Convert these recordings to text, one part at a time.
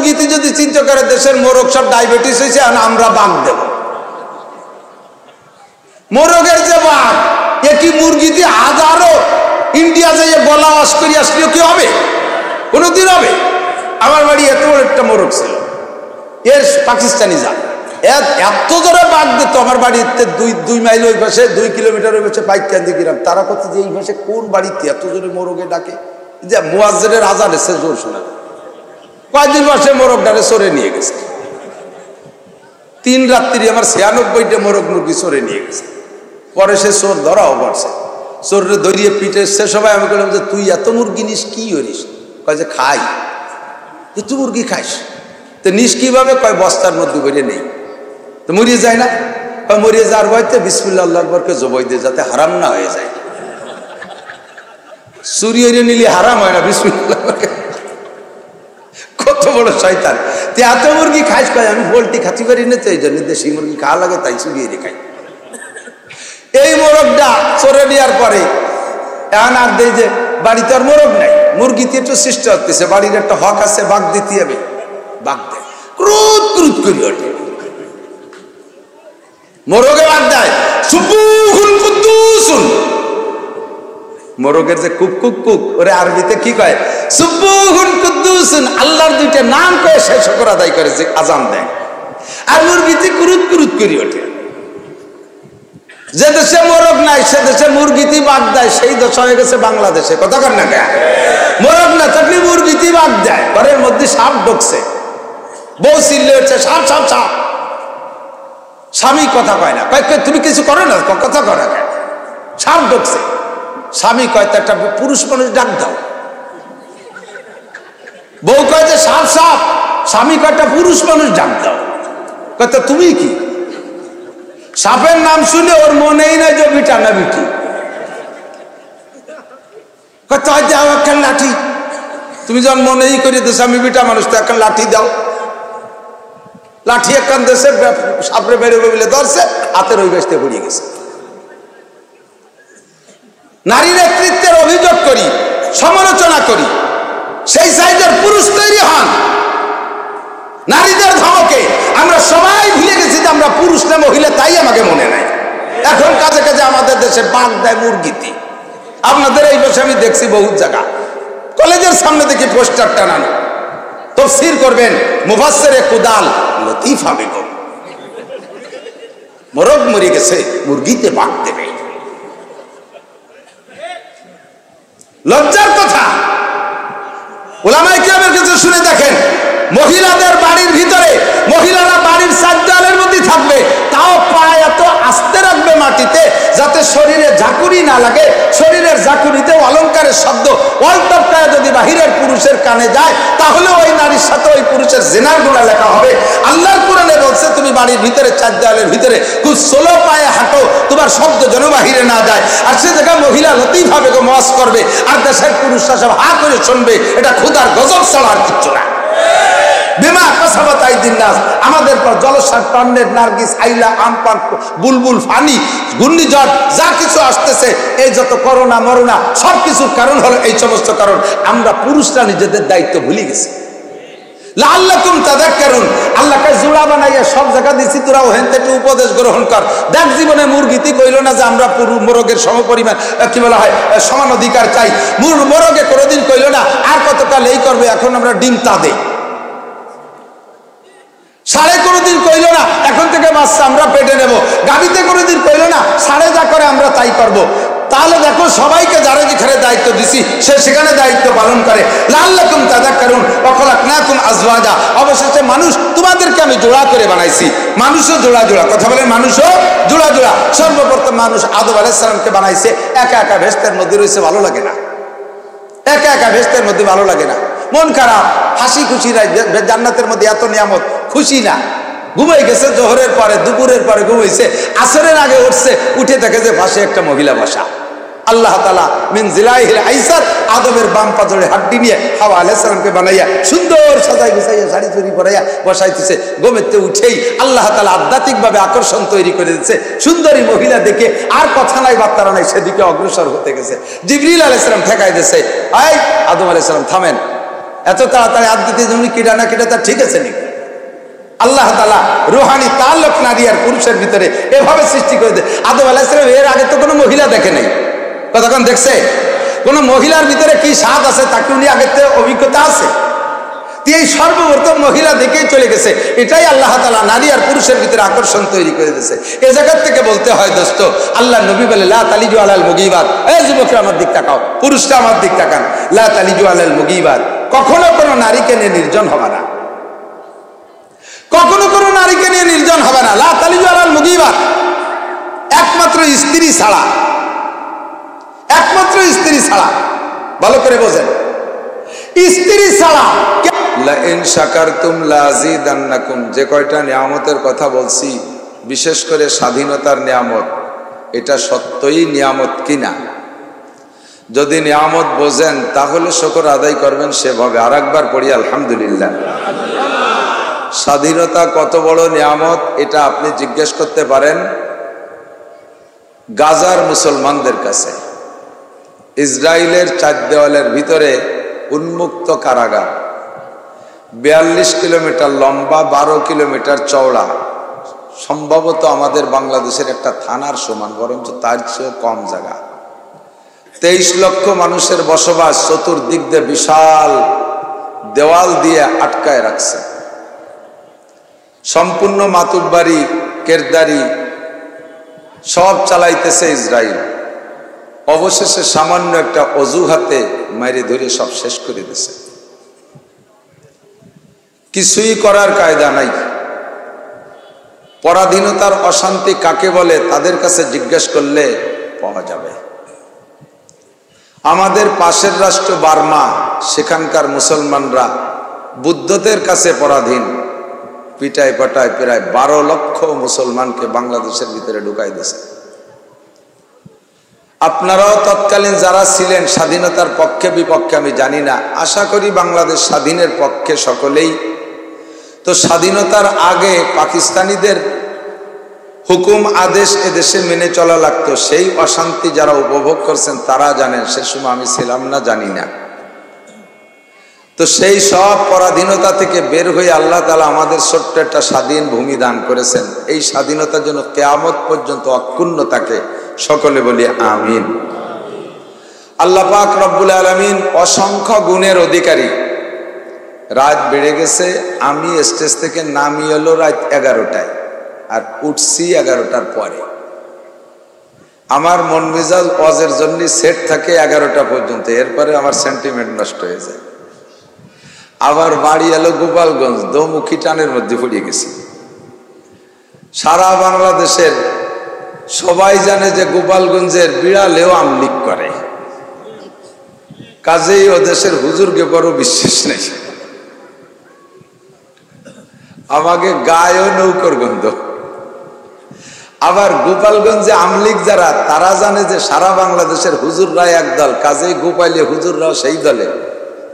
মুরগিতে যদি চিন্তা করে দেশের মোরগ সব ডায়াবেটিস হয়েছে, আমরা বাঘ দেব। মোরগের যে বাঘ, একই মুরগিতে হাজারো ইন্ডিয়া যাইয়ে গলা ওয়াশ করে আসলেও কি হবে? কোনোদিন হবে? আমার বাড়ি এত বড় একটা মোরগ ছিল, এর পাকিস্তানি যা এত জোরে বাঘ দিত। আমার বাড়িতে 2 মাইল ওই পাশে, 2 কিলোমিটার ওই পাশে পাইকান্দি গ্রাম। তারা করছে যে এই পাশে কোন বাড়িতে এত জোরে মোরগে ডাকে, যে মুয়াজ্জিনের আজান এসে জোর শোনা। কয়েকদিন মাসে মোরগ ডাকে সরে নিয়ে গেছে। 3 রাত্রি আমার 96টা মোরগ মুরগি সরে নিয়ে গেছে। পরে সে চোর ধরাও পড়ছে, চোরে ধরিয়ে পিঠে। সে সবাই আমি বললাম যে তুই এত মুরগি নিস কি করিস? কয় যে খাই। তুই মুরগি খাইস তো নিস কিভাবে? কয় বস্তার মধ্যে করে নেই। তো মরিয়ে যায় না? কয় মরিয়ে যাওয়ার ভয়তে বিসমিল্লাহ আল্লাহু আকবারকে জবাই দিয়ে, যাতে হারাম না হয়ে যায়। চুরি হয়ে নিলে হারাম হয় না বিসমিল্লাহ। কত বড় শয়তান! তুই এত মুরগি খাইস? কয় আমি পোল্ট্রি খাতে পারি না, তো এই জন্য দেশি মুরগি খাওয়া লাগে, তাই চুরি হয়ে খাই। এই মোরগটা চড়ে নেওয়ার পরে এখন আর দেয় যে বাড়িতে আর মোরগ নাই, মুরগিতে একটু সৃষ্টি হতেছে, বাড়ির একটা হক আছে, বাঘ দিতে হবে। বাঘ দেয়, ক্রুত ক্রুত করি ওঠে মোরগে। বাঘ দেয় সুবুহুন কুদ্দুসুন। মোরগের যে কুক কুক কুক, ওরে আরবিতে কি কয়? সুবুহুন কুদ্দুসুন। আল্লাহর 2টা নাম কয়ে সে শুকর আদায় করে, যে আজান দেয়। আর মুরগিতে কুরুত কুরুত করি ওঠে। যে দেশে মোরগ নাই সে দেশে মুরগিতে বাঘ দেয়, সেই দেশ হয়ে গেছে বাংলাদেশে। কথা কর না কেন? মোরগ না থাকলে মুরগিতে বাঘ দেয়। ঘরের মধ্যে সাপ ঢুকছে, বউ চিল্লে উঠছে সাপ সাপ সাপ। স্বামী কথা কয় না, কয় তুমি কিছু করো না, কথা কর না কেন? সাপ ঢুকছে। স্বামী কয় তো একটা পুরুষ মানুষ ডাক দাও। বউ কয় যে সাপ সাপ। স্বামী কয় একটা পুরুষ মানুষ ডাক দাও। কয় তো তুমি কি? সাপের নাম শুনে ওর মনেই নাই যে বিটা না বিটি। দাও একটা লাঠি। তুমি যখন মনেই করে দিস আমি বিটা মানুষ, তো একটা লাঠি দাও। লাঠি একখান দেশে সাপড়ে বেরোবে বলে ধরছে, হাতের ওই বেসতে পড়িয়ে গেছে। নারী নেতৃত্বের অভিযোগ করি, সমালোচনা করি, সেই সাইজের পুরুষ তৈরি হন। নারীদের ধমকে আমরা সবাই ভুলে গেছি যে আমরা পুরুষ না মহিলা, তাই আমাকে মনে নাই। এখন কাজে কাজে আমাদের দেশে বাঘ দেয় মুরগিতে। আপনাদের এই বসে আমি দেখছি বহুত জায়গা, কলেজের সামনে দেখি পোস্টার টানানো, তাফসীর করবেন মুফাসসিরে কুদাল লতিফা বেগম। মোরগ মরে গেছে, মুরগিতে বাঘ দেবে। লজ্জার কথা। উলামায়ে কিরামের কাছে শুনে দেখেন, মহিলাদের বাড়ির ভিতরে, মহিলারা বাড়ির 4 দেয়ালের মধ্যে থাকবে, তাও পায়ে এত আস্তে রাখবে মাটিতে যাতে শরীরে ঝাঁকুনি না লাগে। শরীরের ঝাঁকুনিতে অলঙ্কারের শব্দ অল্পটায় যদি বাহিরের পুরুষের কানে যায়, তাহলে ওই নারীর সাথে ওই পুরুষের জিনার গুনাহ লেখা হবে। আল্লাহর কোরআনে বলছে তুমি বাড়ির ভিতরে 4 দেয়ালের ভিতরে খুব স্লো পায়ে হাঁটো, তোমার শব্দ যেন বাহিরে না যায়। আর সে জায়গায় মহিলা লতিফা বেগম ওয়াজ করবে, আর দেশের পুরুষরা সব হা করে শুনবে। এটা খোদার গজব ছাড়া আর কিচ্ছু না। বিমা কাসাবাত আইদিন নাস। আমাদের পর জলসার টন্ডের নার্গিস, আইলা, আমপান, বুলবুল, ফানি, ঘূর্ণিঝড় যা কিছু আসতেছে, এই যত করোনা মরোনা সব কিছুর কারণ হলো এই সমস্ত কারণ। আমরা পুরুষরা নিজেদের দায়িত্ব ভুলে গেছি। লাআল্লাকুম তাযাক্কারুন। আল্লাহকে জোড়া বানাইয়া সব জায়গা দিছি, তোরা ওহেন থেকে উপদেশ গ্রহণ কর। দেখ জীবনে মুরগিতে কইল না যে আমরা মোরগের সমপরিমাণ কি বলা হয় সমান অধিকার চাই। মোরগে কোনোদিন কইল না আর কতকাল এই করবে, এখন আমরা ডিম তা দেই। সাড়ে কোনোদিন কইল না এখন থেকে বাচ্চা আমরা পেটে নেব। গাভীতে কোনোদিন কইল না সাড়ে যা করে আমরা তাই করব। তাহলে দেখো সবাইকে যারা যেখানে দায়িত্ব দিছি সে সেখানে দায়িত্ব পালন করে। লাআল্লাকুম তাযাক্কারুন ওয়া খালাকনাকুম আজওয়াজা। অবশেষে মানুষ তোমাদেরকে আমি জোড়া করে বানাইছি। মানুষও জোড়া জোড়া, কথা বলেন, মানুষও জোড়া জোড়া। সর্বপ্রথম মানুষ আদম আলাইহিস সালামকে বানাইছে একা একা ভেস্তের মধ্যে রয়েছে, ভালো লাগে না। একা একা ভেস্তের মধ্যে ভালো লাগে না, মন খারাপ, হাসি খুশি নাই। জান্নাতের মধ্যে এত নিয়ামত, খুশি না। ঘুমাই গেছে জোহরের পরে, দুপুরের পরে ঘুমাইছে, আসরের আগে উঠছে, উঠে দেখে যে পাশে একটা মহিলা বসা। আল্লাহ তাআলা মিন জিলাইহিল আইসার, আদমের বাম পাজরে হাড্ডি নিয়ে হাওয়া আলাইহিস সালামকে বানাইয়া সুন্দর সাজাই গুছাইয়া শাড়ি চুরি পরাইয়া বসাইতেছে। ঘুমেতে উঠেই আল্লাহ তাআলা আধ্যাত্মিকভাবে আকর্ষণ তৈরি করে দিচ্ছে। সুন্দরী মহিলা দেখে আর কথা নাই বার্তা নাই, সেদিকে অগ্রসর হতে গেছে। জিবরিল আলাইহিস সালাম ঠেকাই দিয়েছে, আই আদম আলাইহিস সালাম থামেন, এত তাড়াতাড়ি হাত দিতে যেমনি কিটা না কিটা তার ঠিক আছে নাকি? আল্লাহ তাআলা রুহানি তাল্লুক নারী আর পুরুষের ভিতরে এভাবে সৃষ্টি করে দেয়। আদম আলাইহিস সালাম এর আগে তো কোনো মহিলা দেখে নাই, কতক্ষণ দেখছে? কোন মহিলার ভিতরে কি স্বাদ আছে তাকে উনি আগের থেকে অভিজ্ঞতা আছে, এই সর্বপ্রথম মহিলা দেখেই চলে গেছে। এটাই আল্লাহ তাআলা নারী আর পুরুষের ভিতরে আকর্ষণ তৈরি করে দিয়েছে। এই জায়গা থেকে বলতে হয় দোস্ত, আল্লাহ নবী বলে লা তালিজু আলাল মুগীবাত, এই যুবকরা আমার দিক তাকাও, পুরুষরা আমার দিক তাকান, লা তালিজু আলাল মুগীবাত, কখনো কোনো নারীকে নিয়ে নির্জন হবে না, কখনো কোনো নারীকে নিয়ে নির্জন হবে না। লা তালিজু আলাল মুগীবাত, একমাত্র স্ত্রী ছাড়া, একমাত্র স্ত্রী ছাড়া, ভালো করে বোঝেন, স্ত্রী ছাড়া। লা ইন শাকারতুম লা আযীদান্নাকুম, যে কয়টা নিয়ামতের কথা বলছি, বিশেষ করে স্বাধীনতার নিয়ামত, এটা সত্যই নিয়ামত কিনা? যদি নিয়ামত বোঝেন তাহলে শুকর আদায় করবেন সেভাবে। আর একবার পড়ি আলহামদুলিল্লাহ। স্বাধীনতা কত বড় নিয়ামত এটা আপনি জিজ্ঞেস করতে পারেন গাজার মুসলমানদের কাছে। ইসরায়েলের 4 দেওয়ালের ভিতরে উন্মুক্ত কারাগার, 42 কিলোমিটার লম্বা, 12 কিলোমিটার চওড়া, সম্ভবত আমাদের বাংলাদেশের একটা থানার সমান, বরঞ্চ তার চেয়ে কম জায়গা। 23 লক্ষ মানুষের বসবাস, চতুর্দিক দিয়ে বিশাল দেওয়াল দিয়ে আটকায় রাখছে। সম্পূর্ণ মাতুব্বারি কেরদারি সব চালাইতেছে ইসরায়েল। অবশেষে সামান্য একটা অজুহাতে মাইরে ধরে সব শেষ করে দিছে। কিছুই করার কায়দা নাই। পরাধীনতার অশান্তি কাকে বলে তাদের কাছে জিজ্ঞেস করলে পাওয়া যাবে। আমাদের পাশের রাষ্ট্র বার্মা, সেখানকার মুসলমানরা বুদ্ধদের কাছে পরাধীন, পিটায় পাটায় প্রায় 12 লক্ষ মুসলমানকে বাংলাদেশের ভিতরে ঢুকাই দিয়েছে। আপনারাও তৎকালীন যারা ছিলেন স্বাধীনতার পক্ষে বিপক্ষে আমি জানি না, আশা করি বাংলাদেশ স্বাধীনের পক্ষে সকলেই। তো স্বাধীনতার আগে পাকিস্তানিদের হুকুম আদেশ এদেশে মেনে চলা লাগতো, সেই অশান্তি যারা উপভোগ করছেন তারা জানেন, সে সময় আমি ছিলাম না, জানি না। তো সেই সব পরাধীনতা থেকে বের হয়ে আল্লাহ তাআলা আমাদের ছোট্ট একটা স্বাধীন ভূমি দান করেছেন। এই স্বাধীনতার জন্য কিয়ামত পর্যন্ত অক্ষুণ্ণ থাকে, সকলে বলি আমিন। আল্লাহ পাক রব্বুল আলামিন অসংখ্য গুণের অধিকারী। রাত বেড়ে গেছে, আমি স্টেজ থেকে নামি হলো রাত 11টায়, আর উঠছি 11টার পরে। আমার মন মেজাজ ওয়াজের জন্য সেট থাকে 11টা পর্যন্ত, এরপরে আমার সেন্টিমেন্ট নষ্ট হয়ে যায়। আবার বাড়ি এলো গোপালগঞ্জ, দোমুখী টানের মধ্যে পড়ে গেছি। সারা বাংলাদেশের সবাই জানে যে গোপালগঞ্জের বিড়ালেও আমলিক করে, কাজেই ও দেশের হুজুরকে বড় বিশ্বাস নেই। আমাকে গায়েও নৌকর গন্ধ। আবার গোপালগঞ্জে আমলিক যারা, তারা জানে যে সারা বাংলাদেশের হুজুররা একদল, কাজেই গোপালে হুজুররাও সেই দলে,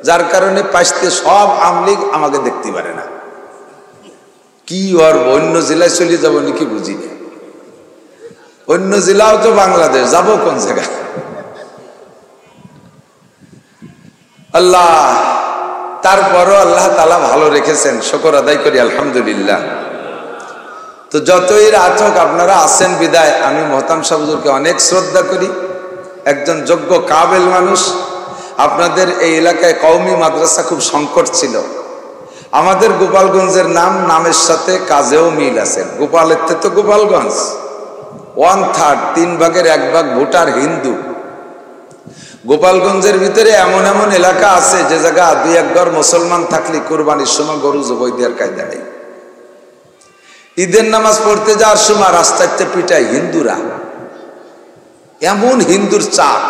যার কারণে পাইতে সব আমলিগ আমাকে দেখতে পারে না। কি ওর অন্য জেলায় চলে যাবো নাকি বুঝি না। অন্য জেলাও তো বাংলাদেশ, যাবো কোন জায়গায়? আল্লাহ, তারপরও আল্লাহ তাআলা ভালো রেখেছেন, শুকর আদায় করি আলহামদুলিল্লাহ। তো যতই রাত হোক আপনারা আছেন বিদায় আমি মোহতাম সাহেব হুজুরকে অনেক শ্রদ্ধা করি, একজন যোগ্য কাবেল মানুষ। আপনাদের এই এলাকায় কওমি মাদ্রাসা খুব সংকট ছিল। আমাদের গোপালগঞ্জের নামের সাথে কাজেও মিল আছে। গোপালের তো গোপালগঞ্জ 1/3, 3 ভাগের 1 ভাগ ভোটার হিন্দু। গোপালগঞ্জের ভিতরে এমন এমন এলাকা আছে যে জায়গা 2-1 ঘর মুসলমান থাকলে কুরবানির সময় গরু জবাই দেওয়ার কায়দা নেই। ঈদের নামাজ পড়তে যাওয়ার সময় রাস্তাতে পিটায় হিন্দুরা, এমন হিন্দুর চাপ।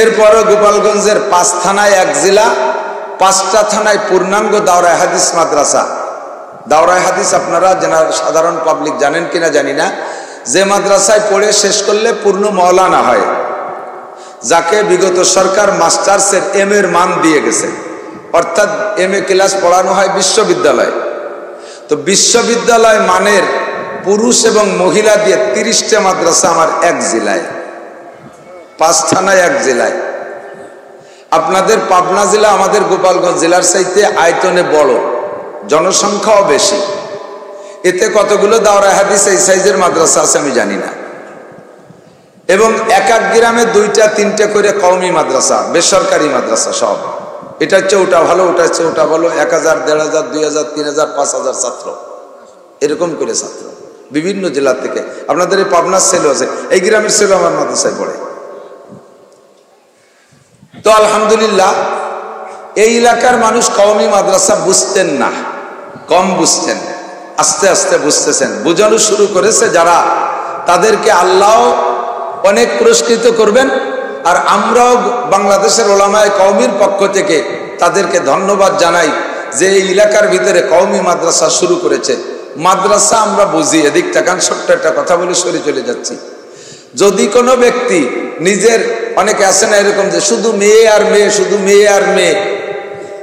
এরপরও গোপালগঞ্জের 5 থানায় 1 জেলা, 5টা থানায় পূর্ণাঙ্গ দাওরায়ে হাদিস মাদ্রাসা। দাওরায়ে হাদিস আপনারা সাধারণ পাবলিক জানেন কিনা জানি না, যে মাদ্রাসায় পড়ে শেষ করলে পূর্ণ মাওলানা হয়, যাকে বিগত সরকার মাস্টার্সের এম এর মান দিয়ে গেছে, অর্থাৎ MA ক্লাস পড়ানো হয় বিশ্ববিদ্যালয়। তো বিশ্ববিদ্যালয় মানের পুরুষ এবং মহিলা দিয়ে 30টা মাদ্রাসা আমার 1 জেলায়, 5 থানায় 1 জেলায়। আপনাদের পাবনা জেলা আমাদের গোপালগঞ্জ জেলার চাইতে আয়তনে বড়, জনসংখ্যাও বেশি। এতে কতগুলো দাওরা হাদিস এই সাইজের মাদ্রাসা আছে আমি জানি না। এবং এক এক গ্রামে 2-3টে করে কওমি মাদ্রাসা, বেসরকারি মাদ্রাসা সব। এটা হচ্ছে ওটা ভালো, ওটা হচ্ছে ওটা ভালো। 1000, 1500, 2000, 3000, 5000 ছাত্র, এরকম করে ছাত্র বিভিন্ন জেলা থেকে। আপনাদের এই পাবনার ছেলে আছে, এই গ্রামের ছেলে আমার মাদ্রাসায় পড়ে। তো আলহামদুলিল্লাহ, এই এলাকার মানুষ কওমি মাদ্রাসা বুঝতেন না, কম বুঝতেন। আস্তে আস্তে বুঝতেছেন, বুঝানো শুরু করেছে যারা, তাদেরকে আল্লাহ অনেক পুরস্কৃত করবেন। আর আমরাও বাংলাদেশের ওলামায়ে কওমির পক্ষ থেকে তাদেরকে ধন্যবাদ জানাই যে এই এলাকার ভিতরে কওমি মাদ্রাসা শুরু করেছে। মাদ্রাসা আমরা বুঝি, এদিক তাকান, ছোট্ট একটা কথা বলে সরে চলে যাচ্ছি। যদি কোনো ব্যক্তি নিজের, অনেকে আছে না এরকম যে শুধু মেয়ে আর মেয়ে, শুধু মেয়ে আর মেয়ে,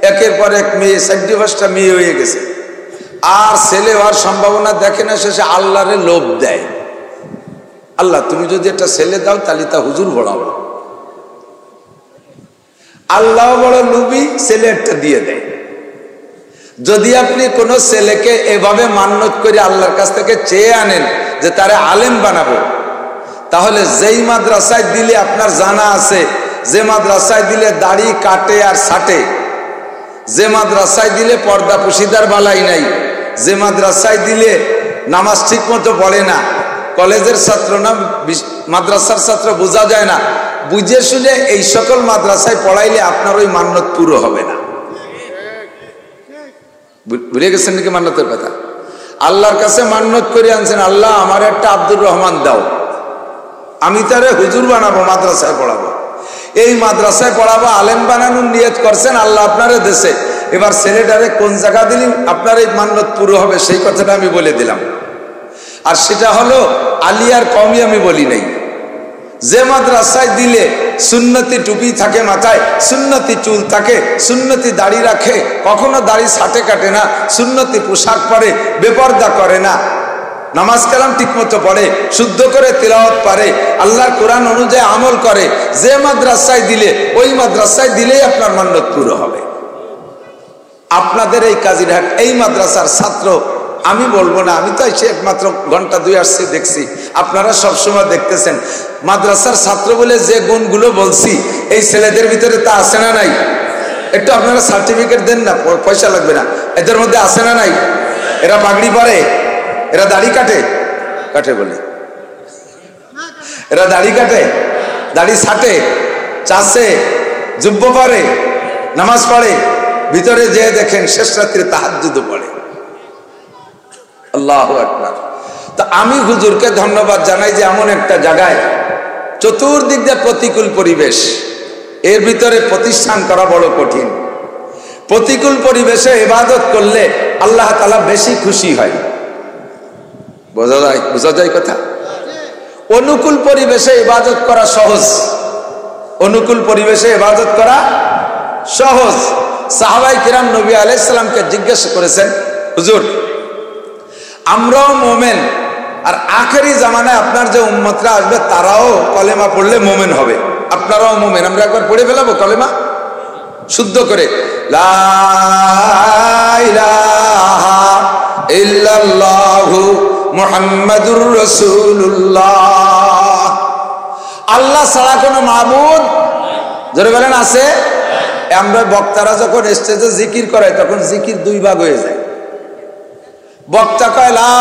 একের পর এক মেয়ে, 45টা মেয়ে হয়ে গেছে, আর ছেলে হওয়ার সম্ভাবনা দেখে না, শেষে আল্লাহরে লোভ দেয়। আল্লাহ তুমি যদি একটা ছেলে দাও তাহলে তা হুজুর বড়াবো। আল্লাহ বড় লোভী, ছেলে একটা দিয়ে দেয়। যদি আপনি কোন ছেলেকে এভাবে মান্যত করে আল্লাহর কাছ থেকে চেয়ে আনেন যে তারে আলেম বানাবো, তাহলে যেই মাদ্রাসায় দিলে আপনার জানা আছে, যে মাদ্রাসায় দিলে দাড়ি কাটে আর ছাটে, যে মাদ্রাসায় দিলে পর্দা পুশিদার বালাই নাই, যে মাদ্রাসায় দিলে নামাজ ঠিক মতো পড়ে না, কলেজের ছাত্র না মাদ্রাসার ছাত্র বোঝা যায় না, বুঝে শুনে এই সকল মাদ্রাসায় পড়াইলে আপনার ওই মান্যত পুরো হবে না। ভুলে গেছেন নাকি মান্যতের কথা? আল্লাহর কাছে মান্যত করে আনছেন, আল্লাহ আমার একটা আব্দুর রহমান দাও, আমি তারে হুজুর বানাবো, মাদ্রাসায় পড়াবো। এই মাদ্রাসায় পড়াবো, আলেম বানানোর নিয়ত করছেন, আল্লাহ আপনারে দেশে। এবার ছেলেটারে কোন জায়গা দিলেন আপনার এই মান্যত পুরো হবে, সেই কথাটা আমি বলে দিলাম। আর সেটা হলো আলিয়ার কওমি, আমি বলি নাই। যে মাদ্রাসায় দিলে সুন্নতি টুপি থাকে মাথায়, সুন্নতি চুল থাকে, সুন্নতি দাড়ি রাখে, কখনো দাড়ি ছাটে কাটে না, সুন্নতি পোশাক পরে, বেপর্দা করে না, নামাজ কালাম ঠিক মতো পড়ে, শুদ্ধ করে তিলাওয়াত পারে, আল্লাহর কোরআন অনুযায়ী আমল করে, যে মাদ্রাসায় দিলে ওই মাদ্রাসায় দিলেই আপনার মান্যত পুরো হবে। আপনাদের এই কাজিরহাট এই মাদ্রাসার ছাত্র, আমি বলবো না, আমি তো এসে একমাত্র ঘন্টা 2 আসছে দেখছি, আপনারা সবসময় দেখতেছেন। মাদ্রাসার ছাত্র বলে যে গুণগুলো বলছি, এই ছেলেদের ভিতরে তা আছে না নাই? একটু আপনারা সার্টিফিকেট দেন না, পয়সা লাগবে না। এদের মধ্যে আছে না নাই? এরা পাগড়ি পরে, এরা দাড়ি কাটে, কাটে বলে, এরা দাড়ি কাটে, দাড়ি ছাটে, চাষে, জুব্ব পরে, নামাজ পড়ে, ভিতরে যে দেখেন শেষ রাত্রে তাহাজ্জুদ পড়ে। আল্লাহু আকবার। তো আমি হুজুরকে ধন্যবাদ জানাই যে এমন একটা জায়গায় চতুর্দিক দিয়ে প্রতিকূল পরিবেশ, এর ভিতরে প্রতিষ্ঠান করা বড় কঠিন। প্রতিকূল পরিবেশে ইবাদত করলে আল্লাহ তাআলা বেশি খুশি হয়। বোঝা যায় কথা? অনুকূল পরিবেশে ইবাদত করা সহজ, অনুকূল পরিবেশে ইবাদত করা সহজ। সাহাবায়ে কিরাম নবী আলাইহিস সালামকে জিজ্ঞেস করেছেন, হুজুর আমরাও মোমেন, আর আখেরি জামানায় আপনার যে উম্মতরা আসবে তারাও কলেমা পড়লে মোমেন হবে, আপনারাও মোমেন। আমরা একবার পড়ে ফেলাবো কলেমা শুদ্ধ করে, লা ইলাহা ইল্লাল্লাহু মুহাম্মাদুর রাসূলুল্লাহ। আল্লাহ ছাড়া কোনো মাবুদ, জোরে বলেন, আছে? আমরা বক্তারা যখন স্টেজে জিকির করে তখন জিকির 2 ভাগ হয়ে যায়। বক্তা কয় লা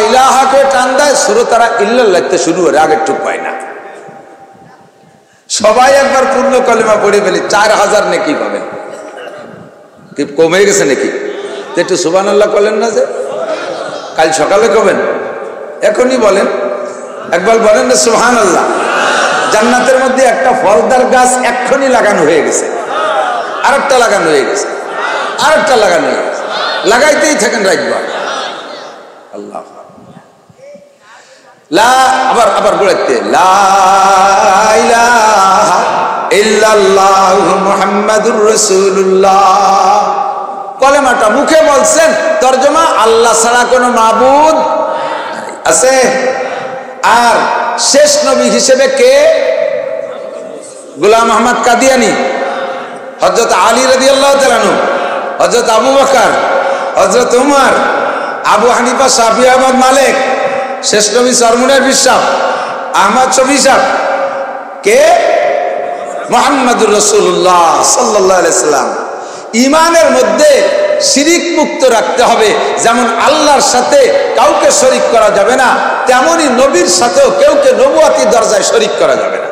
ইলাহা কে টান দেয়, শ্রোতারা ইল্লাল্লাহতে শুরু করে, আগের টুক পায় না। সবাই একবার পূর্ণ কলেমা পড়ে ফেলি, 4000 নেকি পাবেন। কি কমে গেছে নাকি? একটু সুবহানাল্লাহ বলেন না, যে কাল সকালে কবেন, এখনই বলেন, একবার বলেন না সুবহানাল্লাহ। জান্নাতের মধ্যে একটা ফলদার গাছ এক্ষুনি লাগানো হয়ে গেছে, আরেকটা লাগানো হয়ে গেছে, আরেকটা লাগানো হয়ে গেছে, লাগাইতেই থাকেন রাখবার। আল্লাহ লা, আবার বলতে, লা ইলাহা ইল্লাল্লাহু মুহাম্মাদুর রাসূলুল্লাহ। কলেমাটা মুখে বলছেন, তরজমা আল্লাহ ছাড়া কোনো মাবুদ আছে? আর শেষ নবী হিসেবে কে? গোলাম আহমদ কাদিয়ানী। হযরত আলী রাদিয়াল্লাহু তাআলা আনহু, হযরত আবু বকর, হযরত উমর, আবু হানিফা, শাফি, আহমদ, মালিক, শেষ নবী সরমুনের বিশ্বাস আহমদ শফি সাহেব কে? মুহাম্মদুর রাসূলুল্লাহ সাল্লাল্লাহু আলাইহি সাল্লাম। ঈমানের মধ্যে শিরিক মুক্ত রাখতে হবে। যেমন আল্লাহর সাথে কাউকে শরীক করা যাবে না, তেমনি নবীর সাথেও কাউকে নবুয়তি দরজায় শরীক করা যাবে না।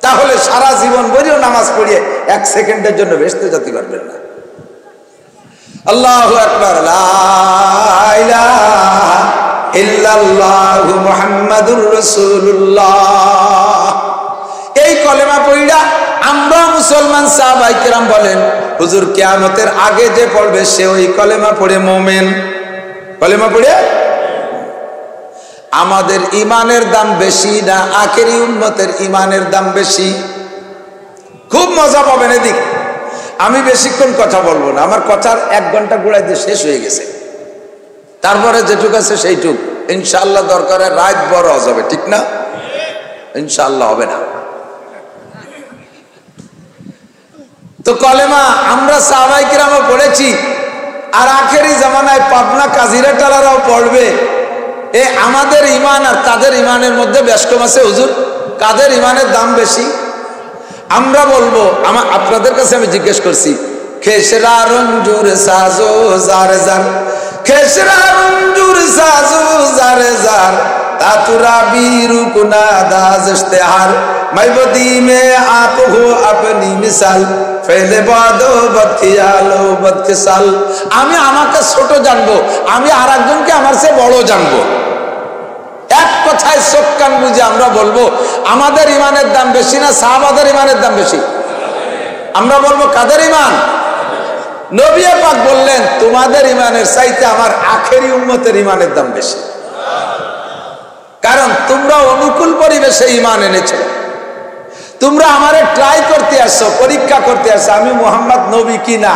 তাহলে সারা জীবন ভরিও নামাজ পড়িয়ে 1 সেকেন্ডের জন্য বেহেশতে যেতে পারবেন না। আল্লাহু আকবার, লা ইলাহা ইল্লাল্লাহু মুহাম্মাদুর রাসূলুল্লাহ। এই কলেমা পড়িয়া আমরা মুসলমান সাহাবায়ে কেরাম বলেন, হুজুর কিয়ামতের আগে যে পড়বে সে ওই কলেমা পড়ে মুমিন। কলেমা পড়ে আমাদের ইমানের দাম বেশি না আখেরি উম্মতের ইমানের দাম বেশি? খুব মজা পাবেন। এদিক আমি বেশিক্ষণ কথা বলবো না, আমার কথার 1 ঘন্টা গুড়াই দিয়ে শেষ হয়ে গেছে। তারপরে যেটুক আছে সেইটুক ইনশাআল্লাহ দরকার রাত বড় হবে, ঠিক না? ইনশাআল্লাহ হবে না। তো কলেমা আমরা সাহাবায়ে কিরামও পড়েছি, আর আখেরি জামানায় পাবনা কাজিরা টালারাও পড়বে। আমাদের ইমান আর তাদের ইমানের মধ্যে ব্যস্তম আছে। হুজুর কাদের ইমানের দাম বেশি? আমরা বলবো, আপনাদের কাছে আমি জিজ্ঞেস করছি, খেসরা রঞ্জুর সাজো জার জার, খেসরা রঞ্জুর সাজো জার জার, तातुरा बीरू कुना दाज इश्तिहार मैबदी में आप हो अपनी मिसाल फैले बादो बदखियालो बदखिसाल। আমি আমাকে ছোট জানবো, আমি আরেকজনকে আমার চেয়ে বড় জানবো। এক কথায় চোখ কান বুঝে আমরা বলবো আমাদের ইমানের দাম বেশি না সাহাবাদের ইমানের দাম বেশি? আমরা বলবো কাদের ইমান? নবী পাক বললেন তোমাদের ইমানের চাইতে আমার আখেরি উম্মতের ইমানের দাম বেশি। কারণ তোমরা অনুকূল পরিবেশে ঈমান এনেছো, তোমরা আমারে ট্রাই করতে আসছো, পরীক্ষা করতে আসছো আমি মুহাম্মদ নবী কি না,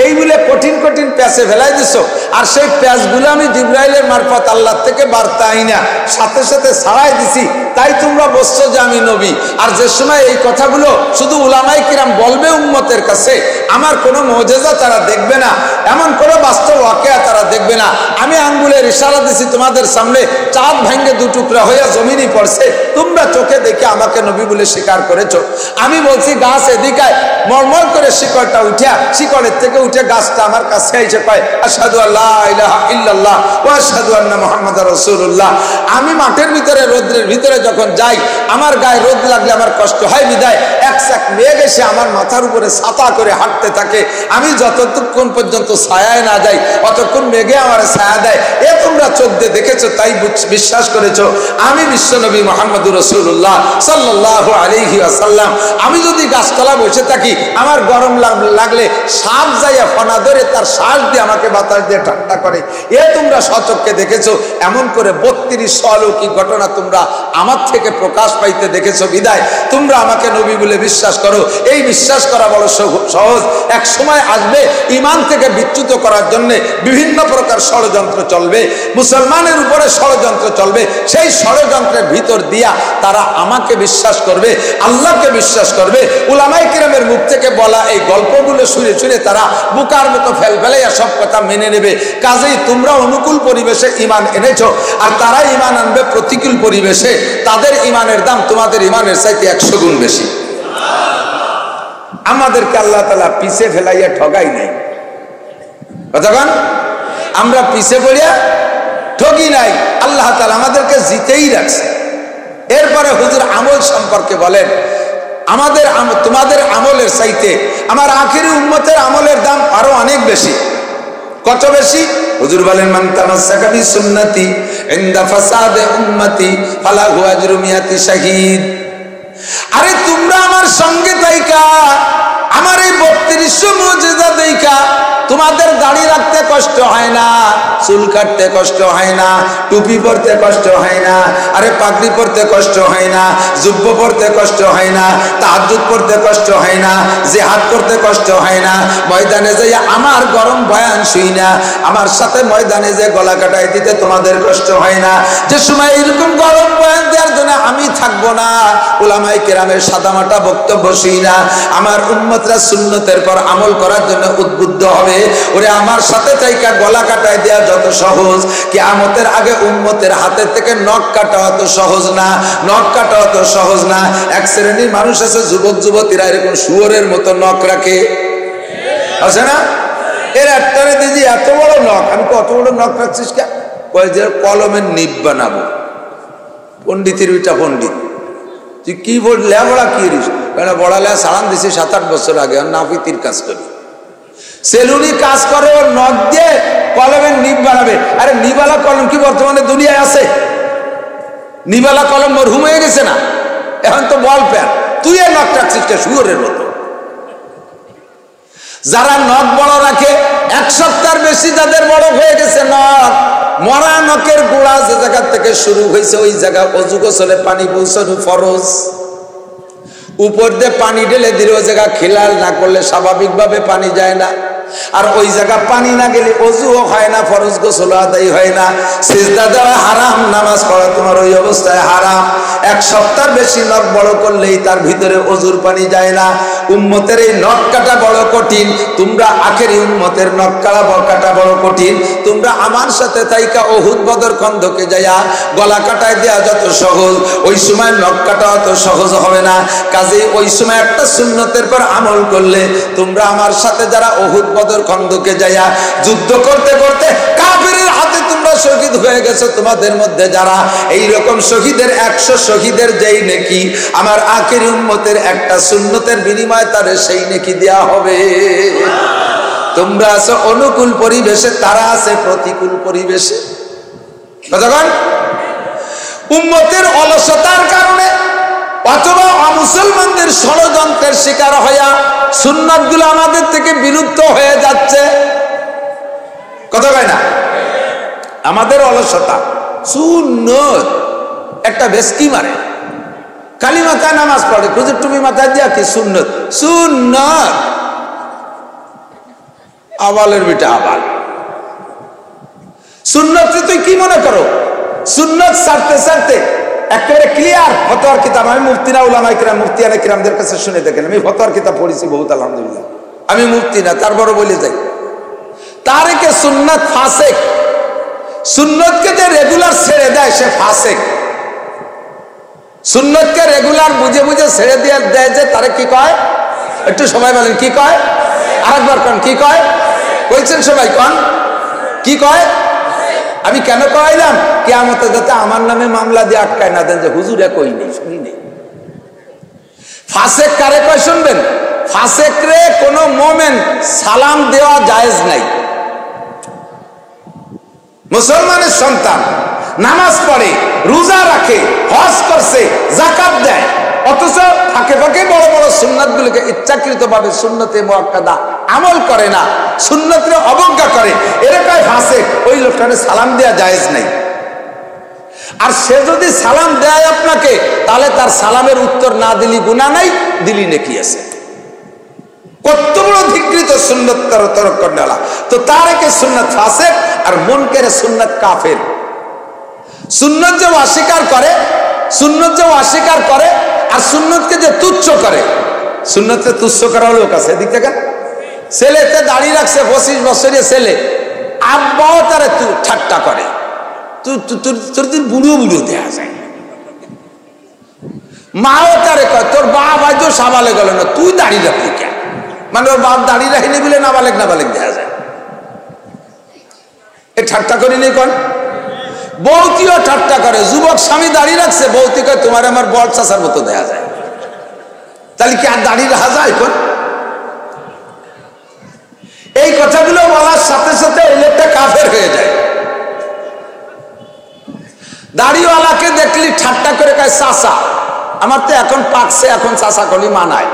এই বলে কঠিন কঠিন প্যাচে ফেলাই দিছো। আর সেই প্যাচগুলো আমি জিবরাইলের মারফত আল্লাহ থেকে বার্তা আইনা সাথে সাথে ছাড়াই দিছি, তাই তোমরা বলছো যে আমি নবী। আর যে সময় এই কথাগুলো শুধু উলামায়ে কিরাম বলবে উম্মতের কাছে, আমার কোনো মুজিজা তারা দেখবে না, এমন কোনো বাস্তব ওয়াকিয়া তারা দেখবে না। আমি আঙ্গুলের ইশারা দিছি তোমাদের সামনে, চাঁদ ভেঙে 2 টুকরা হইয়া জমিনই পড়ছে, তোমরা চোখে দেখে আমাকে নবী বলে স্বীকার করেছো। আমি বলছি গাছ এদিকায় মরমর করে শিকড়টা উঠা, শিকড়ের থেকে উঠে গাছটা আমার কাছে এসে পায় আশহাদু আল্লা ইলাহা ইল্লাল্লাহ ওয়া আশহাদু আন্না মুহাম্মাদার রাসূলুল্লাহ। আমি মাঠের ভিতরে রোদ্রের ভিতরে যখন যাই, আমার গায়ে রোদ লাগলে আমার কষ্ট হয় বিদায় এক চাক মেঘ এসে আমার মাথার উপরে ছাতা করে হাঁটতে থাকে, আমি যতক্ষণ পর্যন্ত ছায়ায় না যাই অতক্ষণ মেঘে আমার ছায়া দেয়। এ তোমরা চোখ দিয়ে দেখেছো, তাই বিশ্বাস করেছো আমি বিশ্বনবী মুহাম্মদুর রাসূলুল্লাহ সাল্লাল্লাহু আলাইহি ওয়াসাল্লাম। আমি যদি গাছতলা বসে থাকি, আমার গরম লাগলে সাপ যাইয়া ফনা ধরে তার শ্বাস দিয়ে আমাকে বাতাস দিয়ে ঠান্ডা করে, এ তোমরা সচক্ষে দেখেছো। এমন করে 32 অলৌকিক ঘটনা তোমরা আমার থেকে প্রকাশ পাইতে দেখেছো বিদায় তোমরা আমাকে নবী বলে বিশ্বাস করো। এই বিশ্বাস করা বড় সহজ। এক সময় আসবে ঈমান থেকে বিচ্যুত করার জন্য বিভিন্ন প্রকার ষড়যন্ত্র চলবে, মুসলমানের উপরে ষড়যন্ত্র চলবে। সেই ষড়যন্ত্রের ভিতর দিয়া তারা আমাকে বিশ্বাস করবে, আল্লাহকে বিশ্বাস করবে। উলামায়ে কিরামের মুখ থেকে বলা এই গল্পগুলো শুনে শুনে তারা বুকার মতো ফেলাইয়া সব কথা মেনে নেবে। কাজেই তোমরা অনুকূল পরিবেশে ঈমান এনেছো, আর তারা ঈমান আনবে প্রতিকূল পরিবেশে। তাদের ঈমানের দাম তোমাদের ঈমানের চাইতে 100 গুণ বেশি। আমাদেরকে আল্লাহ তাআলা পিছে ফেলাইয়া ঠগাই নাই, কতক্ষণ আমরা পিছে পড়িয়া ঠগি নাই। আল্লাহ তাআলা আমাদেরকে জিতেই রাখছে। এরপরে হুজুর আমল সম্পর্কে বলেন, আমাদের তোমাদের আমলের চাইতে আমার আখিরি উম্মতের আমলের দাম আরো অনেক বেশি। কত বেশি? হুজুর বলেন মান তামাসসাকা বিসুন্নতি ইনদা ফাসাদে উম্মতি ফালাহু আজরু মিয়াতি শাহীদ। আরে তোমরা আমার সঙ্গে তাইকা আমার এই 3200 মুজিজা দেইখা তোমাদের দাড়ি রাখতে কষ্ট হয় না, চুল কাটতে কষ্ট হয় না, টুপি পরতে কষ্ট হয় না, আরে পাগড়ি পরতে কষ্ট হয় না, জুব্ব পরতে কষ্ট হয় না, তাহাজ্জুদ পড়তে কষ্ট হয় না, জিহাদ করতে কষ্ট হয় না, ময়দানে যাই আমার গরম বয়ান শুই না, আমার সাথে ময়দানে যে গলা কাটাই দিতে তোমাদের কষ্ট হয় না। যে সময় এরকম গরম বয়ান দেওয়ার জন্য আমি থাকবো না, উলামায়ে কেরামের সাদামাটা বক্তব্য শুই না, আমার উম্মতরা সুন্নতের পর আমল করার জন্য উদ্বুদ্ধ হবে। ওরে আমার সাথে তাইকা গলা কাটাই দেওয়া যত সহজ, কিয়ামতের আগে উম্মতের হাতে থেকে নখ কাটা অত সহজ না, নখ কাটা অত সহজ না। এক শ্রেণীর মানুষ আছে, যুবক যুবতীরা এরকম শুয়োরের মতো নখ রাখে, আছে না? এর একটারে দিদি এত বড় নখ, আমি কত বড় নখ রাখছিস কে? যে কলমের নিব বানাবো। পন্ডিতের ওইটা পন্ডিত, তুই কি লেবড়া কি রিস? বড়ালে সালাম দিছি 7-8 বছর আগে, নাফিতির কাজ করি, সেলুনি কাজ করে, ওর নখ দিয়ে কলমের নিব বানাবে। আরে নিবালা কলম কি বর্তমানে দুনিয়ায় আছে? নিবালা কলম মরহুম হয়ে গেছে না, এখন তো বল প্যান। তুই এ নখ রাখছিস কে শুয়োরের মতো? যারা নখ বড় রাখে, 1 সপ্তাহের বেশি যাদের বড় হয়ে গেছে নখ, মরা নখের গোড়া যে জায়গা থেকে শুরু হয়েছে ওই জায়গা অজু গোসলে পানি পৌঁছানো ফরজ। উপর দিয়ে পানি ঢেলে দিলে ওই জায়গা খেলাল না করলে স্বাভাবিকভাবে পানি যায় না, আর ওই জায়গা পানি না গেলে অজুও হয় না, ফরজ গোসল আদায় হয় না। সিজদা দেওয়া হারাম, নামাজ পড়া তোমার ওই অবস্থায় হারাম। 1 সপ্তাহ বেশি নখ বড় করলেই তার ভিতরে অজুর পানি যায় না। উম্মতের এই নখ কাটা বড় কঠিন, তোমরা আখেরি উম্মতের নখ কাটা বড় কঠিন। তোমরা আমার সাথে তাইকা উহুদ বদর খন্দকে যাইয়া গলা কাটায় দেওয়া যত সহজ, ওই সময় নখ কাটা অত সহজ হবে না। কাজেই ওই সময় একটা সুন্নতের পর আমল করলে তোমরা আমার সাথে যারা উহুদ বদর খন্দকে যাইয়া যুদ্ধ করতে করতে কাফিরের হাতে তোমরা শহীদ হয়ে গেছো, তোমাদের মধ্যে যারা এই রকম শহীদের 100 শহীদের যেই নেকি আমার আখেরি উম্মতের একটা সুন্নতের বিনিময়ে তারে সেই নেকি দেয়া হবে। তোমরা আছো অনুকূল পরিবেশে, তারা আছে প্রতিকূল পরিবেশে। কতক্ষণ উম্মতের অলসতার কারণে অথবা অমুসলমানদের ষড়যন্ত্রের শিকার হইয়া সুন্নাতগুলো আমাদের থেকে বিলুপ্ত হয়ে যাচ্ছে। কথা কয় না? আমাদের অলসতা। সুন্নত একটা ভেস্কি মারে, কালী মাথায় নামাজ পড়ে, খুঁজে টুপি মাথায় দিয়া কি সুন্নত? সুন্নত। আবালের বেটা আবাল। সুন্নত তুই কি মনে করো? সুন্নত ছাড়তে ছাড়তে একেবারে ক্লিয়ার ফতোয়ার কিতাব, আমি মুফতি না, উলামায়ে কিরাম মুফতিয়ানে কিরামদের কাছে শুনে দেখেন, আমি ফতোয়ার কিতাব পড়েছি বহুত, আলহামদুলিল্লাহ। আমি মুফতি না, তারপরও বলে যাই, তারিকে সুন্নাত ফাসেক। সুন্নতকে যে রেগুলার ছেড়ে দেয় সে ফাসেক। সুন্নতকে রেগুলার বুঝে বুঝে ছেড়ে দিয়ে দেয় যে তারে কি কয়? একটু সবাই বলেন কি কয়? আরেকবার কন কি কয়? বলছেন সবাই কন কি কয়? আমি কেন কইলাম? কিয়ামতে যাতে আমার নামে মামলা দিয়ে আটকায় না দেন যে হুজুরে কই নেই, শুনি নেই। ফাসেক কারে কয় শুনবেন? ফাসেক রে কোন মোমেন সালাম দেওয়া জায়েজ নাই। মুসলমানের সন্তান নামাজ পড়ে, রোজা রাখে, হজ করছে, যাকাত দেয়, অথচ ফাঁকে ফাঁকে বড় বড় সুন্নাতগুলোকে ইচ্ছাকৃতভাবে সুন্নতে মুআক্কাদা আমল করে না, সুন্নতকে অবজ্ঞা করে, এরকম ফাসেক। ওই লোকটাকে সালাম দেওয়া জায়েজ নাই। আর সে যদি সালাম দেয় আপনাকে, তাহলে তার সালামের উত্তর না দিলি গুনাহ নাই, দিলি নেকি আছে। কত বড় ধিকৃত সুন্নত তরক করনেওয়ালা। তো তারিকে সুন্নত ফাসেক আর মুনকের সুন্নত কাফের। সুন্নত যে অস্বীকার করে, সুন্নত যে অস্বীকার করে আর সুন্নতকে যে তুচ্ছ করে, সুন্নতকে তুচ্ছ করা লোক আছে এদিক থেকে। ছেলেতে দাঁড়িয়ে রাখছে 25 বছরের ছেলে, আব্বাও তারে ঠাট্টা করে, তোর দিন বুড়ো বুড়ো দেয়া যায়। মাও তারে কয় তোর বাপ আজ সাবালে গেল না, তুই দাঁড়িয়ে রাখলি কেন? মানে ওর বাপ দাঁড়িয়ে রাখিনি বলে নাবালেক নাবালেক দেয়া যায়। এ ঠাট্টা করি নেই কোন? বৌতিও ঠাট্টা করে, যুবক স্বামী দাঁড়িয়ে রাখছে, বৌতি কয় তোমার আমার বড় চাচার মতো দেয়া যায়। তাহলে কি আর দাঁড়িয়ে রাখা যায় কোন? এই কথাগুলো বলার সাথে সাথে ওই লোকটা কাফের হয়ে যায়। দাড়িওয়ালাকে দেখলি ঠাট্টা করে কয় চাচা, আমার তো এখন পাকছে, এখন চাচা কলি মানায়।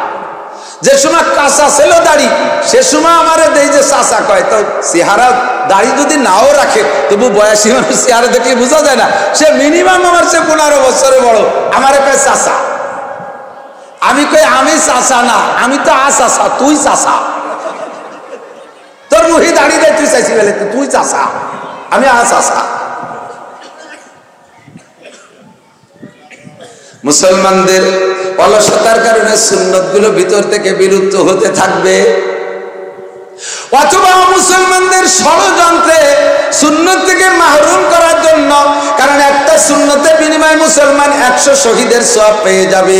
যে সময় কাঁচা ছিল দাড়ি সে সময় আমার দেই যে চাচা কয়, তো চেহারা দাড়ি যদি নাও রাখে তবু বয়সী মানুষ চেহারা দেখলে বোঝা যায় না। সে মিনিমাম আমার সে 15 বছরে বড়, আমারে কয় চাচা। আমি কই আমি চাচা না, আমি তো চাচা, তুই চাচা। তোর মুখে দাড়ি দেয় তুই চাইছি বলে তুই চাচা, আমি চাচা। মুসলমানদের অলসতার কারণে সুন্নত গুলো ভিতর থেকে বিলুপ্ত হতে থাকবে, অথবা মুসলমানদের ষড়যন্ত্রে সুন্নত থেকে মাহরুম করার জন্য। কারণ একটা সুন্নতের বিনিময়ে মুসলমান 100 শহীদের সওয়াব পেয়ে যাবে।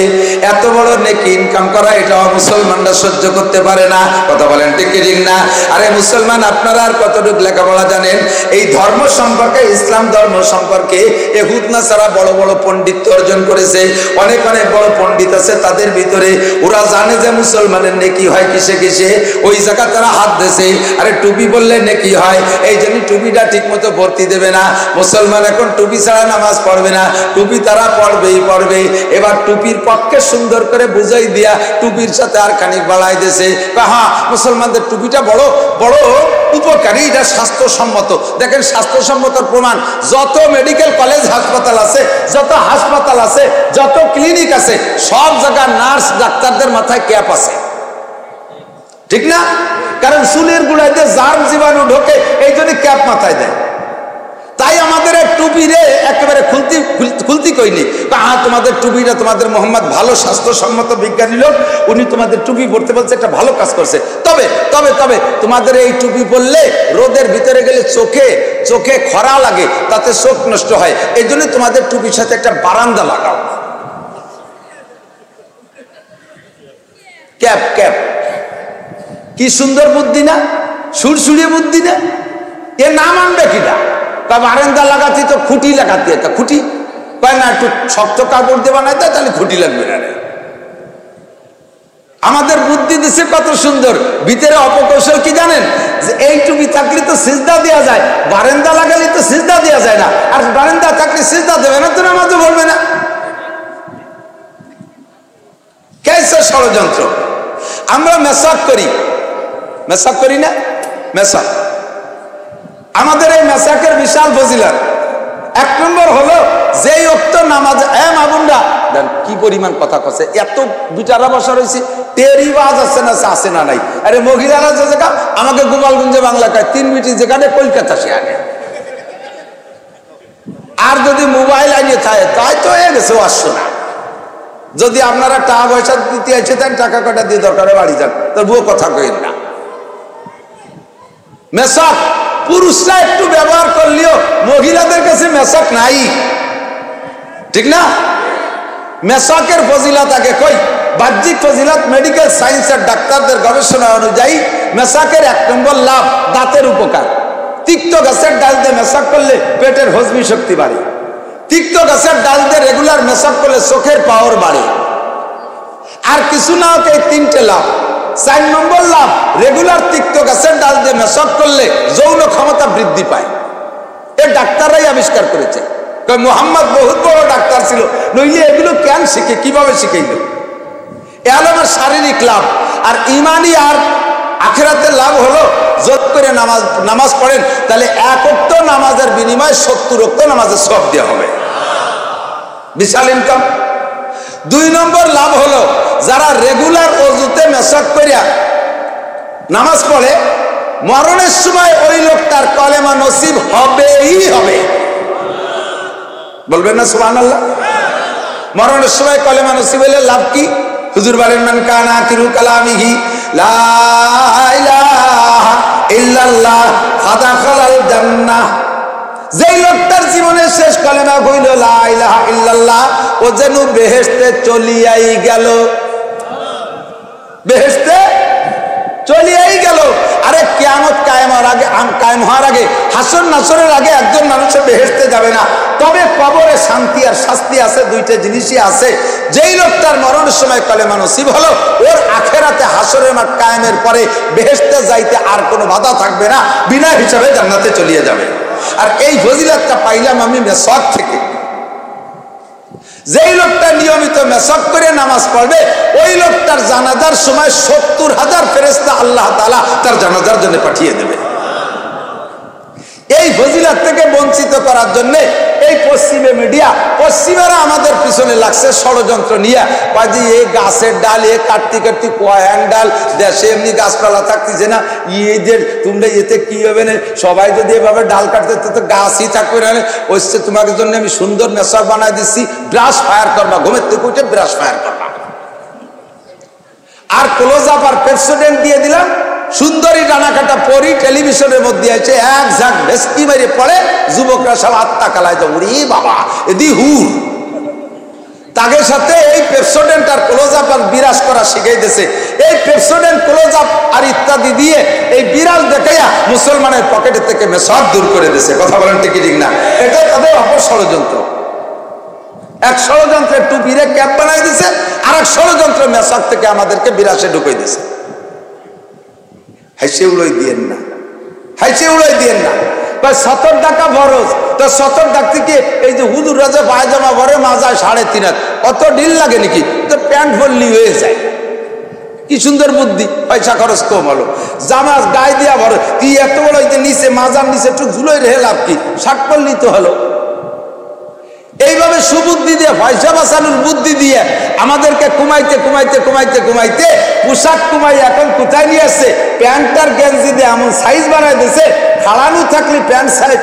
এত বড় নেকি ইনকাম করা এটা মুসলমানরা সহ্য করতে পারে না। কথা বলেন ঠিক কি ঠিক না? আরে মুসলমান আপনারা আর কতটুকু লেখাপড়া জানেন? এই ধর্ম সম্পর্কে, ইসলাম ধর্ম সম্পর্কে ইহুদ নাসারা বড় বড় পণ্ডিত্য অর্জন করেছে। অনেক অনেক বড় পণ্ডিত আছে তাদের ভিতরে। ওরা জানে যে মুসলমানের নেকি হয় কিসে কিসে, ওই জায়গা তারা হাত দেছে। আরে টুপি বললে নেকি হয়, এই জন্য টুপিটা ঠিক মতো ভর্তি দেবে না। মুসলমান এখন টুপি ছাড়া নামাজ পড়বে না, টুপি তারা পড়বেই পড়বে। এবার টুপির পক্ষে সুন্দর করে বুঝাই দিয়া টুপির সাথে আর খানিক বাড়াই দিয়েছে। হ্যাঁ, মুসলমানদের টুপিটা বড় বড় উপকারী, এটা স্বাস্থ্যসম্মত। দেখেন স্বাস্থ্যসম্মতর প্রমাণ, যত মেডিকেল কলেজ হাসপাতাল আছে, যত হাসপাতাল আছে, যত ক্লিনিক আছে, সব জায়গায় নার্স ডাক্তারদের মাথায় ক্যাপ আছে, ঠিক না? কারণ চুলের গুড়াইতে জার্ম জীবাণু ঢোকে, এই জন্য ক্যাপ মাথায় দেয়। তাই আমাদের টুপি রে একেবারে খুলতি কইনি। হ্যাঁ, তোমাদের টুপিটা, তোমাদের মোহাম্মদ ভালো স্বাস্থ্যসম্মত বিজ্ঞানী লোক, উনি তোমাদের টুপি পড়তে বলছে, একটা ভালো কাজ করছে। তবে তবে তবে তোমাদের এই টুপি পরলে রোদের ভিতরে গেলে চোখে খরা লাগে, তাতে চোখ নষ্ট হয়। এই জন্য তোমাদের টুপির সাথে একটা বারান্দা লাগাও, ক্যাপ ক্যাপ। কি সুন্দর বুদ্ধি না, সুরসুরিয়ে বুদ্ধি না? এ নাম আনবে কিনা? বারান্দা লাগাতে তো খুঁটি লাগাতে, একটা খুঁটি কয় না, একটু শক্ত কাপড় দিয়ে বানাইতে, তাহলে খুঁটি লাগবে না। আমাদের বুদ্ধি দিছে কত সুন্দর। ভিতরে অপকৌশল কি জানেন? যে এই টুপি থাকলে তো সিজদা দেওয়া যায়, বারান্দা লাগালে তো সিজদা দেওয়া যায় না। আর বারান্দা থাকলে সিজদা দেবে না, তো নামাজও বলবে না। কেসে ষড়যন্ত্র। আমরা মেসাক করি না? মেসাক, আমাদের এই মেসাকের বিশাল ফজিলত। 1 নম্বর হলো যেই ওক্ত নামাজ, মামুনরা কি পরিমাণ কথা কছে, এত বিচারা বসা রয়েছে, টেরি বাজ আছে না নাই। আরে মহিলারা যে জায়গা আমাকে গোপালগঞ্জে বাংলা কয়, 3 মিনিট যেখানে কলকাতা সে আগে। আর যদি মোবাইল আনিয়ে থাকে তাই তো এ গেছে 800 না। যদি আপনারা টাকা পয়সা দিতে আছে, তাই টাকা কটা দিয়ে দরকারে বাড়ি যান, তোর বউ কথা কইন না। মেসাক পুরুষরা একটু ব্যবহার করলেও মহিলাদের কাছে মেসাক নাই, ঠিক না? মেসাকের ফজিলত আগে কই, বাহ্যিক ফজিলত মেডিকেল সায়েন্সের ডাক্তারদের গবেষণা অনুযায়ী মেসাকের 1 নম্বর লাভ দাঁতের উপকার। তিক্ত গাছের ডাল দিয়ে মেসাক করলে পেটের হজমি শক্তি বাড়ে। তিক্ত গাছের ডাল দিয়ে রেগুলার মেসাক করলে চোখের পাওয়ার বাড়ে। আর কিছু না হোক এই 3টে লাভ। 4 নম্বর লাভ, রেগুলার তিক্ত গাছের ডাল দিয়ে মেসাক করলে যৌন ক্ষমতা বৃদ্ধি পায়। এই ডাক্তাররাই আবিষ্কার করেছে। মুহাম্মদ বহুত বড় ডাক্তার ছিল, নইলে এগুলো কেন শিখে, কিভাবে শিখাইল? এ হলো আমার শারীরিক লাভ। আর ইমানি আর আখিরাতের লাভ হলো, যোগ করে নামাজ পড়েন, তাহলে 1 ওয়াক্ত নামাজের বিনিময়ে 70 ওয়াক্ত নামাজের সওয়াব দেওয়া হবে। বিশাল ইনকাম। 2 নম্বর লাভ হলো, যারা রেগুলার ওযুতে মেসাক করিয়া নামাজ পড়ে, মরণের সময় ওই লোকটার কলেমা নসিব হবেই হবে। বলবেন না সুবহানাল্লাহ? মরণের সময় কলেমা নসিব হলে লাভ কি? হুজুর বলেন, মান কানা আখিরু কালামিহি লা ইলাহা ইল্লাল্লাহ ফাদাখালাল জান্নাহ। যেই লোকটার জীবনের শেষ কলেমা কইল লা ইলাহা ইল্লাল্লাহ, ও যেন বেহেশতে চলিয়াই গেল, বেহেশতে চলিয়াই গেল। আরে কিয়ামত কায়েম হওয়ার আগে, হাসর নাসরের আগে একজন মানুষের বেহেশতে যাবে না। তবে কবরে শান্তি আর শাস্তি আছে, 2টা জিনিসই আছে। যেই লোকটার মরণের সময় কলেমা নসিব হলো, ওর আখেরাতে হাসরের মাঠ কায়েমের পরে বেহেশতে যাইতে আর কোনো বাধা থাকবে না, বিনা হিসাবে জান্নাতে চলিয়ে যাবে। আর এই ফজিলতটা পাইলাম আমি মেসাক থেকে। যেই লোকটা নিয়মিত মেসাক করে নামাজ পড়বে ওই লোকটার জানাজার সময় 70,000 ফেরেশতা আল্লাহ তাআলা তার জানাজার জন্য পাঠিয়ে দেবে। এই ফজিলত থেকে বঞ্চিত করার জন্য এই পশ্চিমে মিডিয়া, পশ্চিমেরা আমাদের পিছনে লাগছে ষড়যন্ত্র নিয়ে, কাজে এই গাছের ডাল এ কাটতে কাটতে কয়েক ডাল দেশে এমনি গাছপালা থাকতেছে না, ইয়েদের তোমরা এতে কি হবে না, সবাই যদি এভাবে ডাল কাটতে তো গাছই থাকবে না। ওইসে তোমাকে জন্য আমি সুন্দর মেসাক বানাই দিচ্ছি, ব্রাশ ফায়ার করবা, ঘুমের থেকে উঠে ব্রাশ ফায়ার করবা, আর ক্লোজ আপ আর পেপসোডেন্ট দিয়ে দিলাম। সুন্দরী ডানাকাটা পরি টেলিভিশনের মধ্যে আছে, এক ঝাঁক ভেস্কি মেরে পড়ে, যুবকরা সব আত্মা কালায় তো উড়ি বাবা এদি হুর। তাদের সাথে এই পেপসোডেন্ট আর ক্লোজ আপ আর বিরাজ করা শিখাইতেছে। এই পেপসোডেন্ট ক্লোজ আপ আর ইত্যাদি দিয়ে এই বিরাজ দেখাইয়া মুসলমানের পকেটে থেকে মেসাক দূর করে দিয়েছে। কথা বলেন ঠিক ঠিক না? এটা তাদের অপর ষড়যন্ত্র। এক ষড়যন্ত্রের টুপিরে ক্যাপ বানাই দিছে, আর এক ষড়যন্ত্র মেসাক থেকে আমাদেরকে বিরাসে ঢুকাই দিছে। হাইসে উড়াই দিয়েন না, হাইসে উড়াই দিয়েন না। 70 টাকা ফরজ, তো 70 টাকা থেকে এই যে হুজুর রাজা পায়জামা ভরে মাজায় 3.5 অত ঢিল লাগে নাকি? তো প্যান্ট ভরলি হয়ে যায়। কি সুন্দর বুদ্ধি, পয়সা খরচ কম হলো। জামা গায়ে দিয়া ভরে, কি এত বড় নিচে মাজার নিচে একটু ঝুলোই রেহে লাভ কি, 60 পড়লি তো হলো। এইভাবে সুবুদ্ধি দিয়ে, পয়সা বাঁচানোর বুদ্ধি দিয়ে আমাদেরকে কুমাইতে কুমাইতে কুমাইতে কুমাইতে পোশাক কুমাই এখন কোথায় নিয়ে আসছে? প্যান্ট আর গেঞ্জি দিয়ে এমন সাইজ বানাই দিয়েছে, খাড়ানো থাকলে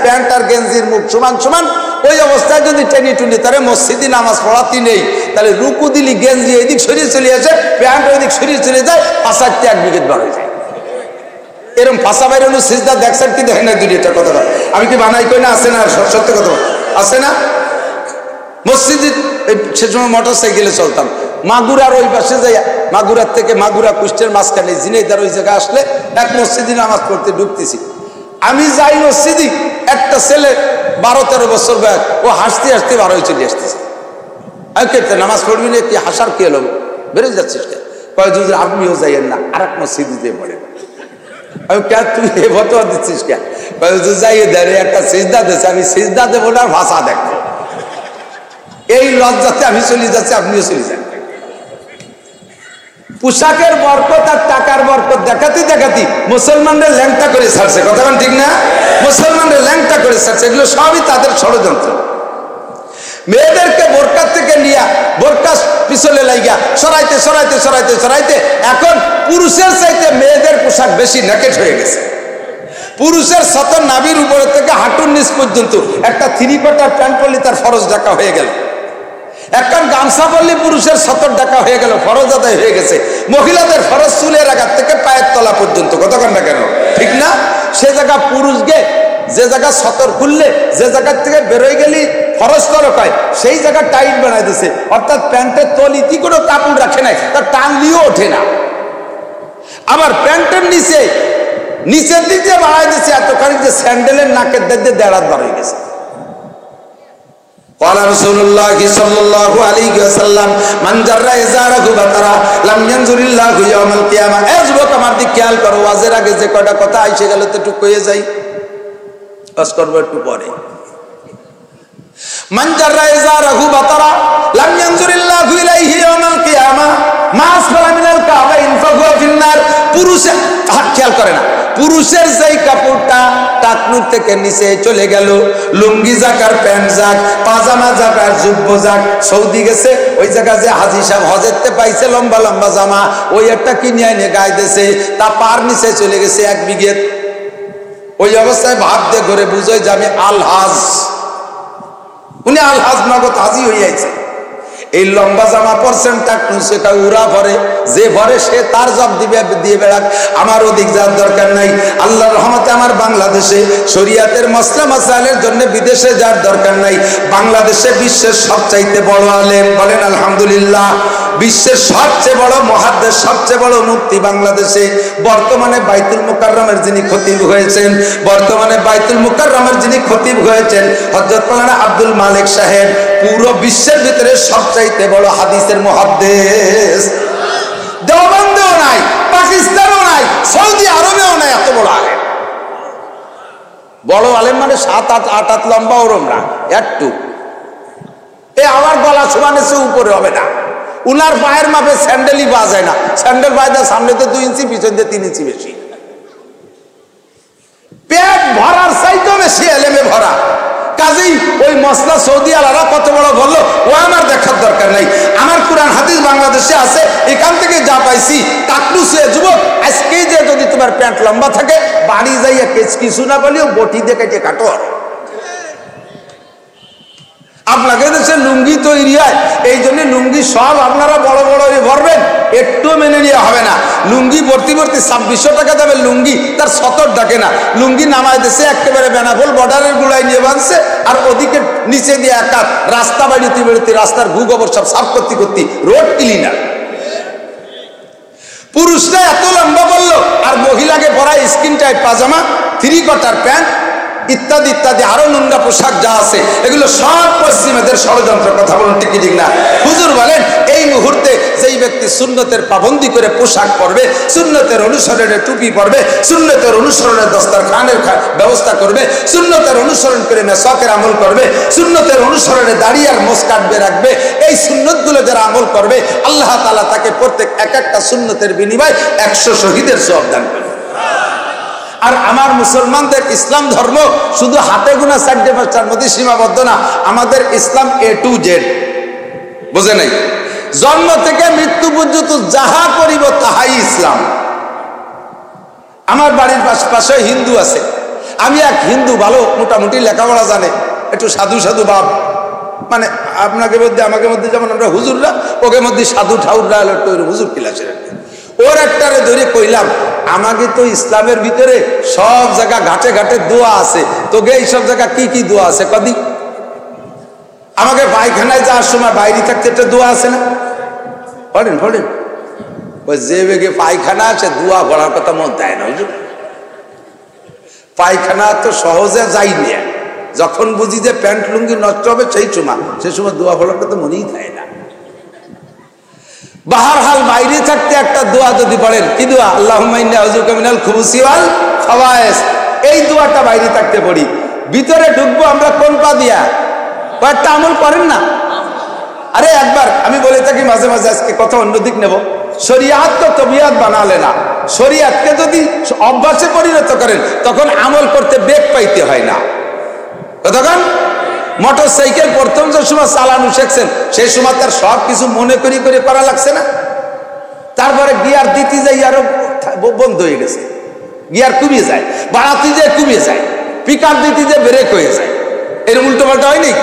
প্যান্ট আর গেঞ্জির মুখ সমান সমান। ওই অবস্থায় যদি টেনি টুনি তারে মসজিদে নামাজ পড়াতে নেই, তাহলে রুকু দিলি গেঞ্জি এদিক সরিয়ে চলে আসে, প্যান্ট ওইদিক সরিয়ে চলে যায়, পাশাতে 1 বিঘেত বার হয়ে যায়। এরকম ফাঁসা বাইরানো সিজদা দেখছেন কি দেখেন না? দুইটা কথা আমি কি বানাই কই না? আছে না? সত্য কথা আছে না? মসজিদে সে সময় মোটর সাইকেলে চলতাম, মাগুরার ওই পাশে যাই, মাগুরার থেকে মাগুরা কুষ্টের মাঝখানে ঝিনাইদার ওই জায়গায় আসলে এক মসজিদে নামাজ পড়তে ঢুকতেছি। আমি যাই মসজিদে, একটা ছেলে 12-13 বছর বয়স, ও হাসতে হাসতে বার হয়ে চলে আসতেছে। আমি কেটে নামাজ পড়বি না কি, হাসার কি এলো, বেরোয় যাচ্ছিস কে? কয়েকজন আপনিও যাইয়েন না, আর এক মসজিদে দিয়ে পড়েন। আমি কে তুই এ ফতোয়া দিচ্ছিস কে? কয়েকজন যাইয়ে দেয় একটা সিজদা দিচ্ছে, আমি সিজদা দেবো না, ভাষা দেখবো। এই লজ্জাতে আমি চলে যাচ্ছি, আপনিও চলে যান। পোশাকের বরকত আর টাকার বরকত দেখাতে দেখাতে মুসলমানদের ল্যাংটা করে ছাড়ছে। কথা বলেন ঠিক না? মুসলমানদের ল্যাংটা করে ছাড়ছে। এগুলো সবই তাদের ষড়যন্ত্র। মেয়েদেরকে বোরকার থেকে নিয়ে বোরকার পিছলে লাইগা সরাইতে সরাইতে সরাইতে সরাইতে এখন পুরুষের চাইতে মেয়েদের পোশাক বেশি নেকেট হয়ে গেছে। পুরুষের সতর নাভির উপরে থেকে হাঁটুর নিচ পর্যন্ত একটা 3/4 প্যান্ট পরলে তার ফরজ ঢাকা হয়ে গেল। এখন গামছা পরলে পুরুষের 70 টাকা হয়ে গেল, ফরজ আদায় হয়ে গেছে। মহিলাদের ফরজ চুলের আঘাত থেকে পায়ের তলা পর্যন্ত। কতক্ষণ না কেন? ঠিক না? সে জায়গা পুরুষকে যে জায়গা 70 খুললে যে জায়গার থেকে বেরোয় গেলি ফরজ তরক হয়, সেই জায়গা টাইট বানাই দিছে। অর্থাৎ প্যান্টের তল ইতি কোনো কাপড় রাখে নাই, তার টানলিও ওঠে না। আবার প্যান্টের নিচের দিক দিয়ে বাড়াই দিচ্ছে এতখানি যে স্যান্ডেলের নাকের দিক দিয়ে দেড়াত বার হয়ে গেছে। قال رسول الله صلى الله عليه وسلم من جر ازاره بطرا لم ينظر الله يوم القيامه। যুবক আমার দিক খেয়াল করো, ওয়াজের আগে যে কয়টা কথা আইসে গেল তো একটু কয়ে যাই, কাজ করবো একটু পরে। من جر ازاره بطرا لم ينظر الله اليه يوم القيامه ما اسفل من الكعبين فهو في النار। পুরুষের খেয়াল করে না, পুরুষের যেই কাপড়টা টাকনুর থেকে নিচে চলে গেল, লুঙ্গি যাক আর প্যান্ট যাক, পাজামা যাক আর জুব্ব যাক, সৌদি গেছে ওই জায়গা যে হাজি সাহেব হজেরতে পাইছে লম্বা লম্বা জামা, ওই একটা কিনে এনে গায়ে দিয়েছে, তা পার নিচে চলে গেছে 1 বিঘে। ওই অবস্থায় ভাব দিয়ে ঘরে বুঝোয় যে আমি আলহাজ, উনি আলহাজ নগদ হাজি হয়ে যাইছে। এই লম্বা জামা পরছেন টাকনু, সেটা উড়া ভরে, যে ভরে সে তার জব দিবে দিয়ে বেড়াক, আমার ওদিক যাওয়ার দরকার নাই। আল্লাহর রহমতে আমার বাংলাদেশে শরিয়াতের মসলা মাসাইলের জন্য বিদেশে যাওয়ার দরকার নাই। বাংলাদেশে বিশ্বের সবচাইতে বড় আলেম, বলেন আলহামদুলিল্লাহ। বিশ্বের সবচেয়ে বড় মুহাদ্দিস, সবচেয়ে বড় মুফতি বাংলাদেশে। বর্তমানে বাইতুল মুকাররমের যিনি খতিব হয়েছেন, বর্তমানে বাইতুল মুকাররমের যিনি খতিব হয়েছেন হযরত মাওলানা আব্দুল মালিক সাহেব, পুরো বিশ্বের ভিতরে সবচাইতে বড় হাদিসের মুহাদ্দিস। দেওবন্দেও নাই, পাকিস্তানেও নাই, সৌদি আরবেও নাই এত বড় আলেম। বড় আলেম মানে 7-8 লম্বা ওরম না, একটু আমার গলা সমানের চেয়ে উপরে হবে না। উনার পায়ের মাপে স্যান্ডেলই পাওয়া যায় না। স্যান্ডেল পায়ে দেয় সামনে তো 2 ইঞ্চি, পিছন দিয়ে 3 ইঞ্চি বেশি। পেট ভরার চাইতেও বেশি এলেমে ভরা। কাজেই ওই মসলা সৌদি আলারা কত বড় বললো ও আমার দেখার দরকার নাই। আমার কুরআন হাদিস বাংলাদেশে আছে, এখান থেকে যা পাইছি তাকলু শুয়ে যুবক, আজকে যে যদি তোমার প্যান্ট লম্বা থাকে বাড়ি যাইয়া কিছু না বলিও বটি দিয়ে কেটে কাটো। আপনাকে দেশে লুঙ্গি তৈরি হয়, এই জন্য লুঙ্গি সব আপনারা বড় বড় ভরবেন, একটু মেনে নেওয়া হবে না। লুঙ্গি ভর্তি ভর্তি 2600 টাকা দেবে লুঙ্গি, তার সতর ডাকে না। লুঙ্গি নামায় দেশে একেবারে বেনাফল বর্ডারের গুড়ায় নিয়ে বাঁধছে, আর ওদিকে নিচে দিয়ে একা রাস্তা বাড়িতে বেড়িতে রাস্তার ভূ গোবর সব সাফ করতে করতে রোড ক্লিনার। পুরুষরা এত লম্বা বললো, আর মহিলাকে পরায় স্কিন টাইট পাজামা, 3 কোয়ার্টার প্যান্ট ইত্যাদি ইত্যাদি আরো নোংরা পোশাক যা আছে, এগুলো সব পশ্চিমাদের ষড়যন্ত্র। কথা বলুন ঠিক কি ঠিক না? হুজুর বলেন এই মুহূর্তে যেই ব্যক্তি সুন্নতের পাবন্দি করে পোশাক পরবে, সুন্নতের অনুসরণে টুপি পরবে, সুন্নতের অনুসরণে দস্তরখানের ব্যবস্থা করবে, সুন্নতের অনুসরণ করে মেসাকের আমল করবে, সুন্নতের অনুসরণে দাড়ি আর মোছ কাটবে রাখবে, এই সুন্নতগুলো যারা আমল করবে আল্লাহ তাআলা তাকে প্রত্যেক এক একটা সুন্নতের বিনিময়ে 100 শহীদের সওয়াব দান করবে। আর আমার মুসলমানদের ইসলাম ধর্ম শুধু হাতে গোনা 4-5টার মধ্যে সীমাবদ্ধ না। আমাদের ইসলাম A to Z, বুঝে নাই? জন্ম থেকে মৃত্যু পর্যন্ত যাহা করিব তাহাই ইসলাম। আমার বাড়ির পাশে হিন্দু আছে, আমি এক হিন্দু, ভালো মোটামুটি লেখাপড়া জানে, একটু সাধু সাধু ভাব, মানে আপনাকে মধ্যে আমাকে মধ্যে যেমন আমরা হুজুররা, ওকে মধ্যে সাধু ঠাউররা একটু হুজুর কিলাসের। ওর একটারে ধরে কইলাম, আমাকে তো ইসলামের ভিতরে সব জায়গা ঘাটে ঘাটে দোয়া আছে, তোকে এইসব জায়গা কি কি দোয়া আছে কদি? আমাকে পায়খানায় যাওয়ার সময় বাইরে থাকতে একটা দোয়া আছে না? পড়েন পড়েন। ওই যে বেগে পায়খানা আছে দোয়া পড়ার কথা মন দেয় না। হুজুর পায়খানা তো সহজে যাই নিয়ে, যখন বুঝি যে প্যান্ট লুঙ্গি নষ্ট হবে সেই সময় দোয়া পড়ার কথা মনেই থাকে না। বাহারহাল বাইরে থাকতে একটা দোয়া যদি পড়েন, কি দোয়া? আল্লাহুম্মা ইন্নী আউযুবিকা মিনাল খুবুসি ওয়াল খাবায়েস। এই দোয়াটা বাইরে থাকতে পড়ি। ভিতরে ঢুকবো আমরা কোন পা দিয়া? কয়েকটা আমল করেন না? আরে একবার আমি বলে থাকি মাঝে মাঝে, আজকে কথা অন্যদিক নেব, শরিয়াত তো তবিয়াত বানালে না। শরিয়াতকে যদি অভ্যাসে পরিণত করেন তখন আমল করতে বেগ পাইতে হয় না। কতক্ষণ মোটর সাইকেল প্রথম যে সময় চালানো শিখছেন সেই সময় তার সব কিছু মনে করি করে করা লাগছে না। তারপরে গিয়ার দিতে যাই আরো বন্ধ হয়ে গেছে, গিয়ার কমিয়ে যায়, বাড়াতে যায় কমিয়ে যায়, পিকআপ দিতে যে ব্রেক হয়ে যায়, এর উল্টো পাল্টা হয়নি।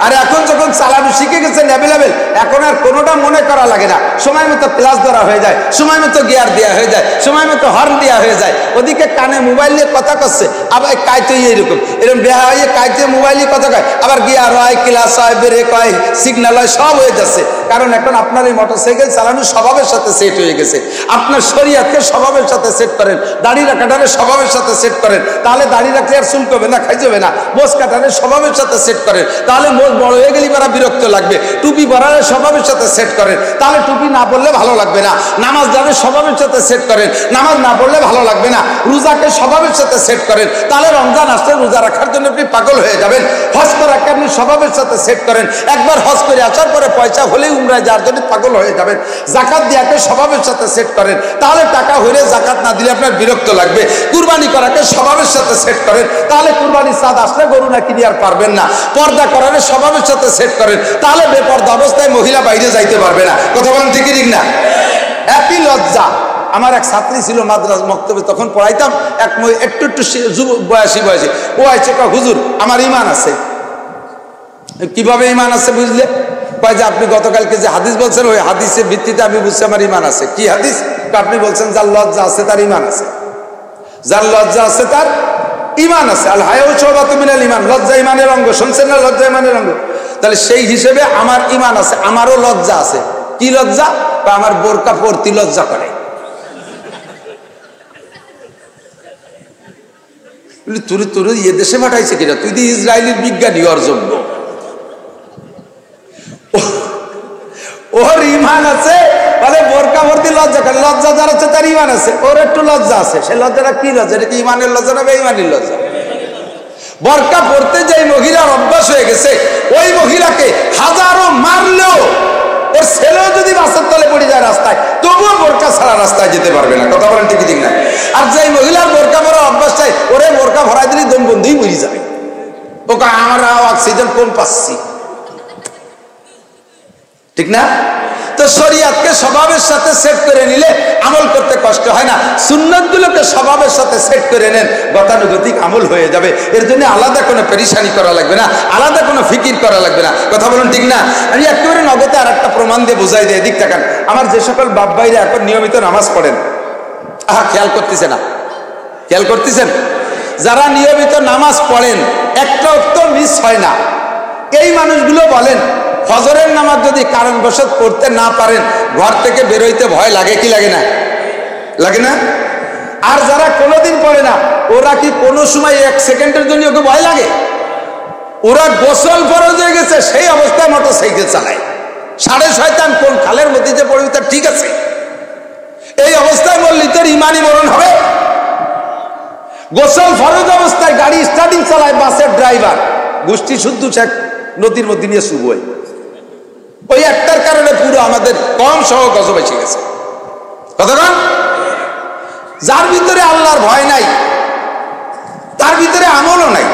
আর এখন যখন চালানো শিখে গেছেন অ্যাভেলেবেল, এখন আর কোনোটা মনে করা লাগে না। সময় মতো প্লাস ধরা হয়ে যায়, সময় মতো গিয়ার দেওয়া হয়ে যায়, সময় মতো হর্ন দেওয়া হয়ে যায়। ওদিকে কানে মোবাইল নিয়ে কথা করছে, আবার কাইতে এরকম বেহা হয়ে কাইতে মোবাইল নিয়ে কথা কয়, আবার গিয়ার হয়, ক্লাস হয়, ব্রেক হয়, সিগন্যাল হয়, সব হয়ে যাচ্ছে। কারণ এখন আপনার এই মোটরসাইকেল চালানো স্বভাবের সাথে সেট হয়ে গেছে। আপনার শরীয়তকে স্বভাবের সাথে সেট করেন, দাড়ি রাখাটারে স্বভাবের সাথে সেট করেন, তাহলে দাড়ি রাখলে আর চুল কবে না, খাই যাবে না। মোজ কাটারে স্বভাবের সাথে সেট করেন, তাহলে মোজ বড় হয়ে গেলে তারা বিরক্ত লাগবে। টুপি পরার স্বভাবের সাথে সেট করেন, তাহলে টুপি না পড়লে ভালো লাগবে না। নামাজ যাবে স্বভাবের সাথে সেট করেন, নামাজ না পড়লে ভালো লাগবে না। রোজাকে স্বভাবের সাথে সেট করেন, তাহলে রমজান আসলে রোজা রাখার জন্য আপনি পাগল হয়ে যাবেন। হজ করাকে আপনি স্বভাবের সাথে সেট করেন, একবার হজ করে আসার পরে পয়সা হলেই উমরায় যাওয়ার জন্য পাগল হয়ে যাবেন। জাকাত দিয়াকে স্বভাবের সাথে সেট করেন, তাহলে টাকা হইলে জাকাত না দিলে আপনার বিরক্ত লাগবে। কুরবানি করাকে স্বভাবের সাথে সেট করেন, তাহলে কুরবানির চাঁদ আসলে গরু না কিনে আর পারবেন না। পর্দা করার স্বভাবের সাথে সেট করেন, তাহলে বেপর্দা অবস্থায় মহিলা বাইরে যাইতে পারবে না। কথা বলেন ঠিক ঠিক না? একই লজ্জা। আমার এক ছাত্রী ছিল মাদ্রাস মক্তবে, তখন পড়াইতাম, একটু বয়সী ও আছে, হুজুর আমার ইমান আছে। কিভাবে ইমান আছে বুঝলে? কয় যে আপনি গতকালকে যে হাদিস বলছেন ওই হাদিসের ভিত্তিতে আমি বুঝছি আমার ইমান আছে। কি হাদিস? আপনি বলছেন যার লজ্জা আছে তার ইমান আছে, যার লজ্জা আছে তার ইমান আছে। আল হায়াউ শুবাতুম মিনাল ঈমান, লজ্জা ইমানের অঙ্গ। শুনছেন না? লজ্জা ইমানের অঙ্গ। তাহলে সেই হিসেবে আমার ইমান আছে, আমারও লজ্জা আছে। কি লজ্জা? বা আমার বোরকা পরতে লজ্জা করে। তুই এ দেশে পাঠাইছে কিনা? তুই তো ইসরায়েলের বিজ্ঞানী ওর যোগ্য। ওর ইমান আছে বলে বোরকা ভর্তি লজ্জা করে। লজ্জা যার আছে তার ইমান আছে, ওর একটু লজ্জা আছে। সে লজ্জাটা কি লজ্জা? এটা কি ইমানের লজ্জা না বেঈমানের লজ্জা? বোরকা পরতে যে মহিলার অভ্যাস হয়ে গেছে, ওই মহিলাকে হাজারো মারলেও ওর ছেলেও যদি বাসের তলে পড়ে যায় রাস্তায়, তবুও বোরকা ছাড়া রাস্তায় যেতে পারবে না। কথা বলেন ঠিক ঠিক না? আর যে মহিলার বোরকা পরার অভ্যাস চাই, ওরে বোরকা ভরাই দিলে দম বন্ধই মরে যাবে। ওকে আমরা অক্সিজেন কম পাচ্ছি, ঠিক না? তো শরীয়তকে স্বভাবের সাথে সেট করে নিলে আমল করতে কষ্ট হয় না। সুন্নাতগুলোকে স্বভাবের সাথে সেট করে নেন, গতানুগতিক আমল হয়ে যাবে। এর জন্য আলাদা কোনো পেরেশানি করা লাগবে না, আলাদা কোনো ফিকির করা লাগবে না। কথা বলুন ঠিক না? আমি একেবারে নগদে আর একটা প্রমাণ দিয়ে বোঝাই দিই। এদিক তাকান, আমার যে সকল বাপ ভাইরা এখন নিয়মিত নামাজ পড়েন, খেয়াল করতেছে না? খেয়াল করতেছেন? যারা নিয়মিত নামাজ পড়েন, একটা উত্তর মিস হয় না। এই মানুষগুলো বলেন, ফজরের নামাজ যদি কারণবশত পড়তে না পারেন, ঘর থেকে বেরোইতে ভয় লাগে কি লাগে না? লাগে না? আর যারা কোনোদিন পড়ে না, ওরা কি কোনো সময় এক সেকেন্ডের জন্য ওকে ভয় লাগে? ওরা গোসল ফরজ হয়ে গেছে, সেই অবস্থায় মোটরসাইকেল চালায়। সাড়ে শয়তান কোন খালের মধ্যে যে পড়বি তার ঠিক আছে, এই অবস্থায় বললি তোর ইমানি মরণ হবে। গোসল ফরজ অবস্থায় গাড়ি স্টার্টিং চালায় বাসের ড্রাইভার, গোষ্ঠী শুদ্ধ শেখ নদীর মধ্যে নিয়ে শুভ হয়। ওই একটার কারণে পুরো আমাদের কম সহ গজব এসে গেছে। কতক্ষণ? যার ভিতরে আল্লাহর ভয় নাই, তার ভিতরে আমলও নাই।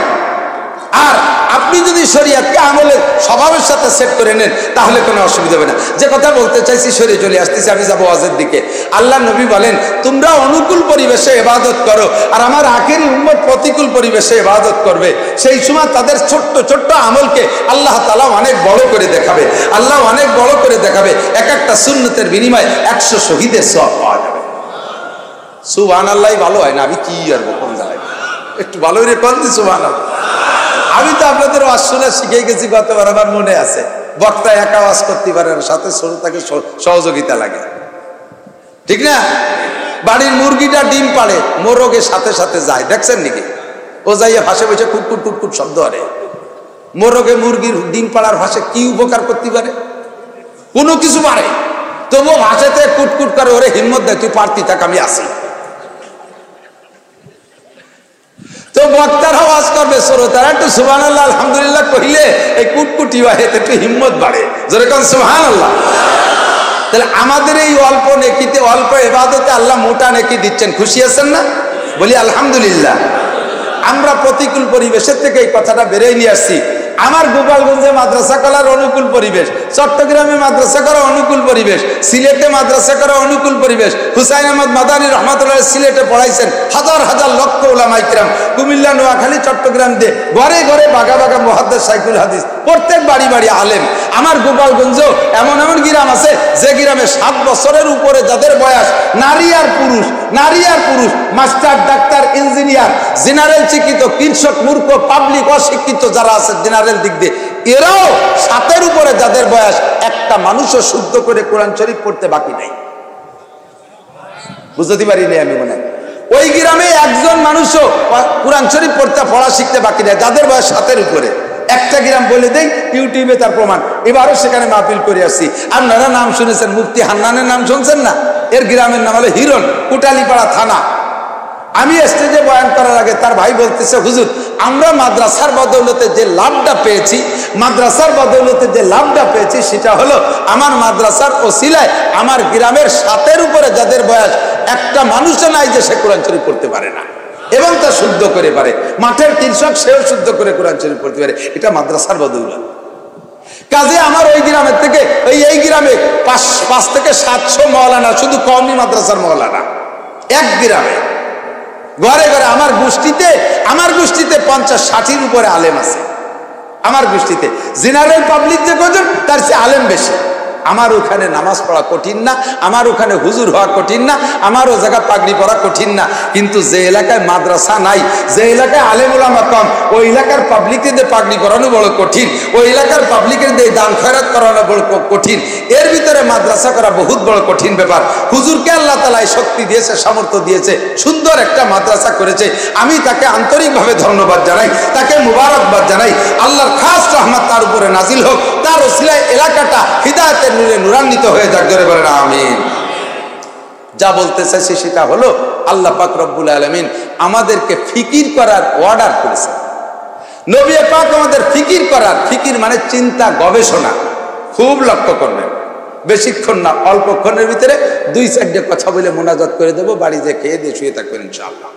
আর আপনি যদি শরীয়তকে আমলের স্বভাবের সাথে সেট করে নেন, তাহলে কোনো অসুবিধা হবে না। যে কথা বলতে চাইছি সরে চলে আসতেছি, আমি যাবো ওয়াজের দিকে। আল্লাহ নবী বলেন, তোমরা অনুকূল পরিবেশে ইবাদত করো, আর আমার আখেরি উম্মত প্রতিকূল পরিবেশে ইবাদত করবে। সেই সময় তাদের ছোট্ট ছোট্ট আমলকে আল্লাহ তাআলা অনেক বড় করে দেখাবে। আল্লাহ অনেক বড় করে দেখাবে। এক একটা সুন্নতের বিনিময়ে 100 শহীদের সওয়াব পাওয়া যাবে। সুবহানাল্লাহ ভালো হয় না? আমি কি আর কোন জায়গায় একটু ভালো করে কল দি সুবহানাল্লাহ। আমি তো আপনাদের ওয়াজ শুনে শিখে গেছি, গতবার আমার মনে আছে। বক্তা একা ওয়াজ করতে পারে না, সাথে শ্রোতাকে সহযোগিতা লাগে, ঠিক না? বাড়ির মুরগিটা ডিম পাড়ে, মোরগের সাথে সাথে যায়, দেখছেন নাকি? ও যাইয়া ভাসে বসে কুটকুট কুটকুট শব্দ করে। মোরগে মুরগির ডিম পাড়ার ভাষে কি উপকার করতে পারে? কোনো কিছু পারে, তবুও ভাষাতে কুটকুট করে। ওরে হিম্মত দেয়, তুই পারতি থাক, আমি আসি। তো বক্তারা ওয়াজ করবে, শ্রোতারা একটু সুবহানাল্লাহ আলহামদুলিল্লাহ কইলে এই কুটকুটি হয়, একটু হিম্মত বাড়ে। জোরে কোন সুবহানাল্লাহ। তাহলে আমাদের এই অল্প নেকিতে, অল্প ইবাদতে আল্লাহ মোটা নেকি দিচ্ছেন, খুশি আছেন না? বলি আলহামদুলিল্লাহ। আমরা প্রতিকূল পরিবেশের থেকে এই কথাটা বেরিয়ে নিয়ে আসছি। আমার গোপালগঞ্জে মাদ্রাসা করার অনুকূল পরিবেশ, চট্টগ্রামে মাদ্রাসা করা অনুকূল পরিবেশ, সিলেটে মাদ্রাসা করা অনুকূল পরিবেশ। হুসাইন আহমদ মাদানী রহমাতুল্লাহ সিলেটে পড়াইছেন, হাজার হাজার লক্ষ উলামা ইকরাম। কুমিল্লা, নোয়াখালী, চট্টগ্রাম দিয়ে ঘরে ঘরে বাগা বাগা মুহাদ্দিস শাইখুল হাদিস, প্রত্যেক বাড়ি বাড়ি আলেম। আমার গোপালগঞ্জেও এমন এমন গ্রাম আছে, যে গ্রামে 7 বছরের উপরে যাদের বয়স, নারী আর পুরুষ, মাস্টার, ডাক্তার, ইঞ্জিনিয়ার, জেনারেল শিক্ষিত, কৃষক, মূর্খ, পাবলিক, অশিক্ষিত যারা আছে জেনারেল দিক দিয়ে, এরাও 7-এর উপরে যাদের বয়স, একটা মানুষও শুদ্ধ করে কোরআন শরীফ পড়তে বাকি নাই। বুঝতে পারিনি আমি মনে হয় ওই গ্রামে একজন মানুষও কোরআন শরীফ পড়া শিখতে বাকি নাই, যাদের বয়স 7-এর উপরে। একটা গ্রাম বলে দেই, ইউটিউবে তার প্রমাণ। এবারও সেখানে মাহফিল করে আসছি। আপনারা নাম শুনেছেন, মুফতি হান্নানের নাম শুনছেন না? এর গ্রামের নাম হলো হিরণ, কুটালীপাড়া থানা। আমি স্টেজে বয়ান করার আগে তার ভাই বলতেছে, হুজুর আমরা মাদ্রাসার বদৌলতে যে লাভটা পেয়েছি, সেটা হলো আমার মাদ্রাসার ওসিলায় আমার গ্রামের 7-এর উপরে যাদের বয়স, একটা মানুষও নাই যে সে কোরআন শরীফ পড়তে পারে না, এবং তা শুদ্ধ করে পারে। মাঠের কৃষক, সেও শুদ্ধ করে কোরআন শরীফ পড়তে পারে। এটা মাদ্রাসার বদৌলত। কাজে আমার ওই গ্রামের থেকে এই গ্রামে 5 থেকে 700 মওলানা, শুধু কওমি মাদ্রাসার মওলানা এক গ্রামে। ঘরে ঘরে আমার গোষ্ঠীতে 50-60-র উপরে আলেম আছে। আমার গোষ্ঠীতে জেনারেল পাবলিক যে কজন, তার চেয়ে আলেম বেশি। আমার ওখানে নামাজ পড়া কঠিন না, আমার ওখানে হুজুর হওয়া কঠিন না, আমার ও জায়গা পাগড়ি পরা কঠিন না। কিন্তু যে এলাকায় মাদ্রাসা নাই, যে এলাকায় আলেম ওলামা কম, ওই এলাকার পাবলিকের দিয়ে পাগড়ি পরানো বড় কঠিন, ওই এলাকার পাবলিকের দিয়ে দান খয়রাত করানো বড় কঠিন। এর ভিতরে মাদ্রাসা করা বহুত বড় কঠিন ব্যাপার। হুজুরকে আল্লাহ তাআলা শক্তি দিয়েছে, সামর্থ্য দিয়েছে, সুন্দর একটা মাদ্রাসা করেছে। আমি তাকে আন্তরিকভাবে ধন্যবাদ জানাই, তাকে মুবারকবাদ জানাই। আল্লাহর খাস রহমত তার উপরে নাজিল হোক, তার ওসিলায় এলাকাটা হিদায়াতের নূরে নূরান্বিত হয়ে যাক। জোরে বলেন আমিন। যা বলতে চাইছি সেটা হলো, আল্লাহ পাক রব্বুল আলামিন আমাদেরকে ফিকির করার অর্ডার করেছেন। নবী পাক আমাদের ফিকির করার, ফিকির মানে চিন্তা গবেষণা, খুব লক্ষ্য করবেন। বেশিক্ষণ না, অল্পক্ষণের ভিতরে 2-4 কথা বলে মোনাজাত করে দেবো, বাড়ি যে খেয়ে দিয়ে শুয়ে থাকবেন ইনশাআল্লাহ।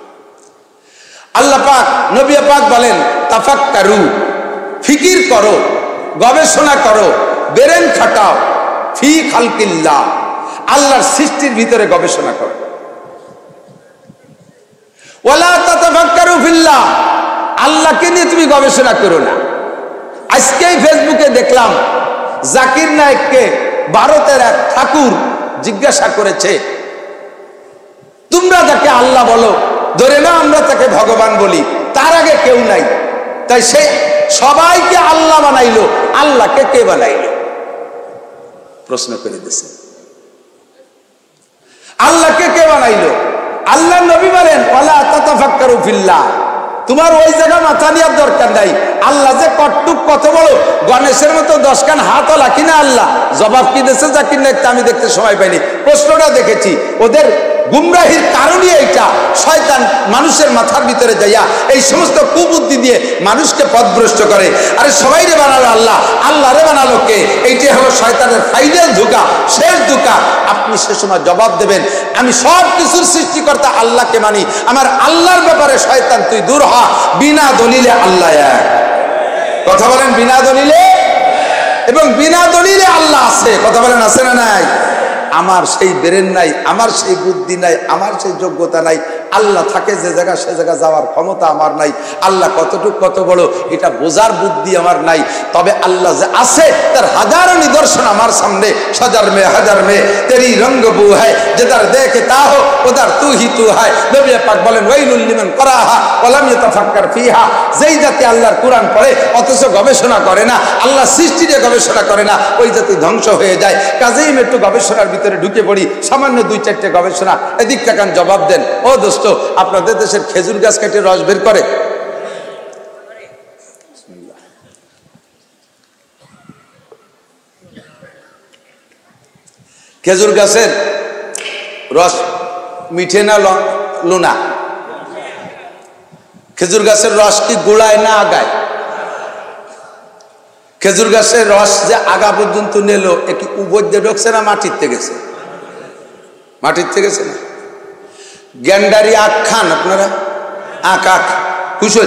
আল্লাহ পাক, নবী পাক বলেন তাফাক্কারু, ফিকির করো, গবেষণা করো, ব্রেন খাটাও, ফি খালকিল্লাহ, আল্লাহর সৃষ্টির ভিতরে গবেষণা করো। ওয়ালা তাতাফাক্কারু ফিল্লাহ, আল্লাহকে নিয়ে তুমি গবেষণা করো না। আজকেই ফেসবুকে দেখলাম জাকির নায়েককে ভারতের এক ঠাকুর জিজ্ঞাসা করেছে, তোমরা যাকে আল্লাহ বলো, ধরে না আমরা তাকে ভগবান বলি, তার আগে কেউ নাই, তাই সে সবাইকে আল্লাহ বানাইলো, আল্লাহকে কে বানাইলো? প্রশ্ন করে দিয়েছে, আল্লাহকে কে বানাইলো? আল্লাহ নবী বলেন ওয়ালা তাতাফাক্কারু ফিল্লাহ, তোমার ওই জায়গা মাথা নেওয়ার দরকার নাই। আল্লাহ যে কটটুক কত বড়, গণেশের মতো 10 কান হাত লাকি না আল্লাহ? জবাব কি দিয়েছে জাকির নায়েক? আমি দেখতে সময় পাইনি, প্রশ্নটা দেখেছি। ওদের গুমরাহির কারণই এইটা, শয়তান মানুষের মাথার ভিতরে যাইয়া এই সমস্ত কুবুদ্ধি দিয়ে মানুষকে পথভ্রষ্ট করে। আরে সবাই রে বানালো আল্লাহ, আল্লাহ রে বানালো কে? এইটাই হলো শয়তানের ফাইনাল ধোঁকা, শেষ ধোঁকা। আপনি সে সময় জবাব দেবেন, আমি সব কিছুর সৃষ্টিকর্তা আল্লাহকে মানি, আমার আল্লাহর ব্যাপারে শয়তান তুই দূর হ। বিনা দলিলে আল্লাহ এক। কথা বলেন বিনা দলিলে, এবং বিনা দলিলে আল্লাহ আছে। কথা বলেন আছে না নাই? আমার সেই ব্রেন নাই, আমার সেই বুদ্ধি নাই, আমার সেই যোগ্যতা নাই। আল্লাহ থাকে যে জায়গা, সে জায়গা যাওয়ার ক্ষমতা আমার নাই। আল্লাহ কতটুকু কত বড় এটা বোঝার বুদ্ধি আমার নাই। তবে আল্লাহ যে আছে তার হাজারো নিদর্শন আমার সামনে। সজার মে হাজার মে তেরি রঙ্গ বু হয়, যেদার দেখে তা হো ওদার তু হি তু হয়। নবী পাক বলেন ওয়াইলুল লিমান করাহা ওয়া লাম ইয়াতাফাক্কার ফিহা, যেই জাতি আল্লাহর কোরআন পড়ে অথচ গবেষণা করে না, আল্লাহ সৃষ্টি নিয়ে গবেষণা করে না, ওই জাতি ধ্বংস হয়ে যায়। কাজেই একটু গবেষণার ভিতরে ঢুকে পড়ি, সামান্য 2-4টে গবেষণা এদিক টাকান জবাব দেন। ও দোস্ত, আপনাদের দেশের খেজুর গাছ কেটে রস বের করে? খেজুর গাছের রস মিঠে না লোনা? খেজুর গাছের রস কি গোড়ায় না আগায়? খেজুর গাছের রস যে আগা পর্যন্ত নিল, এ কি উপর দিয়ে ঢুকছে না মাটিতে গেছে? মাটিতে গেছে না? গ্যান্ডারি আখ খান আপনারা? আখ খুশি,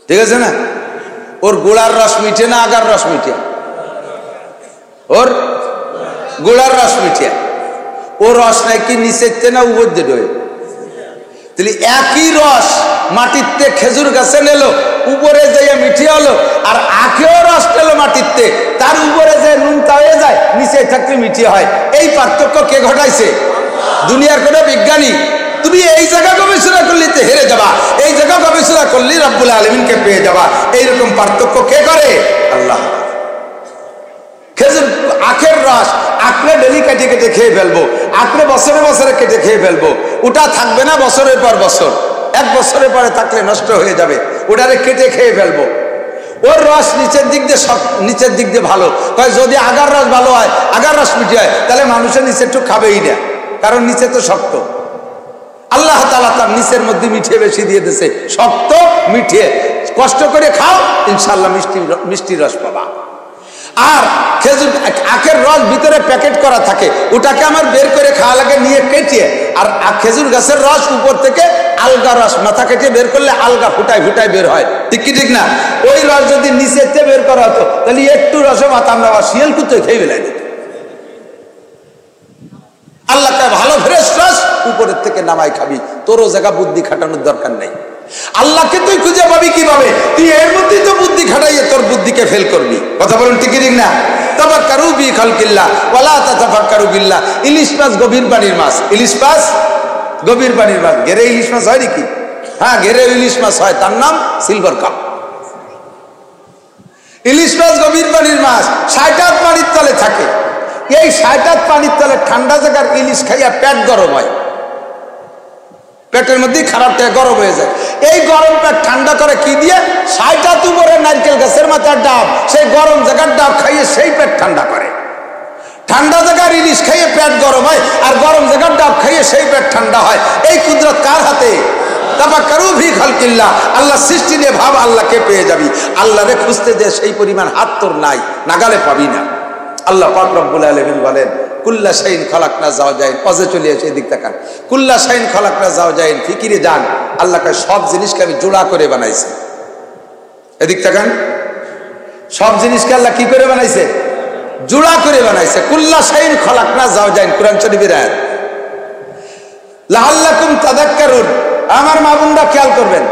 ঠিক আছে না? ওর গোড়ার রস মিঠে না আগার রস মিঠে? ওর গোড়ার রস মিঠে। ও রস নাই কি নিচেতে না উপর দিয়ে ঢোকে? তাহলে একই রস মাটিতে খেজুর গাছে নিল, উপরে যাইয়া মিঠে হলো, আর আখেও রস পেলো মাটিতে, তার উপরে যে নুনটা হয়ে যায়, নিচে থাকলে মিঠে হয়। এই পার্থক্য কে ঘটাইছে? দুনিয়ার কোনো বিজ্ঞানী। তুমি এই জায়গা গবেষণা করলে তো হেরে যাবা, এই জায়গা গবেষণা করলে রব্বুল আলামিনকে পেয়ে যাবা। এইরকম পার্থক্য কে করে? আল্লাহ। খেজুর আখের রস আঁকড়ে ডেলি কেটে কেটে খেয়ে ফেলবো, আঁকড়ে বছরে বছরে কেটে খেয়ে ফেলবো, ওটা থাকবে না বছরের পর বছর, 1 বছরের পরে থাকলে নষ্ট হয়ে যাবে, ওটারে কেটে খেয়ে ফেলবো। ওর রস নিচের দিক দিয়ে নিচের দিক দিয়ে ভালো, যদি আগার রস ভালো হয়, আগার রস মিঠে হয়, তাহলে মানুষের নিচে একটু খাবেই না, কারণ নিচে তো শক্ত। আল্লাহ তাআলা তার নিচের মধ্যে মিঠিয়ে বেশি দিয়ে দিয়েছে, শক্ত মিঠিয়ে কষ্ট করে খাও, ইনশাআল্লাহ মিষ্টি রস পাবা। আর খেজুর আখের রস ভিতরে প্যাকেট করা থাকে, ওটাকে আমার বের করে খাওয়া লাগে নিয়ে কেটিয়ে। আর খেজুর গাছের রস উপর থেকে আলগা রস মাথা কেটে বের করলে আলগা ফুটায় ফুটায় বের হয়, ঠিক কি ঠিক না? ওই রস যদি নিচের থেকে বের করা হতো, তাহলে একটু রসে মাথা আমরা শিয়াল কুত্তে খেয়ে ফেলাই দিত। আল্লাহকে ভালো ফ্রেশ রস উপরের থেকে নামাই খাবি, তোরও জায়গা বুদ্ধি খাটানোর দরকার নেই। আল্লাহকে তুই খুঁজে পাবি কিভাবে? তুই এর মধ্যেই তো বুদ্ধি খাটাইয়ে তোর বুদ্ধিকে ফেল করবি। কথা বলুন ঠিক ঠিক না? তাফাক্কারু বি খালকিল্লাহ ওয়ালা তাতাফাক্কারু বিল্লাহ। ইলিশ মাছ গভীর পানির মাছ, ইলিশ মাছ গভীর পানির মাছ। ঘেরে ইলিশ মাছ হয় নাকি? হ্যাঁ, ঘেরে ইলিশ মাছ হয়, তার নাম সিলভার কাপ। ইলিশ মাছ গভীর পানির মাছ, 60 হাত পানির তলে থাকে। এই 60 হাত পানির তলে ঠান্ডা জায়গার ইলিশ খাইয়া পেট গরম হয়, পেটের মধ্যেই খারাপ থেকে গরম হয়ে যায়। এই গরম পেট ঠান্ডা করে কি দিয়ে? 60 হাত উপরে নারকেল গাছের মাথার ডাব, সেই গরম জায়গার ডাব খাইয়ে সেই পেট ঠান্ডা করে। ঠান্ডা জায়গার ইলিশ খাইয়ে পেট গরম হয়, আর গরম জায়গার ডাব খাইয়ে সেই পেট ঠান্ডা হয়। এই কুদরত কার হাতে? তাফাক্কারু ফি খালকিল্লাহ, আল্লাহ সৃষ্টি নিয়ে ভাব, আল্লাহকে পেয়ে যাবি। আল্লাহরে খুঁজতে যে সেই পরিমাণ হাত তোর নাই, নাগালে পাবি না। আল্লাহ পাক রব্বুল আলামিন বলেন কুল্লা শাইইন খালাকনা যাওজাইন, পজে চলে আসে এদিক তাকান, কুল্লা শাইইন খালাকনা যাওজাইন, ফিকিরে যান, আল্লাহকে সব জিনিসকে আমি জোড়া করে বানাইছি। এদিক তাকান, সব জিনিসকে আল্লাহ কি করে বানাইছে? জোড়া করে বানাইছে। কুল্লা শাইইন খালাকনা যাওজাইন, কুরআন শরীফের আয়াত। লাআল্লাকুম তাযাক্কারুন, আমার মা বোনরা খেয়াল করবেন,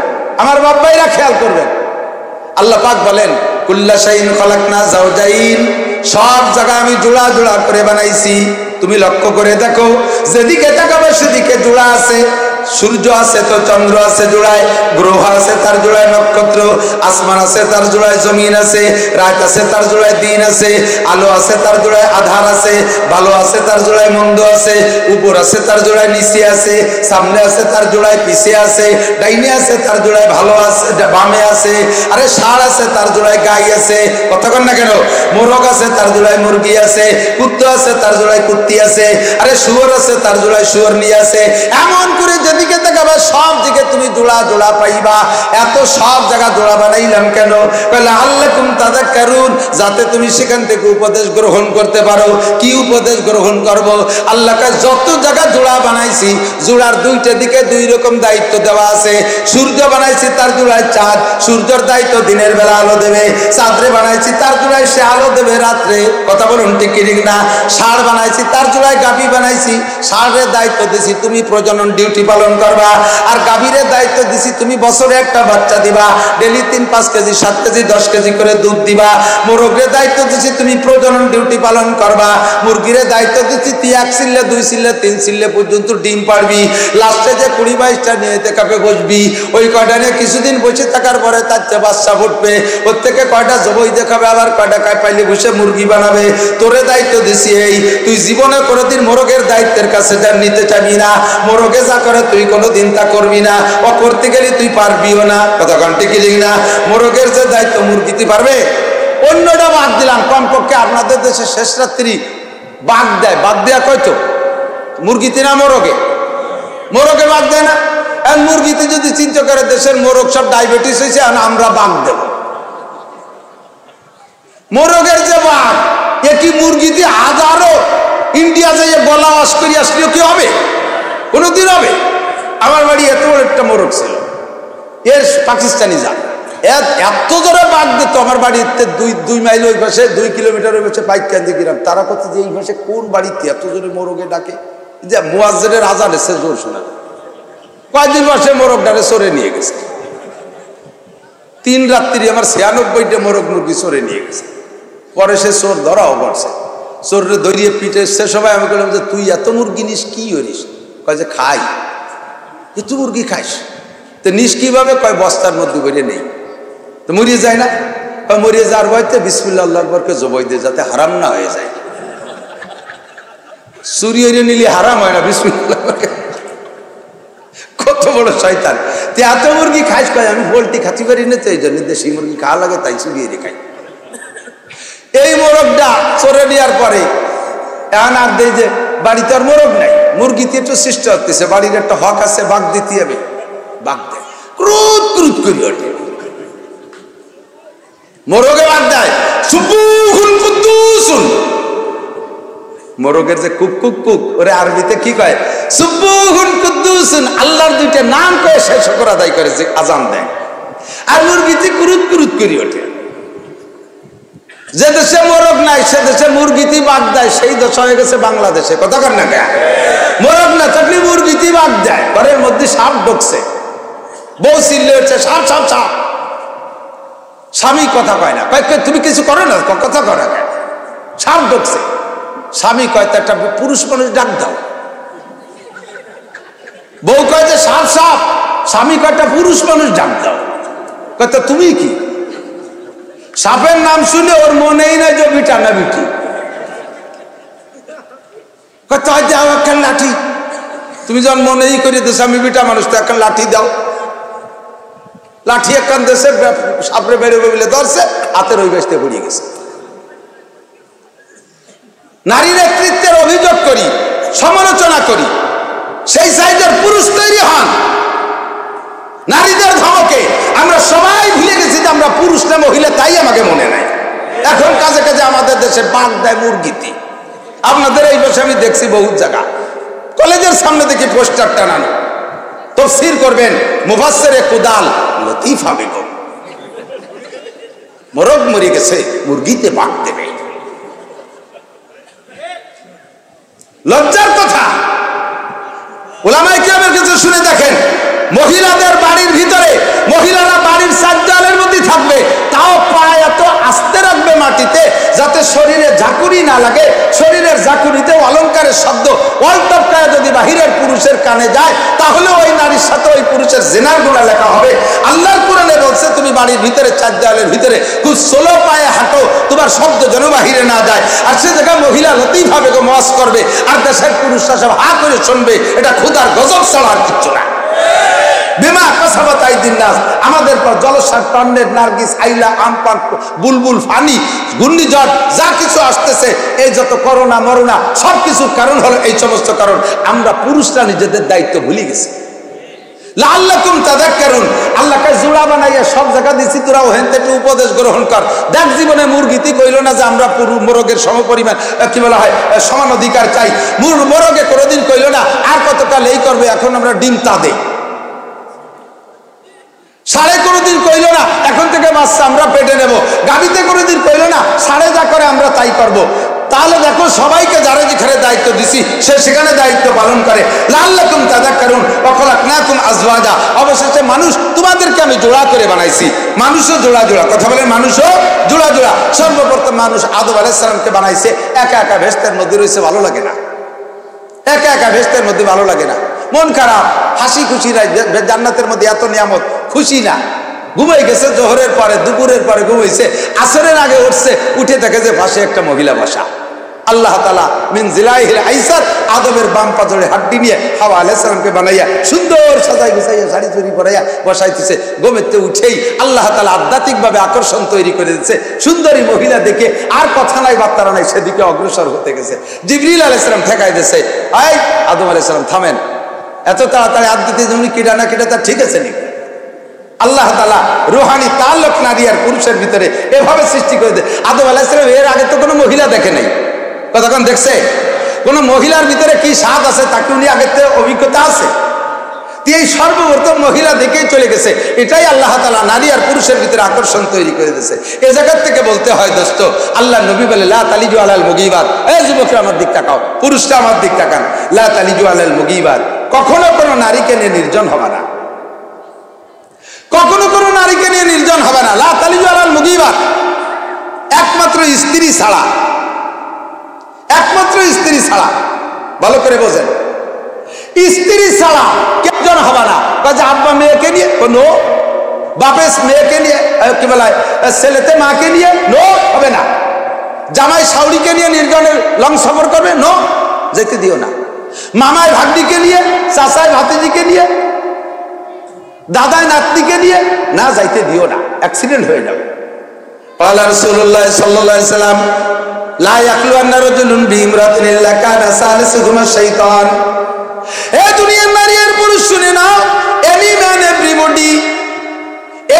আমার বাবাইরা খেয়াল করবেন। আল্লাহ পাক বলেন কুল্লা শাইইন খালাকনা যাওজাইন, সব জায়গা আমি জোড়া জোড়া করে বানাইছি। তুমি লক্ষ্য করে দেখো, যেদিকে তাকাবে সেদিকে জোড়া আছে। সূর্য আছে তো চন্দ্র আছে জোড়ায়, গ্রহ আছে তার জোড়ায় নক্ষত্র, আসমান আছে তার জোড়ায় জমিন আছে, রাত আছে তার জোড়ায় দিন আছে, আলো আছে তার জোড়ায় আধার আছে, ভালো আছে তার জোড়ায় মন্দ আছে, উপর আছে তার জোড়ায় নিচে আছে, সামনে আছে তার জোড়ায় পিছে আছে, ডাইনে আছে তার জোড়ায় ভালো আছে বামে আছে, আরে ষাঁড় আছে তার জোড়ায় গাই আছে, কতক্ষণ না কেন, মোরগ আছে তার জোড়ায় মুরগি আছে, কুত্তা আছে তার জোড়ায় কুত্তি আছে, আরে শুয়োর আছে তার জোড়ায় শুয়োর নিয়ে আছে। এমন করে যেদিকে দেখাবে সব দিকে তুমি জোড়া জোড়া পাইবা। এত সব জায়গা জোড়া বানাইলাম কেন? লাআল্লাকুম তাযাক্কারুন, যাতে তুমি সেখান থেকে উপদেশ গ্রহণ করতে পারো। কি উপদেশ গ্রহণ করব? আল্লাহকে যত জায়গা জোড়া বানাইছি, জোড়ার দুইটা দিকে দুই রকম দায়িত্ব দেওয়া আছে। সূর্য বানাইছি তার জোড়ায় চাঁদ, সূর্যের দায়িত্ব দিনের বেলা আলো দেবে। চাঁদরে বানাইছি তার জোড়ায় সে আলো দেবে রাত্রে, কথা বলুন ঠিক ঠিক না? ষাঁড় বানাইছি তার জোড়ায় গাভী বানাইছি, ষাঁড়ের দায়িত্ব দিছি তুমি প্রজনন ডিউটি পালন করবা, আর গাভীরের দায়িত্ব দিছি তুমি বছরে একটা বাচ্চা দিবা, ডেলি 3-5 কেজি 7 কেজি 10 কেজি করে দুধ দিবা। মোরগের দায়িত্ব দিছি তুমি প্রজনন ডিউটি পালন করবা, মুরগির দায়িত্ব দিছি তুই 1 সিল্লে 2 সিল্লে 3 সিল্লে পর্যন্ত ডিম পারবি। লাস্টে যে 20-22টা নিয়ে কাপে বসবি, ওই কয়টা নিয়ে কিছুদিন বসে থাকার পরে তার চেয়ে বাচ্চা ফুটবে, ওর থেকে কয়টা জবই দেখাবে, আবার কয়টা কায় পাইলে বসে মুরগি বানাবে। তোরে দায়িত্ব দিছি এই, তুই জীবনে কোনোদিন মোরগের দায়িত্বের কাছে যা নিতে চাবি না, মোরগে যা করে তুই কোনোদিন তা করবি না, ও করতে গেলে তুই পারবিও না, কথা কান্টি কি লিখ না? মোরগের যে দায়িত্ব মুরগিতে পারবে। অন্যটা বাদ দিলাম, কমপক্ষে আপনাদের দেশে শেষ রাত্রি বাঘ দেয়, বাদ দেয়া কয়তো মুরগিতে না মোরগে? মোরগে বাদ দেয় না। আর মুরগিতে যদি চিন্তা করে দেশের মোরগ সব ডায়াবেটিস হয়েছে, আর আমরা বাঘ দেব। মোরগের যে বাঘ, এ কি মুরগিতে হাজারো ইন্ডিয়া যাইয়ে গলা ওয়াশ করে আসলেও কি হবে? কোনোদিন হবে? আমার বাড়ি এত বড় একটা মোরগ ছিল, এর পাকিস্তানি জাত, এত জোরে বাঘ দিত। আমার বাড়িতে 2 মাইল ওই পাশে, 2 কিলোমিটার ওই পাশে পাইকান্দি গ্রাম, তারা কত যে এই পাশে কোন বাড়িতে এত জোরে মোরগে ডাকে যে মুয়াজ্জিনের আজান এসে জোর শোনা। কয়েকদিন পাশে মোরগ ডাকে সরে নিয়ে গেছে, 3 রাত্রি আমার 96টা মোরগ মুরগি সরে নিয়ে গেছে। পরে সে চোর ধরাও পড়ছে, চোরে ধরিয়ে পিঠে সে সবাই আমি বললাম যে তুই এত মুরগি নিস কি করিস? কয় যে খাই। তুই মুরগি খাইস তো নিস কিভাবে? কয় বস্তার মধ্যে করে নেই তো মরিয়ে যায় না? কয় মরিয়ে যাওয়ার ভয়তে বিসমিল্লাহ আল্লাহু আকবারকে জবাই দিয়ে যাতে হারাম না হয়ে যায়। চুরি হইলে নিলে হারাম হয় না, বিসমিল্লাহ। কত বড় শয়তান! তুই এত মুরগি খাইস? কয় আমি পোল্ট্রি খাতে পারি না, তো এই জন্য দেশি মুরগি খাওয়া লাগে, তাই চুরিয়ে রে খাই। এই মোরগটা চড়ে নেওয়ার পরে এখন আর দেয় যে বাড়িতে আর মোরগ নাই, মুরগিতে একটু সৃষ্টি হতেছে, বাড়ির একটা হক আছে, বাঘ দিতে হবে, বাঘ দেয়, ক্রুত ক্রুত করি ওঠে, মোরগে বাঘ দেয়, সুবুহুন কুদ্দুসুন। মোরগের যে কুক কুক কুক, ওরে আরবিতে কি কয়? সুবুহুন কুদ্দুসুন। আল্লাহর 2টা নাম কয়ে সে শুকর আদায় করে যে আজান দেয়। আর মুরগিতে কুরুত কুরুত করি ওঠে। যে দেশে মোরগ নাই সে দেশে মুরগিতে বাঘ দেয়, সেই দেশ হয়ে গেছে বাংলাদেশে, কথা কর না? মোরগ না থাকলে মুরগিতে বাঘ দেয়। ঘরের মধ্যে সাপ ঢুকছে, বউ চিল্লে হচ্ছে সাপ সাপ সাপ, স্বামী কথা কয় না, কয় তুমি কিছু করো না, কথা কয় না, সাপ ঢুকছে। স্বামী কয় তো একটা পুরুষ মানুষ ডাক দাও। বউ কয় যে সাপ সাপ, স্বামী কয় একটা পুরুষ মানুষ ডাক দাও। কয় তো তুমি কি? সাপের নাম শুনে ওর মনেই নাই যে বিটা না বিটি। দাও একটা লাঠি, তুমি যখন মনেই করে দেশে আমি বিটা মানুষ, তো একটা লাঠি দাও। লাঠি একখান দেশে সাপড়ে বেরোবে বলে ধরছে, হাতের ওই বেসতে পড়িয়ে গেছে। নারী নেতৃত্বের অভিযোগ করি, সমালোচনা করি, সেই সাইজের পুরুষ তৈরি হন। নারীদের ধমকে আমরা সবাই ভুলে গেছি যে আমরা পুরুষ না মহিলা, তাই আমাকে মনে নাই। এখন কাজে কাজে আমাদের দেশে বাঘ দেয় মুরগিতে। আপনাদের এই বসে আমি দেখছি বহু জায়গা, কলেজের সামনে দেখি পোস্টার টানানো, তাফসীর করবেন মুফাসসিরে কুদাল লতিফা বেগম, মোরগ মরে গেছে মুরগিতে বাঘ দেবে। লজ্জার কথা। উলামায়ে কিরামের কাছে শুনে দেখেন, মহিলাদের বাড়ির ভিতরে, মহিলারা বাড়ির চার দেওয়ালের মধ্যে থাকবে, তাও পায় এত আস্তে রাখবে মাটিতে যাতে শরীরে ঝাঁকুনি না লাগে। শরীরের ঝাঁকুনিতে অলঙ্কারের শব্দ ওয়ালটপকায় যদি বাহিরের পুরুষের কানে যায়, তাহলে ওই নারীর সাথে ওই পুরুষের জিনার গুনাহ লেখা হবে। আল্লাহর কোরআনে বলছে তুমি বাড়ির ভিতরে চার দেওয়ালের ভিতরে খুব স্লো পায়ে হাঁটো, তোমার শব্দ যেন বাহিরে না যায়। আর সে জায়গায় মহিলা লতিফা বেগম ওয়াজ করবে, আর দেশের পুরুষরা সব হা করে শুনবে। এটা খোদার গজব ছাড়া আর কিচ্ছু না। বিমা কাসাবাত আইদিন নাস, আমাদের পর জলসার টন্নেট, নার্গিস, আইলা, আমপান, বুলবুল, ফানি, ঘূর্ণিঝড় যা কিছু আসতেছে, এই যত করোনা মরোনা সব কিছুর কারণ হলো এই সমস্ত কারণ। আমরা পুরুষরা নিজেদের দায়িত্ব ভুলে গেছি। লাআল্লাকুম তাযাক্কারুন, আল্লাহকে জোড়া বানাইয়া সব জায়গা দিছি, তোরা ওহেন থেকে উপদেশ গ্রহণ কর। দেখ জীবনে মুরগিতে কইল না যে আমরা মোরগের সমপরিমাণ কি বলা হয় সমান অধিকার চাই। মোরগে কোনোদিন কইল না আর কতকাল এই করবে, এখন আমরা ডিম তা দেই। সাড়ে কোনোদিন কইল না এখন থেকে বাচ্চা আমরা পেটে নেব। গাবিতে কোনোদিন কইল না সাড়ে যা করে আমরা তাই করব। তাহলে দেখো সবাইকে যারা যেখানে দায়িত্ব দিছি সে সেখানে দায়িত্ব পালন করে। লাআল্লাকুম তাযাক্কারুন ওয়া খালাকনাকুম আজওয়াজা, অবশেষে মানুষ তোমাদেরকে আমি জোড়া করে বানাইছি। মানুষও জোড়া জোড়া, কথা বলে মানুষও জোড়া জোড়া। সর্বপ্রথম মানুষ আদম আলাইহিস সালামকে বানাইছে একা একা ভেস্তের মধ্যে রয়েছে, ভালো লাগে না। একা একা ভেস্তের মধ্যে ভালো লাগে না, মন খারাপ, হাসি খুশি নাই। জান্নাতের মধ্যে এত নিয়ামত, খুশি না। ঘুমাই গেছে জোহরের পরে, দুপুরের পরে ঘুমাইছে, আসরের আগে উঠছে, উঠে দেখে যে পাশে একটা মহিলা বসা। আল্লাহ তাআলা মিন জিলাইহিল আইসার, আদমের বাম পাজরে হাড্ডি নিয়ে হাওয়া আলাইহিস সালামকে বানাইয়া সুন্দর সাজাই গুছাইয়া শাড়ি চুরি পরাইয়া বসাইতেছে। ঘুমেতে উঠেই আল্লাহ তাআলা আধ্যাত্মিকভাবে আকর্ষণ তৈরি করে দিচ্ছে। সুন্দরী মহিলা দেখে আর কথা নাই বার্তা নাই, সেদিকে অগ্রসর হতে গেছে। জিবরিল আলাইহিস সালাম ঠেকাই দিয়েছে, এই আদম আলাইহিস সালাম থামেন, এত তাড়াতাড়ি হাত দিতে যেমনি কিটা না কিটা তা ঠিক আছে নি? আল্লাহ তাআলা রুহানি তাল্লুক নারী আর পুরুষের ভিতরে এভাবে সৃষ্টি করে দেয়। আদম আলাইহিস সালাম এর আগে তো কোনো মহিলা দেখে নাই, কতক্ষণ দেখছে? কোন মহিলার ভিতরে কি স্বাদ আছে তাকে উনি আগে অভিজ্ঞতা আছে। এই সর্বপ্রথম মহিলা দেখেই চলে গেছে। এটাই আল্লাহ তাআলা নারী আর পুরুষের ভিতরে আকর্ষণ তৈরি করে দিয়েছে। এ জায়গা থেকে বলতে হয় দোস্ত, আল্লাহ নবী বলে লা তালিজু আলাল মুগীবাত, এই যুবকরা আমার দিক তাকাও, পুরুষরা আমার দিক তাকান। লা তালিজু আলাল মুগীবাত, কখনো কোনো নারীকে নিয়ে নির্জন হবে না, কখনো কোনো নারীকে নিয়ে নির্জন হবে না। লা তালিজু আলাল মুগীবাত, একমাত্র স্ত্রী ছাড়া, একমাত্র স্ত্রী ছাড়া। ভালো করে বোঝেন, স্ত্রী ছাড়া কেজন হবে না। কাজে আব্বা মেয়েকে নিয়ে নো, বাপে মেয়েকে নিয়ে কি বলা হয় ছেলেতে মাকে নিয়ে নো হবে না। জামাই শাউরিকে নিয়ে নির্জনের লং সফর করবে, নো, যেতে দিও না। মামায় ভাগ্নিকে নিয়ে, চাচায় ভাতিজিকে নিয়ে, দাদায় নাতনিকে নিয়ে না যাইতে দিও না, অ্যাক্সিডেন্ট হয়ে যাবে। ক্বালা রাসূলুল্লাহ সাল্লাল্লাহু আলাইহি সাল্লাম লা ইয়াখলুয়ান্না রাজুলুন বিইমরাতিন ইল্লা কানা সালিসুহুমা শাইতান। এ দুনিয়ার নারী আর পুরুষ শুনে নাও, any man everybody,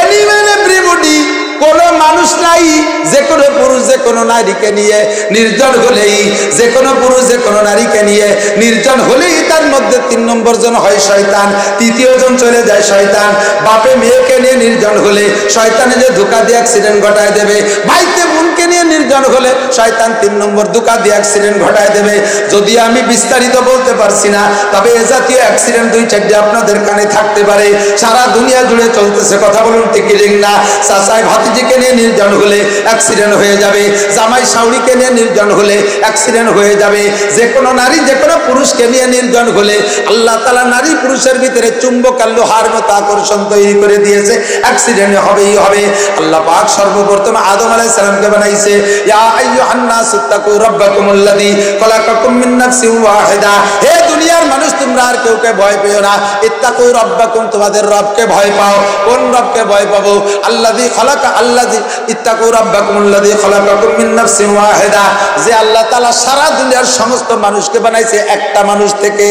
any man everybody, কোন মানুষ নাই যে কোনো পুরুষ যে কোনো নারীকে নিয়ে নির্জন হলেই, যে কোনো পুরুষ যে কোনো নারীকে নিয়ে নির্জন হলেই তার মধ্যে 3 নম্বর জন হয় শয়তান, তৃতীয় জন চলে যায় শয়তান। বাপে মেয়েকে নিয়ে নির্জন হলে শয়তানে যে ধোঁকা দিয়ে অ্যাক্সিডেন্ট ঘটায় দেবে, ভাইতে বোনকে নিয়ে নির্জন হলে শয়তান 3 নম্বর ধোঁকা দিয়ে অ্যাক্সিডেন্ট ঘটায় দেবে। যদি আমি বিস্তারিত বলতে পারছি না, তবে এ জাতীয় অ্যাক্সিডেন্ট 2-4টি আপনাদের কানে থাকতে পারে, সারা দুনিয়া জুড়ে চলতেছে। কথা বলুন ঠিক না? চাচাই ভাতিজিকে নিয়ে নির্জন হলে অ্যাক্সিডেন্ট হয়ে যাবে, জামাই শাউরিকে নিয়ে নির্জন হলে অ্যাক্সিডেন্ট হয়ে যাবে। যে কোনো নারী যে কোনো পুরুষকে নিয়ে নির্জন হলে আল্লাহ তাআলা নারী পুরুষের ভিতরে চুম্বক আর লোহার মতো আকর্ষণ তৈরি করে দিয়েছে, অ্যাক্সিডেন্ট হবেই হবে। আল্লাহ পাক সর্বপ্রথম আদম আলাইহিস সালামকে বানাইছে, ইয়া আইয়ুহান নাসু তাকু রাব্বাকুমুল্লাযী খলাকাকুম মিন নাফসিন ওয়াহিদা। হে দুনিয়ার মানুষ, তোমরা আর কেউকে ভয় পেও না, ইত্তাকু রাব্বাকুম, তোমাদের রবকে ভয় পাও। কোন রবকে ভয় পাবো? আল্লাযী খলাকা, আল্লাযী ইত্তাকু রাব্বাকুমুল্লাযী খলাকাকুম মিন নাফসিন ওয়াহিদা, যে আল্লাহ তাআলা সারা দুনিয়ার সমস্ত মানুষকে বানাইছে একটা মানুষ থেকে।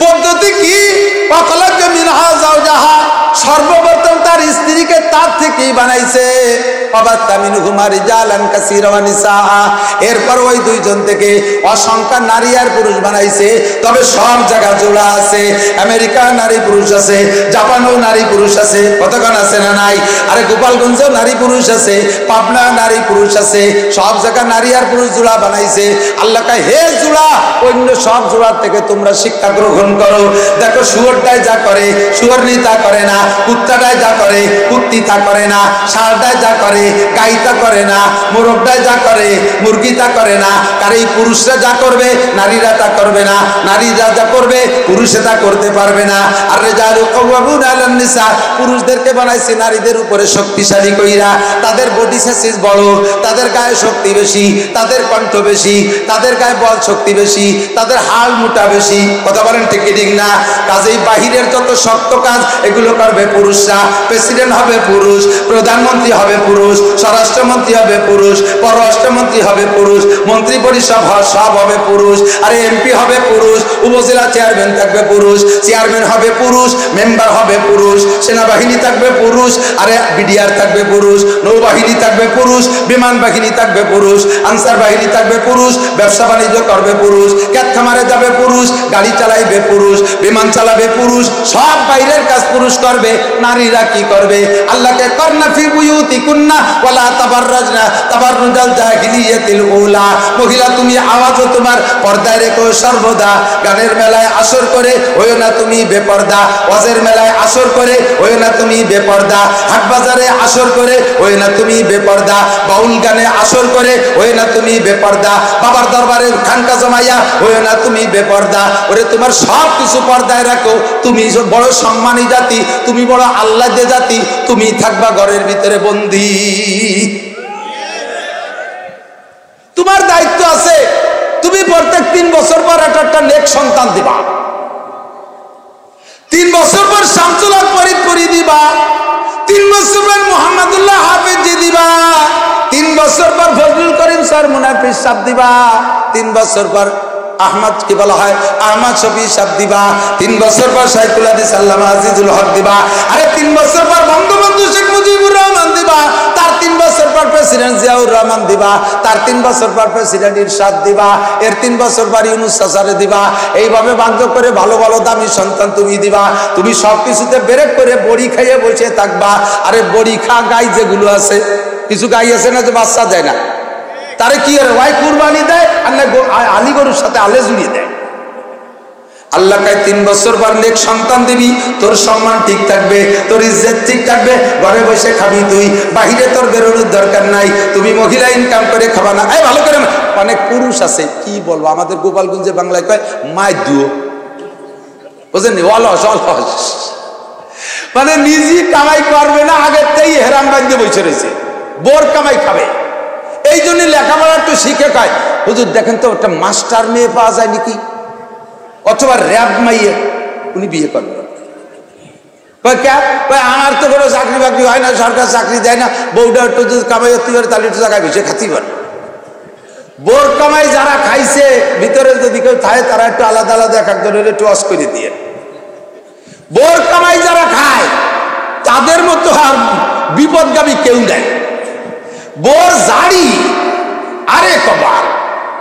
পদ্ধতি কি? সর্বপ্রথম তার স্ত্রীকে তার থেকেই বানাইছে। এরপর ওই দুইজন থেকে অসংখ্য নারী আর পুরুষ বানাইছে। তবে সব জায়গা জোড়া আছে। আমেরিকা নারী পুরুষ আছে, জাপানেও নারী পুরুষ আছে, কতক্ষণ আছে না নাই? আরে গোপালগঞ্জেও নারী পুরুষ আছে, পাবনা নারী পুরুষ আছে, সব জায়গা নারী আর পুরুষ জোড়া বানাইছে। আল্লাহ কয়, হে জোড়া, অন্য সব জোড়ার থেকে তোমরা শিক্ষা গ্রহণ করো। দেখো শুয়োরটাই যা করে শুয়োরনি তা করে না, কুত্তাটাই যা করে কুত্তি তা করে না, ষাঁড়টাই যা করে গাই তা করে না, মোরগটাই যা করে মুরগি তা করে না। কারণ এই পুরুষরা যা করবে নারীরা তা করবে না, নারীরা যা করবে পুরুষে তা করতে পারবে না। আর রিজালু কাওয়ামুনা আলান নিসা, পুরুষদেরকে বানাইছে নারীদের উপরে শক্তিশালী কইরা। তাদের বডি সাইজ বড়, তাদের গায়ে শক্তি বেশি, তাদের কণ্ঠ বেশি, তাদের গায়ে বল শক্তি বেশি, তাদের হাড় মোটা বেশি। কথা বলেন ঠিক ঠিক না? কাজেই বাহিরের যত শক্ত কাজ এগুলো করবে পুরুষরা। প্রেসিডেন্ট হবে পুরুষ, প্রধানমন্ত্রী হবে পুরুষ, স্বরাষ্ট্রমন্ত্রী হবে পুরুষ, পররাষ্ট্রমন্ত্রী হবে পুরুষ, মন্ত্রী পরিষদ সব হবে পুরুষ। আরে এমপি হবে পুরুষ, উপজেলা চেয়ারম্যান থাকবে পুরুষ, চেয়ারম্যান হবে পুরুষ, মেম্বার হবে পুরুষ, সেনাবাহিনী থাকবে পুরুষ, আরে বিডিআর থাকবে পুরুষ, নৌবাহিনী থাকবে পুরুষ, বিমান বাহিনী থাকবে পুরুষ, আনসার বাহিনী থাকবে পুরুষ, ব্যবসা বাণিজ্য করবে পুরুষ, ক্ষেত খামারে যাবে পুরুষ, গাড়ি চালাইবে পুরুষ, বিমান চালাবে পুরুষ, সব বাইরের কাজ পুরুষ করবে। নারীরা কি করবে? আল্লাহকে করনা ফি বুয়ুতিকুন্না ওয়ালা তাবাররাজনা তাবাররুজাল জাহিলিয়াতিল উলা। মহিলা তুমি আওয়াজও তোমার পর্দায় রেখো সর্বদা। গানের মেলায় আসর করে হইও না তুমি বেপর্দা, ওয়াজের মেলায় আসর করে হইও না তুমি বেপর্দা, হাট বাজারে আসর করে হইও না তুমি বেপর্দা, বাউল গানে আসর করে হইও না তুমি বেপর্দা, বাবার দরবারে খানকা জমাইয়া হইও না তুমি বেপর্দা। ওরে তোমার সব কিছু পর্দায় রাখো। তুমি বড় সম্মানী জাতি, তুমি বড় আল্লাহদের জাতি, তুমি থাকবা ঘরের ভিতরে বন্দী। তোমার দায়িত্ব আছে, তুমি প্রত্যেক 3 বছর পর একটা নেক সন্তান দিবা, 3 বছর পর শামসুল হক ফরিদ পড়ি দিবা, 3 বছর পর মুহাম্মদুল্লাহ হাফেজ দিবা, 3 বছর পর ফজলুল করিম স্যার মুনাফিস সাহেব দিবা, 3 বছর পর আহমদ কি বলা হয় আহমদ শফি সাহেব দিবা, 3 বছর পর শাইখুল হাদিস আল্লামা আজিজুল হক দিবা, আরে 3 বছর পর বঙ্গবন্ধু শেখ মুজিবুর রহমান দিবা, তার 3 বছর পর প্রেসিডেন্ট জিয়াউর রহমান দিবা, তার 3 বছর পর প্রেসিডেন্ট ইরশাদ দিবা, এর 3 বছর পর ইউনূস চাচারে দিবা। এইভাবে ভাগ্য করে ভালো ভালো দামি সন্তান তুমি দিবা। তুমি সব কিছুতে ব্রেক করে বড়ি খাইয়ে বসে থাকবা। আরে বড়ি খা গাই যেগুলো আছে, কিছু গাই আছে না যে বাচ্চা দেয় না, তারে কি করে ওয়াই কুরবানি দেয় আর না আলী গরুর সাথে আলে জুড়িয়ে দেয়। আল্লাহ কায় 3 বছর পর নেক সন্তান দিবি, তোর সম্মান ঠিক থাকবে, তোর ইজ্জত ঠিক থাকবে, ঘরে বসে খাবি তুই, বাহিরে তোর বেরোনোর দরকার নাই, তুমি মহিলা ইনকাম করে খাবা না। এই ভালো করে, অনেক পুরুষ আছে কি বলবো, আমাদের গোপালগঞ্জে বাংলায় কয় মাই দুও, বুঝলেন, অলস অলস, মানে নিজে কামাই করবে না, আগের থেকে হেরাম বাঁধতে বসে রয়েছে, বোর কামাই খাবে। এই জন্য লেখাপড়া একটু শিখে খায়। হুজুর দেখেন তো একটা মাস্টার মেয়ে পাওয়া যায় নাকি, অথবা র্যাব মাইয়ে, উনি বিয়ে করবেন। আমার তো কোনো চাকরি বাকরি হয় না, সরকার চাকরি দেয় না, বউটা একটু যদি কামাই করতে পারে তাহলে একটু জায়গায় বেশি খাতেই পারে। বোর কামাই যারা খাইছে ভিতরে যদি কেউ থাকে তারা একটু আলাদা আলাদা এক একজনের একটু অস করে দিয়ে। বোর কামাই যারা খায় তাদের মতো আর বিপদগামী কেউ নেই। বোর জাড়ি আরে কবার,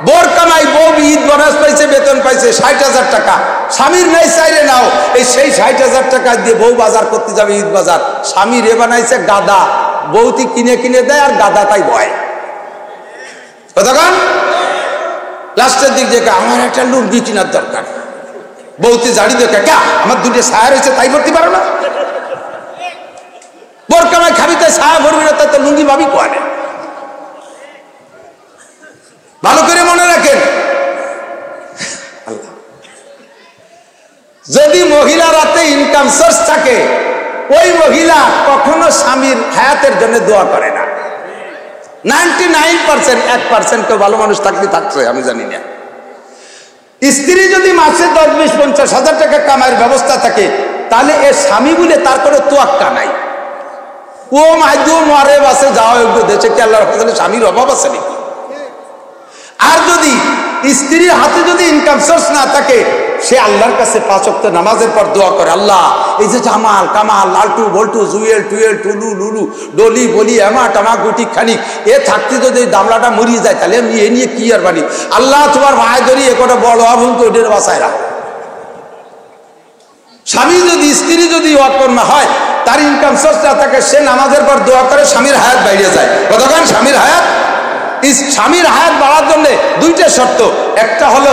বোর কামাই, বউ ঈদ বোনাস পাইছে, বেতন পাইছে 60,000 টাকা, স্বামীর নাই চাইলে নাও, এই সেই 60,000 টাকা দিয়ে বউ বাজার করতে যাবে ঈদ বাজার, স্বামী রে বানাইছে গাদা, বউতি কিনে কিনে দেয় আর গাদা তাই বয়। কতক্ষণ লাস্টের দিক দেখে আমার একটা লুঙ্গি কেনার দরকার, বউতি জাড়ি দেখে কা আমার 2টে ছায়া রয়েছে তাই ভরতে পারো না, বোর কামাই খাবি তাই ছায়া ভরবি না, তাই তো লুঙ্গি ভাবি কোয়ানে। ভালো করে মনে রাখেন, যদি মহিলা রাতে ইনকাম সোর্স থাকে, ওই মহিলা কখনো স্বামীর হায়াতের জন্য দোয়া করে না। 99%, 1% কেউ ভালো মানুষ থাকলে থাকছে, আমি জানি না। স্ত্রী যদি মাসে 10, 20, 50,000 টাকা কামাইয়ের ব্যবস্থা থাকে, তাহলে এর স্বামী বলে তার কোনো তোয়াক্কা নাই। ও মাইদু মরে বাসে যাওয়া দেশে কি আল্লাহর ফজলে স্বামীর অভাব আছে নাকি? আর যদি স্ত্রীর হাতে যদি ইনকাম সোর্স না থাকে, সে আল্লাহর কাছে 5 ওয়াক্ত নামাজের পর দোয়া করে, আল্লাহ এই যে জামাল কামাল লালটু বল্টু জুয়েল টুয়েল টুলু লুলু ডলি বলি এমা টামা গুটি খানিক এ থাকতে যদি ওই দামলাটা মরিয়ে যায় তাহলে আমি এ নিয়ে কি আর বানি, আল্লাহ তোমার ভাই ধরি এ কটা বড় আভুল তো ওদের বাসায় রাখ। স্বামী যদি স্ত্রী যদি অকর্মা হয়, তার ইনকাম সোর্স না থাকে, সে নামাজের পর দোয়া করে স্বামীর হায়াত বাইরে যায়। কতক্ষণ স্বামীর হায়াত, স্বামীর হায়াত বাড়ার জন্য 2টা শর্ত, একটা হলো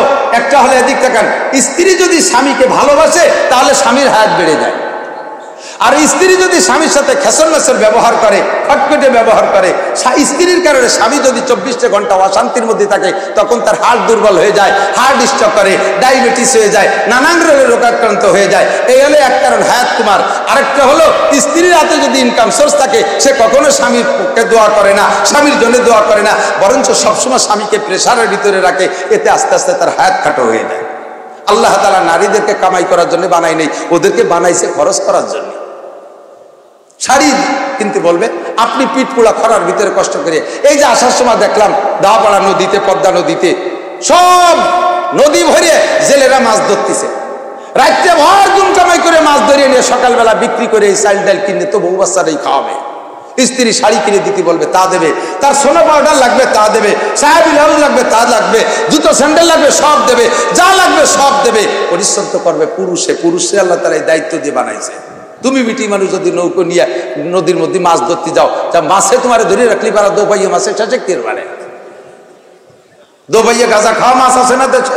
এদিক তাকান, স্ত্রী যদি স্বামীকে ভালোবাসে তাহলে স্বামীর হায়াত বেড়ে যায়। আর স্ত্রী যদি স্বামীর সাথে খেসর মেসর ব্যবহার করে, খটখটে ব্যবহার করে, স্ত্রীর কারণে স্বামী যদি 24টা ঘন্টা অশান্তির মধ্যে থাকে, তখন তার হার্ট দুর্বল হয়ে যায়, হার্ট স্ট্রোক করে, ডায়াবেটিস হয়ে যায়, নানান রোগের রোগাক্রান্ত হয়ে যায়। এই হলো এক কারণ হায়াত কুমার। আরেকটা হলো স্ত্রীর হাতে যদি ইনকাম সোর্স থাকে, সে কখনো স্বামীর পক্ষে দোয়া করে না, স্বামীর জন্য দোয়া করে না, বরঞ্চ সবসময় স্বামীকে প্রেশারের ভিতরে রাখে। এতে আস্তে আস্তে তার হায়াত খাটো হয়ে যায়। আল্লাহ তাআলা নারীদেরকে কামাই করার জন্য বানাই নেই, ওদেরকে বানাইছে খরচ করার জন্য। শাড়ি কিনতে বলবে, আপনি পিঠ পোড়া খরার ভিতরে কষ্ট করে, এই যে আসার সময় দেখলাম দাওয়াপাড়া নদীতে, পদ্মা নদীতে সব নদী ভরে জেলেরা মাছ ধরতেছে, রাত্রে ভর গুণ কামাই করে মাছ ধরিয়ে নিয়ে সকালবেলা বিক্রি করে এই চাল ডাল কিনে তো বউ বাচ্চারাই খাওয়াবে। স্ত্রী শাড়ি কিনে দিতে বলবে, তা দেবে, তার সোনা পাউডার লাগবে তা দেবে, সাহেবি ব্লাউজ লাগবে তা লাগবে, জুতো স্যান্ডেল লাগবে সব দেবে, যা লাগবে সব দেবে। পরিশ্রম তো করবে পুরুষে আল্লাহ তাআলা এই দায়িত্ব দিয়ে বানাইছে। তুমি বিটি মানুষ যদি নৌকো নিয়ে নদীর মধ্যে মাছ ধরতে যাও, তা মাছে তোমার ধরে রাখলি পারা, 2 পাইয়া মাছে শেষে তীর মারে, 2 পাইয়া গাঁজা খাওয়া মাছ আছে না দেশে।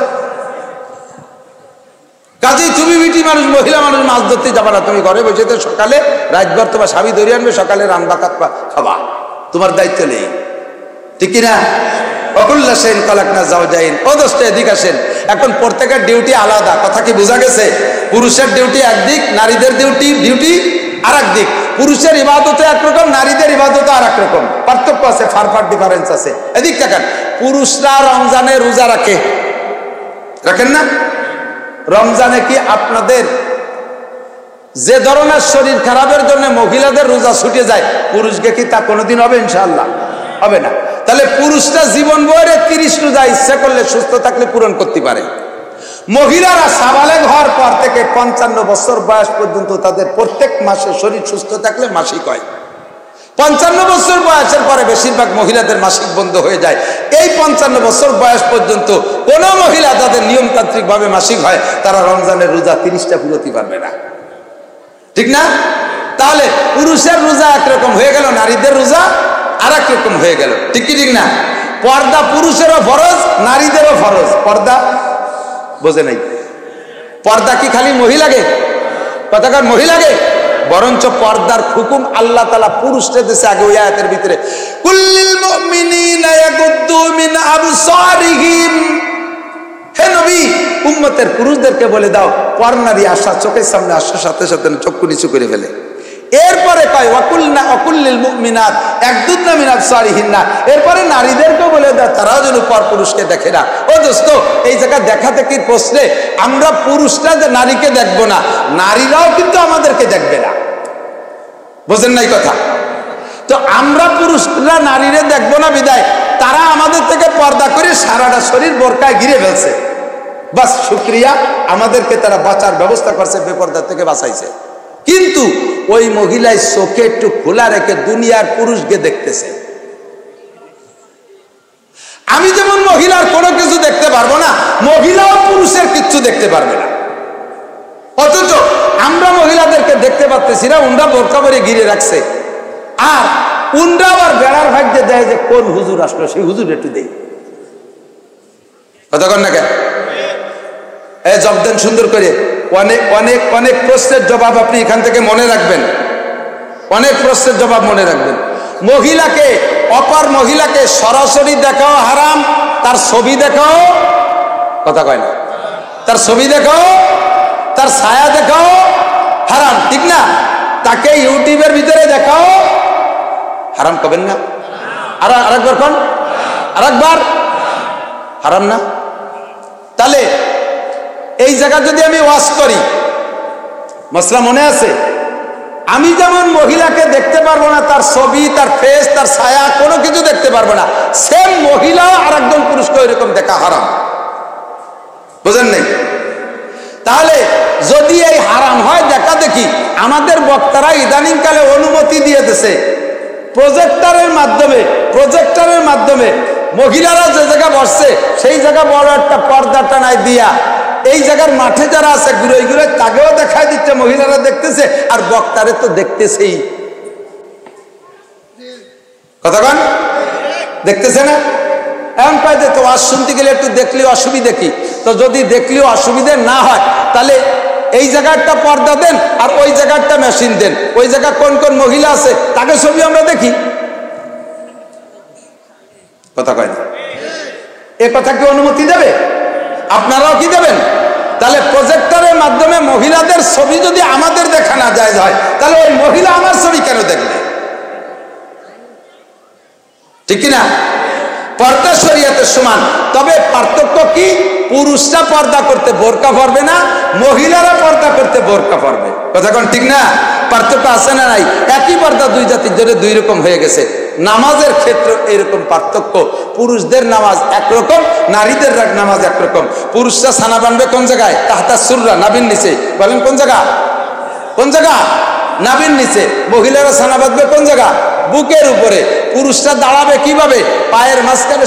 কাজেই তুমি বিটি মানুষ, মহিলা মানুষ মাছ ধরতে যাবা না, তুমি ঘরে বসে তো সকালে রাতভর তোমার স্বামী ধরে আনবে, সকালে রান্না খাবা, তোমার দায়িত্ব নেই, ঠিক না? অকুল্লা সেন কলাকনা যাও যাইন। ও দোস্ত এদিক আসেন, এখন প্রত্যেকের ডিউটি আলাদা, কথা কি বোঝা গেছে? পুরুষের ডিউটি একদিক, নারীদের ডিউটি আর একদিক। পুরুষের ইবাদত একরকম, নারীদের ইবাদত আর এক রকম, পার্থক্য আছে, ফার ডিফারেন্স আছে। এদিক দেখেন, পুরুষরা রমজানে রোজা রাখেন না? রমজানে কি আপনাদের যে ধরনের শরীর খারাপের জন্য মহিলাদের রোজা ছুটে যায়, পুরুষকে কি তা কোনোদিন হবে? ইনশাআল্লাহ হবে না। তাহলে পুরুষরা জীবন ভরে 30 রোজা ইচ্ছা করলে সুস্থ থাকলে পূরণ করতে পারে। মহিলারা সাবালেগ হওয়ার পর থেকে 55 বছর বয়স পর্যন্ত তাদের প্রত্যেক মাসে শরীর সুস্থ থাকলে মাসিক হয়। 55 বছর বয়সের পরে বেশিরভাগ মহিলাদের মাসিক বন্ধ হয়ে যায়। এই 55 বছর বয়স পর্যন্ত কোন মহিলা যাদের নিয়মতান্ত্রিক ভাবে মাসিক হয়, তারা রমজানের রোজা 30টা পুরোতে পারবে না, ঠিক না? তাহলে পুরুষের রোজা একরকম হয়ে গেল, নারীদের রোজা আর এক রকম হয়ে গেল, ঠিক কি ঠিক না? পর্দা পুরুষেরও ফরজ, নারীদেরও ফরজ। পর্দা বোঝে নাই? পর্দা কি খালি মহিলাকে? কথাকার মহিলাকে? বরঞ্চ পর্দার হুকুম আল্লাহ তাআলা পুরুষদের দিয়েছে আগে ওই আয়াতের ভিতরে, কুল্লিল মুমিনিনা ইয়াগুদ্দু মিন আবসারিহিম। হে নবী, উম্মতের পুরুষদেরকে বলে দাও, পরনারী আসা চোখের সামনে আসার সাথে সাথে চক্ষু নিচু করে ফেলে। এরপরে কয় ওয়াকুল্লিল মুমিনাত ইয়াগুদ্দুনা মিন আবসারিহিন্না। এরপরে নারীদেরকে বলে দাও তারাও যেন পর পুরুষকে দেখে না। ও দোস্ত, এই জায়গা দেখা দেখির প্রশ্নে আমরা পুরুষরা যে নারীকে দেখবো না, নারীরাও কিন্তু আমাদেরকে দেখবে না, বোঝেন নাই কথা? তো আমরা পুরুষরা নারীরে দেখবো না বিদায় তারা আমাদের থেকে পর্দা করে সারাটা শরীর বোরকায় ঘিরে ফেলছে। বাস শুকরিয়া, আমাদেরকে তারা বাঁচার ব্যবস্থা করছে, বেপর্দা থেকে বাঁচাইছে। কিন্তু ওই মহিলাই চোখে একটু খোলা রেখে দুনিয়ার পুরুষকে দেখতেছে। আমি যেমন মহিলার কোনো কিছু দেখতে পারবো না, মহিলাও পুরুষের কিছু দেখতে পারবে না। অথচ আমরা মহিলাদেরকে দেখতে পাচ্ছি না, উন্ডা বোরকা পরে ঘিরে রাখছে। আর উন্ডা আবার বেড়ার ভাগ্যে দেয় যে কোন হুজুর আসলো, সেই হুজুর একটু দেই। কতক্ষণ না কেন এই জব দেন সুন্দর করে। অনেক অনেক অনেক প্রশ্নের জবাব আপনি এখান থেকে মনে রাখবেন, অনেক প্রশ্নের জবাব মনে রাখবেন। মহিলাকে, অপর মহিলাকে সরাসরি দেখাও হারাম, তার ছবি দেখাও, কথা কয় না, তার ছবি দেখাও, তার ছায়া দেখাও হারাম, ঠিক না? তাকে ইউটিউবের ভিতরে দেখাও হারাম, করবেন না? আরেকবার কোন, আরেকবার হারাম না? তাহলে এই জায়গা যদি আমি ওয়াজ করি, মশলা মনে আছে, আমি যেমন মহিলাকে দেখতে পারবো না, তার ছবি, তার ফেস, তার ছায়া, কোনো কিছু দেখতে পারবো না, সেম মহিলা আর একজন পুরুষকে ওইরকম দেখা হারাম, বুঝেন নাই? তাহলে যদি এই হারাম হয় দেখা দেখি, আমাদের বক্তারা ইদানিংকালে অনুমতি দিয়ে দিয়েছে প্রজেক্টরের মাধ্যমে মহিলারা যে জায়গা বসছে সেই জায়গা বড় একটা পর্দা টানায় দিয়া এই জায়গার মাঠে যারা আছে ঘুরে তাকেও দেখাই দিচ্ছে, মহিলারা দেখতেছে আর বক্তারে তো দেখতেছেই। কথা কন, দেখতেছে না? এমন পাই যে তো ওয়াজ শুনতে গেলে একটু দেখলেও অসুবিধা কি? তো যদি দেখলেও অসুবিধা না হয় তাহলে এই জায়গাটা পর্দা দেন আর ওই জায়গাটা মেশিন দেন, ওই জায়গা কোন কোন মহিলা আছে তাকে ছবি আমরা দেখি। কথা কয় না? এ কথা কি অনুমতি দেবে? আপনারাও কি দেবেন? তাহলে প্রজেক্টরের মাধ্যমে মহিলাদের ছবি যদি আমাদের দেখা না যায় তাহলে ওই মহিলা আমার ছবি কেন দেখবে? ঠিক কিনা? পর্দা শরীয়তের সমান, তবে পার্থক্য কি? পুরুষরা পর্দা করতে বোরকা পরবে না, মহিলারা পর্দা করতে বোরকা পরবে। কথা কোন ঠিক না? পার্থক্য আছে না নাই? একই পর্দা দুই জাতির জন্য দুই রকম হয়ে গেছে। নামাজের ক্ষেত্রে এরকম পার্থক্য, পুরুষদের নামাজ একরকম, নারীদের নামাজ একরকম। পুরুষরা সানা বানবে কোন জায়গায়? তাহতা সুররা, নাভির নিচে। বলেন কোন জায়গা? কোন জায়গা? নাভির নিচে। মহিলারা সানা বাঁধবে কোন জায়গা? বুকের উপরে। পুরুষরা দাঁড়াবে কিভাবে? পায়ের মাঝখানে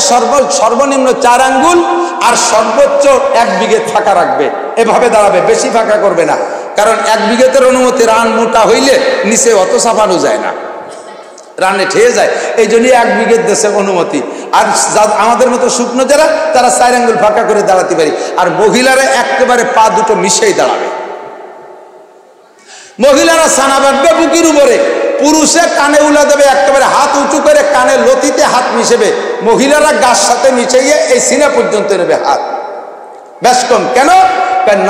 সর্বনিম্ন 4 আঙ্গুল আর সর্বোচ্চ 1 বিঘে ফাঁকা রাখবে, এভাবে দাঁড়াবে, বেশি ফাঁকা করবে না। কারণ 1 বিঘেতের অনুমতি, রান মোটা হইলে নিচে অত চাপানো যায় না, রানে ঠেয়ে যায়, এই জন্যই 1 বিঘের দেশে অনুমতি। আর আমাদের মতো শুকনো যারা, তারা 4 আঙ্গুল ফাঁকা করে দাঁড়াতে পারি। আর মহিলারা একেবারে পা দুটো মিশেই দাঁড়াবে। মহিলারা সানা বাঁধবে বুকের উপরে, পুরুষে কানে উলা দেবে, একেবারে হাত উঁচু করে কানে লতিতে হাত মিশেবে। মহিলারা গার সাথে মিশিয়ে এই সিনা পর্যন্ত নেবে হাত, বেশ কম। কেন?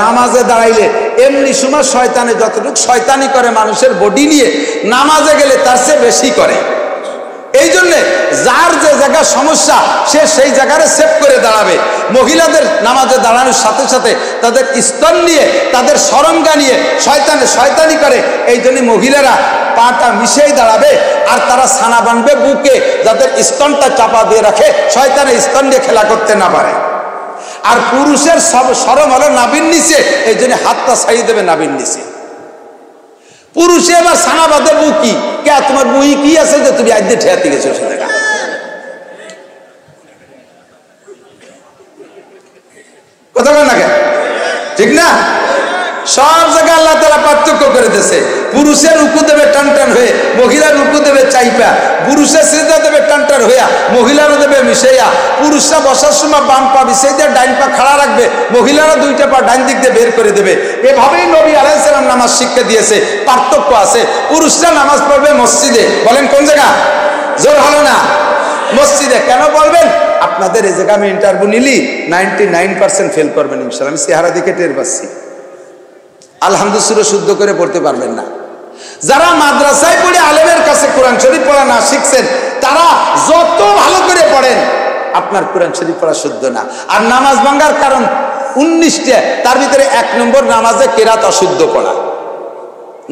নামাজে দাঁড়াইলে এমনি সময় শয়তানে যতটুকু শয়তানি করে মানুষের বডি নিয়ে, নামাজে গেলে তার চেয়ে বেশি করে। এই জন্যে যার যে জায়গা সমস্যা সে সেই জায়গায় সেভ করে দাঁড়াবে। মহিলাদের নামাজে দাঁড়ানোর সাথে সাথে তাদের স্তন নিয়ে, তাদের সরঙ্গা নিয়ে শয়তানি করে। এই জন্য মহিলারা পাটা মিশেই দাঁড়াবে আর তারা ছানা বানবে বুকে, যাদের স্তনটা চাপা দিয়ে রাখে, শয়তানের স্তন দিয়ে খেলা করতে না পারে। আর পুরুষের সরম হলো নাভির নিচে, এই জন্য হাতটা ছাড়িয়ে দেবে নাভির নিচে। পুরুষে এবার ছানা বাঁধে বুকি। কে তোমার বুই কি আছে যে তুমি আজ ঠেয়াতে গেছো সে জায়গা? কথা বল না কেন? ঠিক না? সব জায়গায় আল্লাহ তাআলা পার্থক্য করে দিয়েছে। পুরুষের রুকু দেবে টান টান হয়ে, মহিলার রুকু দেবে চাইপা। পুরুষের সিজদা দেবে টান টান হইয়া, মহিলারও দেবে মিশাইয়া। পুরুষরা বসার সময় বাম পা বিছাই দিয়ে ডাইন পা খাড়া রাখবে, মহিলারা 2টা পা ডাইন দিক দিয়ে বের করে দেবে। এভাবেই নবী আলাইহিস সালাম নামাজ শিক্ষা দিয়েছে। পার্থক্য আছে। পুরুষরা নামাজ পড়বে মসজিদে। বলেন কোন জায়গা? জোর হলো না? মসজিদে। কেন বলবেন? আপনাদের এই জায়গায় আমি ইন্টারভিউ নিলি 99% ফেল করবেন ইনশাআল্লাহ। আমি চেহারা দিকে টের পাচ্ছি। আলহামদুলিল্লাহ শুদ্ধ করে পড়তে পারবেন না। যারা মাদ্রাসায় পড়ে আলেমের কাছে কোরআন শরীফ পড়া না শিখছেন, তারা যত ভালো করে পড়েন আপনার কোরআন শরীফ পড়া শুদ্ধ না। আর নামাজ ভাঙার কারণ 19টা, তার ভিতরে 1 নম্বর নামাজে কেরাত অশুদ্ধ পড়া।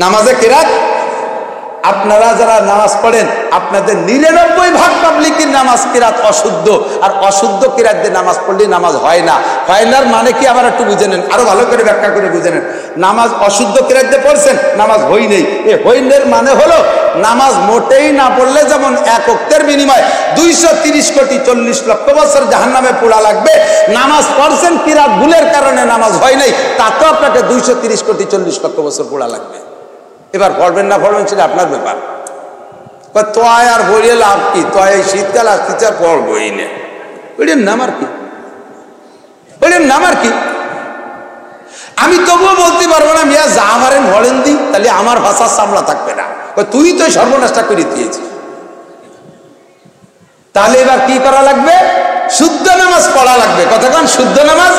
নামাজে কেরাত, আপনারা যারা নামাজ পড়েন আপনাদের 99% পাবলিকের নামাজ কেরাত অশুদ্ধ। আর অশুদ্ধ কেরাত দিয়ে নামাজ পড়লে নামাজ হয় না। হয় নার মানে কি আবার একটু বুঝে নেন, আরো ভালো করে ব্যাখ্যা করে বুঝে নেন। নামাজ অশুদ্ধ কেরাত দিয়ে পড়ছেন, নামাজ হই নেই। এই হইনের মানে হলো নামাজ মোটেই না পড়লে যেমন 1 ওয়াক্তের বিনিময়ে 230 কোটি 40 লক্ষ বছর জাহান্নামে পোড়া লাগবে, নামাজ পড়ছেন কেরাত ভুলের কারণে নামাজ হয় নাই, তাতেও আপনাকে 230 কোটি 40 লক্ষ বছর পোড়া লাগবে। এবার পড়বেন না পড়বেন সেটা আপনার ব্যাপার। তোয়ায় আর বইয়ে লাভ কি? তোয়ায় শীতকাল আসতেছে আর পড়বই না, ওইটার নাম আর কি? ওইটার নাম আর কি? আমি তবুও বলতে পারবো না মিয়া যা আমারেন ভরেন দি, তাহলে আমার ভাষার সামলা থাকবে না। তুই তো সর্বনাশটা করে দিয়েছিস। তাহলে এবার কি করা লাগবে? শুদ্ধ নামাজ পড়া লাগবে। কতক্ষণ শুদ্ধ নামাজ?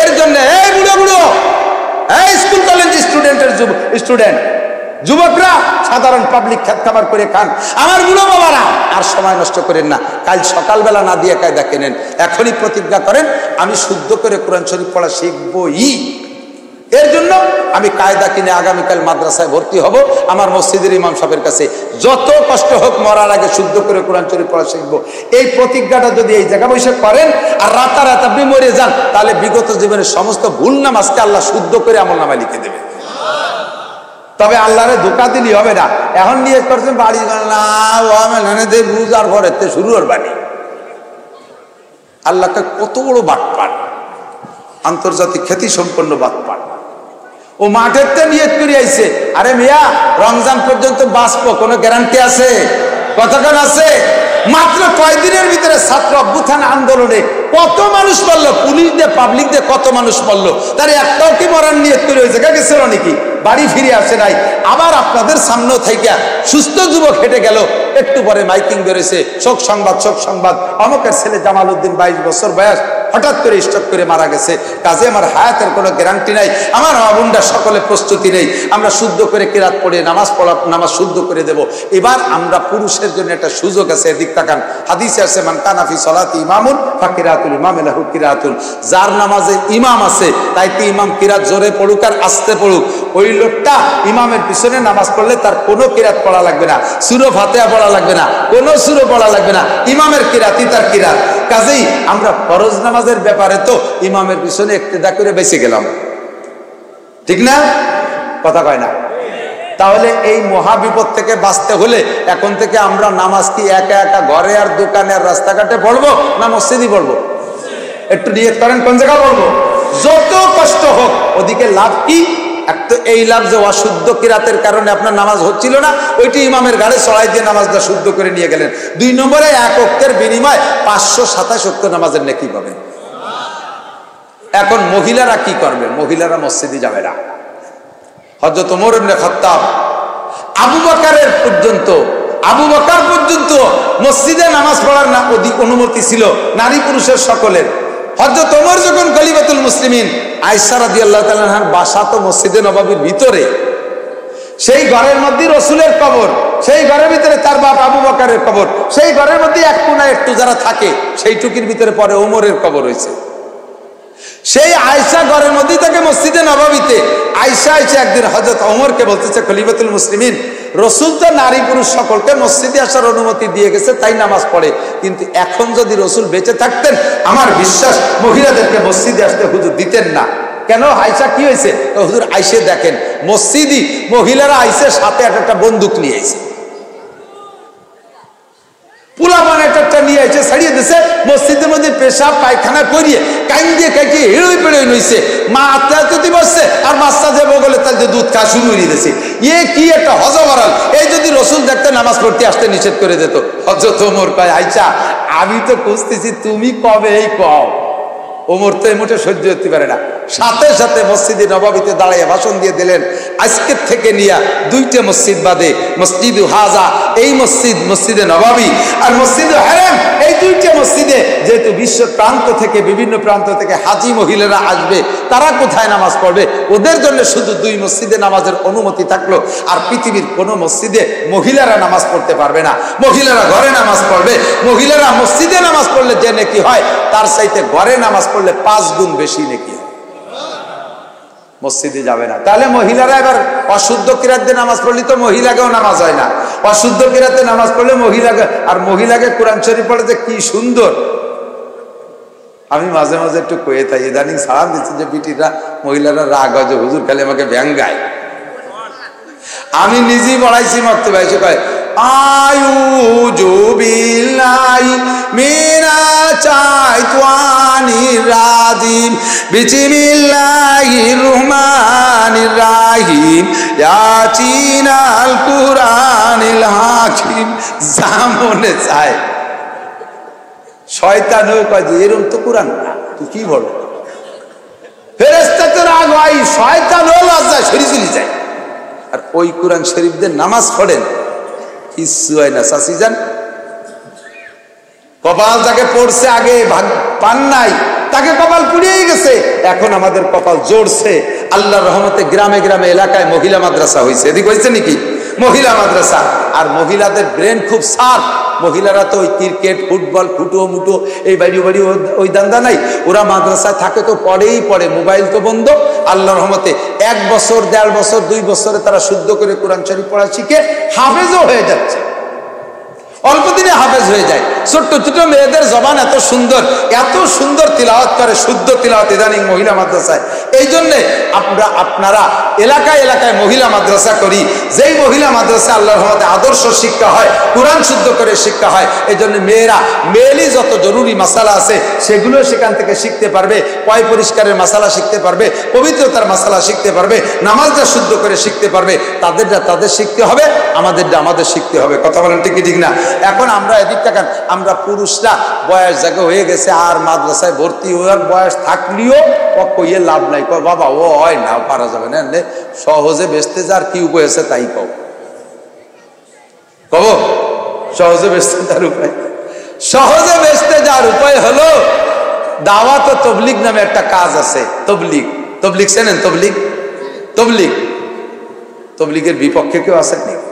এর জন্য এই বুড়ো বুড়ো, এই স্কুল কলেজ স্টুডেন্ট যুবকরা, সাধারণ পাবলিক খেত খাবার করে খান। আমার বুড়ো বাবারা আর সময় নষ্ট করেন না। কাল সকালবেলা না দিয়ে কায়দা কেনেন, এখনই প্রতিজ্ঞা করেন আমি শুদ্ধ করে কোরআন শরীফ পড়া শিখবই। এর জন্য আমি কায়দা কিনে আগামীকাল মাদ্রাসায় ভর্তি হব, আমার মসজিদের ইমাম সাহেবের কাছে যত কষ্ট হোক মরার আগে শুদ্ধ করে কোরআন শরীফ পড়া শিখবো। এই প্রতিজ্ঞাটা যদি এই জায়গা বসে করেন আর রাতারাত আপনি মরে যান, তাহলে বিগত জীবনের সমস্ত ভুল নামাজকে আল্লাহ শুদ্ধ করে আমলনামায় লিখে দেবে। তবে আল্লাহরে ধোঁকা দিলি হবে না। এখন নিয়ে করছেন বাড়ি না রোজার পরে শুরু ওর বাড়ি। আল্লাহকে কত বড় বাটপার, আন্তর্জাতিক খ্যাতি সম্পন্ন বাটপার। ও মাঠের তে নিয়ত করে আইছে, আরে মিয়া রমজান পর্যন্ত বাঁচবো, কোনো গ্যারান্টি আছে? কতক্ষণ আছে? মাত্র কয়দিনের ভিতরে ছাত্র অভ্যুত্থান আন্দোলনে কত মানুষ মরলো, পুলিশ দিয়ে পাবলিক দিয়ে কত মানুষ মরলো, তার একটাও কি মরার নিয়ত করে হয়েছে গেছিল নাকি? বাড়ি ফিরে আসে নাই। আবার আপনাদের সামনে থেকে সুস্থ যুবক হেঁটে গেল, একটু পরে মাইকিং বেরোছে, শোক সংবাদ, শোক সংবাদ, অমকের ছেলে জামাল উদ্দিন 22 বছর বয়স হঠাৎ করে স্ট্রোক করে মারা গেছে। কাজে আমার হায়াতের কোনো গ্যারান্টি নাই, আমার আবুন্ডা সকলে প্রস্তুতি নেই। আমরা শুদ্ধ করে কিরাত পড়ে নামাজ শুদ্ধ করে দেব। এবার আমরা পুরুষের জন্য একটা সুযোগ আছে, এদিক তাকান। হাদিসে আছে মান কানা ফি সলাতি ইমামুন ফাকিরাতুল ইমাম লাহু কিরাতুন, যার নামাজে ইমাম আছে তাইতে ইমাম কিরাত জোরে পড়ুক আর আস্তে পড়ুক, ওই লোকটা ইমামের পিছনে নামাজ পড়লে তার কোনো কিরাত পড়া লাগবে না, সূরা ফাতিহা পড়া লাগবে না, কোনো সূরা পড়া লাগবে না, ইমামের কিরাতই তার কিরাত। কাজেই আমরা ফরজ নামাজের ব্যাপারে তো ইমামের পিছনে ইক্তেদা করে বেঁচে গেলাম, ঠিক না? কথা কয় না? তাহলে এই মহা বিপদ থেকে বাঁচতে হলে এখন থেকে আমরা নামাজ কি একা একা ঘরে আর দোকানে আর রাস্তাঘাটে পড়বো না মসজিদই পড়বো? একটু নিয়ত করেন কোন জায়গা পড়বো। যত কষ্ট হোক ওদিকে লাভ কি? এক তো এই লাভ যে অশুদ্ধ কিরাতের কারণে আপনার নামাজ হচ্ছিল না, ওইটি ইমামের গাড়ি চড়াই দিয়ে নামাজটা শুদ্ধ করে নিয়ে গেলেন। 2 নম্বরে 1 ওয়াক্তের বিনিময় 527 ওয়াক্ত নামাজের নেকি পাবেন। এখন মহিলারা কি করবে? মহিলারা মসজিদে যাবে না। হযরত ওমর ইবনে খাত্তাব আবু বকরের পর্যন্ত, আবু বকর পর্যন্ত মসজিদে নামাজ পড়ার না অনুমতি ছিল নারী পুরুষের সকলের। হযরত ওমর যখন খলিফাতুল মুসলিমিন, আয়েশা রাদিয়াল্লাহু তাআলা আনহার বাসা তো মসজিদে নববীর ভিতরে, সেই ঘরের মধ্যে রাসূলের কবর, সেই ঘরের ভিতরে তার বাপ আবু বকরের কবর, সেই ঘরের মধ্যে এক কোণায় একটু যারা থাকে সেই টুকির ভিতরে পরে ওমরের কবর হয়েছে। সেই আয়েশা ঘরের মধ্যেই থাকে মসজিদে নববীতে। আয়েশা এসে একদিন হযরত ওমরকে বলতেছে, খলিফাতুল মুসলিমিন, রাসূল তো নারী পুরুষ সকলকে মসজিদে আসার অনুমতি দিয়ে গেছে, তাই নামাজ পড়ে, কিন্তু এখন যদি রাসূল বেঁচে থাকতেন আমার বিশ্বাস মহিলাদেরকে মসজিদে আসতে হুজুর দিতেন না। কেন? আয়েশা কি হয়েছে? হুজুর আইসে দেখেন মসজিদই মহিলারা আইসে সাথে একটা বন্দুক নিয়ে আইছে, পুলা বানাটা নিয়ে এসে ছাড়িয়ে দিছে মসজিদের মধ্যে পেশাব পায়খানা করিয়ে কাইন্দিয়ে কাটিয়ে হেড়ে পেড়ে নইছে। মা আত্মাতি বসছে আর বাচ্চা যে বগলে তার যে দুধ খাওয়া শুরু করে দিয়েছে। কি একটা হজবরাল! এই যদি রসুল দেখতে নামাজ পড়তে আসতে নিষেধ করে দিত। হযরত ওমর কয়, আইসা আমি তো খুঁজতেছি, তুমি কবে এই কও। ওমর তো এই মোটে সহ্য করতে পারে না, সাথে সাথে মসজিদে নববীতে দাঁড়িয়ে ভাষণ দিয়ে দিলেন, আজকের থেকে নিয়া 2টে মসজিদ বাদে মসজিদ হাজা, এই মসজিদ মসজিদে নববী আর মসজিদে হারাম, এই 2টে মসজিদে যেহেতু বিশ্ব প্রান্ত থেকে বিভিন্ন প্রান্ত থেকে হাজি মহিলারা আসবে, তারা কোথায় নামাজ পড়বে? ওদের জন্য শুধু 2 মসজিদে নামাজের অনুমতি থাকলো, আর পৃথিবীর কোনো মসজিদে মহিলারা নামাজ পড়তে পারবে না। মহিলারা ঘরে নামাজ পড়বে। মহিলারা মসজিদে নামাজ পড়লে যে নেকি হয় তার চাইতে ঘরে নামাজ পড়লে 5 গুণ বেশি নেকি হয়। মসজিদে যাবে না। তাহলে মহিলারা এবার অশুদ্ধ কিরাতে নামাজ পড়লে তো মহিলাকেও নামাজ হয় না, অশুদ্ধ কিরাতে নামাজ পড়লে মহিলাকে, আর মহিলাকে কোরআন শরীফ পড়ে যে কি সুন্দর। আমি মাঝে মাঝে একটু কয়ে থাকি, ইদানিং সালাম দিচ্ছি যে বিটিরা মহিলারা রাগ হয় যে হুজুর খালি আমাকে ব্যাঙ্গায়। আমি নিজেই পড়াইছি মরতে পাইছি, কয় আয়ুযু বিল্লাহি মিনাশ শাইতানির রাজিম বিসমিল্লাহির রহমানির রহিম ইয়াসিনাল কুরআনিল হাকিম। যা মনে চায়। শয়তানও কয় যে এরকম তো কোরআন না, তুই কি বল? ফেরেশতা তো রাগ হয়, শয়তানও লজ্জায় সরে চলে যায়। আর ওই কোরআন শরীফদের নামাজ পড়েন, কিচ্ছু হয় না। চাচি যান, কপাল যাকে পড়ছে আগে পান নাই, তাকে কপাল পুড়িয়েই গেছে। এখন আমাদের কপাল জোরছে। আল্লাহর রহমতে গ্রামে গ্রামে এলাকায় মহিলা মাদ্রাসা হয়েছে। এদিকে হয়েছে নাকি? মহিলা মাদ্রাসা। আর মহিলাদের ব্রেন খুব শার্প। মহিলারা তো ওই ক্রিকেট ফুটবল ফুটো মুটো এই বাড়ি বাড়ি ওই দান্দা নাই, ওরা মাদ্রাসায় থাকে তো পড়েই পড়ে, মোবাইল তো বন্ধ। আল্লাহর রহমতে 1 বছর 1.5 বছর 2 বছরে তারা শুদ্ধ করে কোরআন শরীফ পড়া শিখে হাফেজও হয়ে যাচ্ছে, অল্প দিনে হাফেজ হয়ে যায়। ছোট্ট ছোট মেয়েদের জবান এত সুন্দর তিলাওয়াত করে, শুদ্ধ তিলাওয়াত ইদানিং মহিলা মাদ্রাসায়। এই জন্যে আপনারা এলাকায় এলাকায় মহিলা মাদ্রাসা করি, যেই মহিলা মাদ্রাসা আল্লাহর রহমতে আদর্শ শিক্ষা হয়, কোরআন শুদ্ধ করে শিক্ষা হয়। এই জন্য মেয়েলি যত জরুরি মাসালা আছে সেগুলো সেখান থেকে শিখতে পারবে, পয় পরিষ্কারের মাসালা শিখতে পারবে, পবিত্রতার মাসালা শিখতে পারবে, নামাজটা শুদ্ধ করে শিখতে পারবে। তাদেরটা তাদের শিখতে হবে, আমাদেরটা আমাদের শিখতে হবে। কথা বলেন ঠিক ঠিক না? এখন আমরা এদিক থাকেন, আমরা পুরুষরা বয়স জায়গা হয়ে গেছে, আর মাদ্রাসায় ভর্তি হওয়ার বয়স থাকলেও কইয়ে লাভ নাই। কয় বাবা ও হয় না, পারা যাবে না, সহজে বেচতে যার কি উপায় আছে তাই কব সহজে বেচতে যার উপায়, সহজে বেচতে যার উপায় হলো দাওয়াত ও তবলিগ নামে একটা কাজ আছে। তবলিগ চেনেন? তবলিগের বিপক্ষে কেউ আছেন নাকি?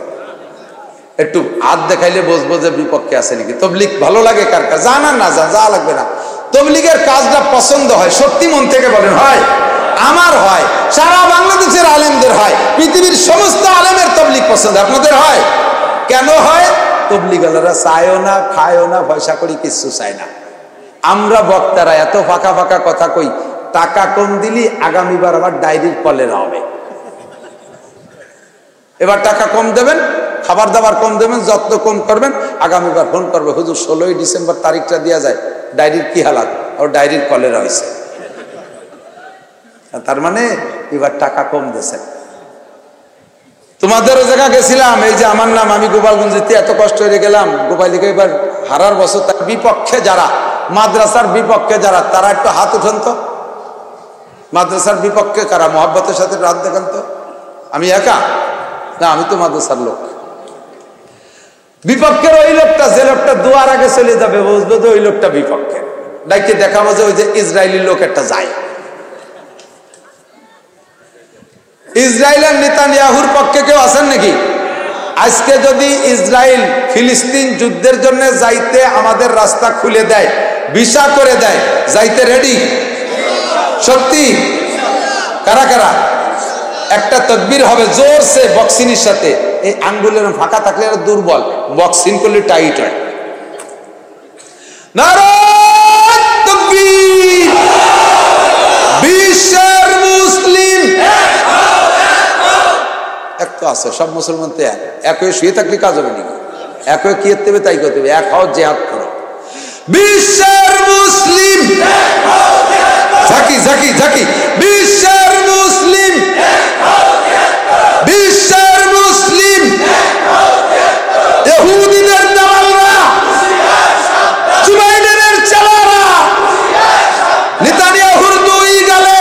একটু হাত দেখাইলে বুঝবো যে বিপক্ষে আছে নাকি। তবলিগ ভালো লাগে কার কার? জানা না যা লাগবে না। তবলিগের কাজটা পছন্দ হয়, সত্যি মন থেকে বলেন হয়? আমার হয়, সারা বাংলাদেশের আলেমদের হয়, পৃথিবীর সমস্ত আলেমের তবলিগ পছন্দ। আপনাদের হয়? কেন হয়? তবলিগওয়ালারা চায়ও না, খায়ও না, পয়সা করি কিচ্ছু চায় না। আমরা বক্তারা এত ফাঁকা ফাঁকা কথা কই, টাকা কম দিলি আগামীবার আবার ডায়েরির কলেরা হবে। এবার টাকা কম দেবেন, খাবার দাবার কম দেবেন, যত্ন কম করবেন, আগামীবার ফোন করবে, হুজুর 16ই ডিসেম্বর তারিখটা দেওয়া যায়, ডায়েরির কি হালাত? আর ডায়েরির কলেরা হয়েছে। তার মানে এবার টাকা কম দিয়েছেন। তোমাদেরও জায়গা গেছিলাম, এই যে আমার নাম, আমি গোপালগঞ্জে এত কষ্ট হয়ে গেলাম, গোপালীকে এবার হারার বছর। তার বিপক্ষে যারা, মাদ্রাসার বিপক্ষে যারা, তারা একটু হাত উঠান তো। মাদ্রাসার বিপক্ষে কারা? মহব্বতের সাথে রাত দেখান তো। আমি একা না, আমি তো মাদ্রাসার লোক। বিপক্ষের ওই লোকটা, যে লোকটা দুয়ার আগে চলে যাবে, বুঝবে তো ওই লোকটা বিপক্ষে। ডাইকে দেখাবো যে ওই যে ইসরায়েলি লোক একটা যায়, ইসরায়েলের নেতানিয়াহুর পক্ষে কেউ আছেন নাকি? আজকে যদি ইসরায়েল ফিলিস্তিন যুদ্ধের জন্য যাইতে আমাদের রাস্তা খুলে দেয়, ভিসা করে দেয়, যাইতে রেডি? সত্যি? কারা কারা? একটা তাকবীর হবে জোরসে বক্সিনের সাথে। এই আঙ্গুলের ফাঁকা থাকলে আর দুর্বল, বক্সিং করলে টাইট হয়। নারায়ে তাকবীর! বিশ্বের মুসলিম এক তো আছে, সব মুসলমান তো এক হয়ে শুয়ে থাকলে কাজ হবে নাকি? এক হয়ে কি করতে হবে তাই করতে হবে, এক হও, জিহাদ করো। বিশ্বের মুসলিম ঝাঁকি ঝাঁকি ঝাঁকি, বিশ্বের মুসলিম, বিশ্বের মুসলিম, ইহুদিদের দালালরা, জুবাইরের চালারা, নেতানিয়াহুর দুই গালে,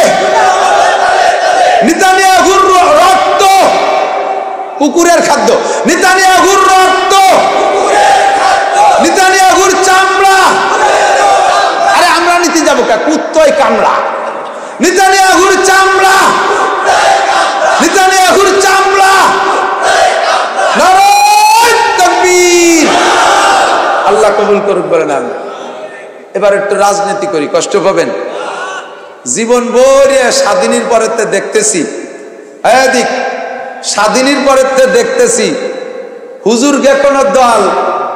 নেতানিয়াহুর রক্ত কুকুরের খাদ্য, নেতানিয়াহুর রক্ত, নেতানিয়াহুর চামড়া। আরে আমরা নিতে যাবো কা? কুত্তই কামড়া। নেতানিয়াহুর চামড়া, নেতানিয়াহুর চামড়া। নারায়ে তাকবীর! আল্লাহ কবুল করুক বলেন আল্লাহ। এবার একটু রাজনীতি করি, কষ্ট পাবেন। জীবন ভরে স্বাধীনের পরেতে দেখতেছি, এদিক স্বাধীনের পরেতে দেখতেছি হুজুরকে কোন দল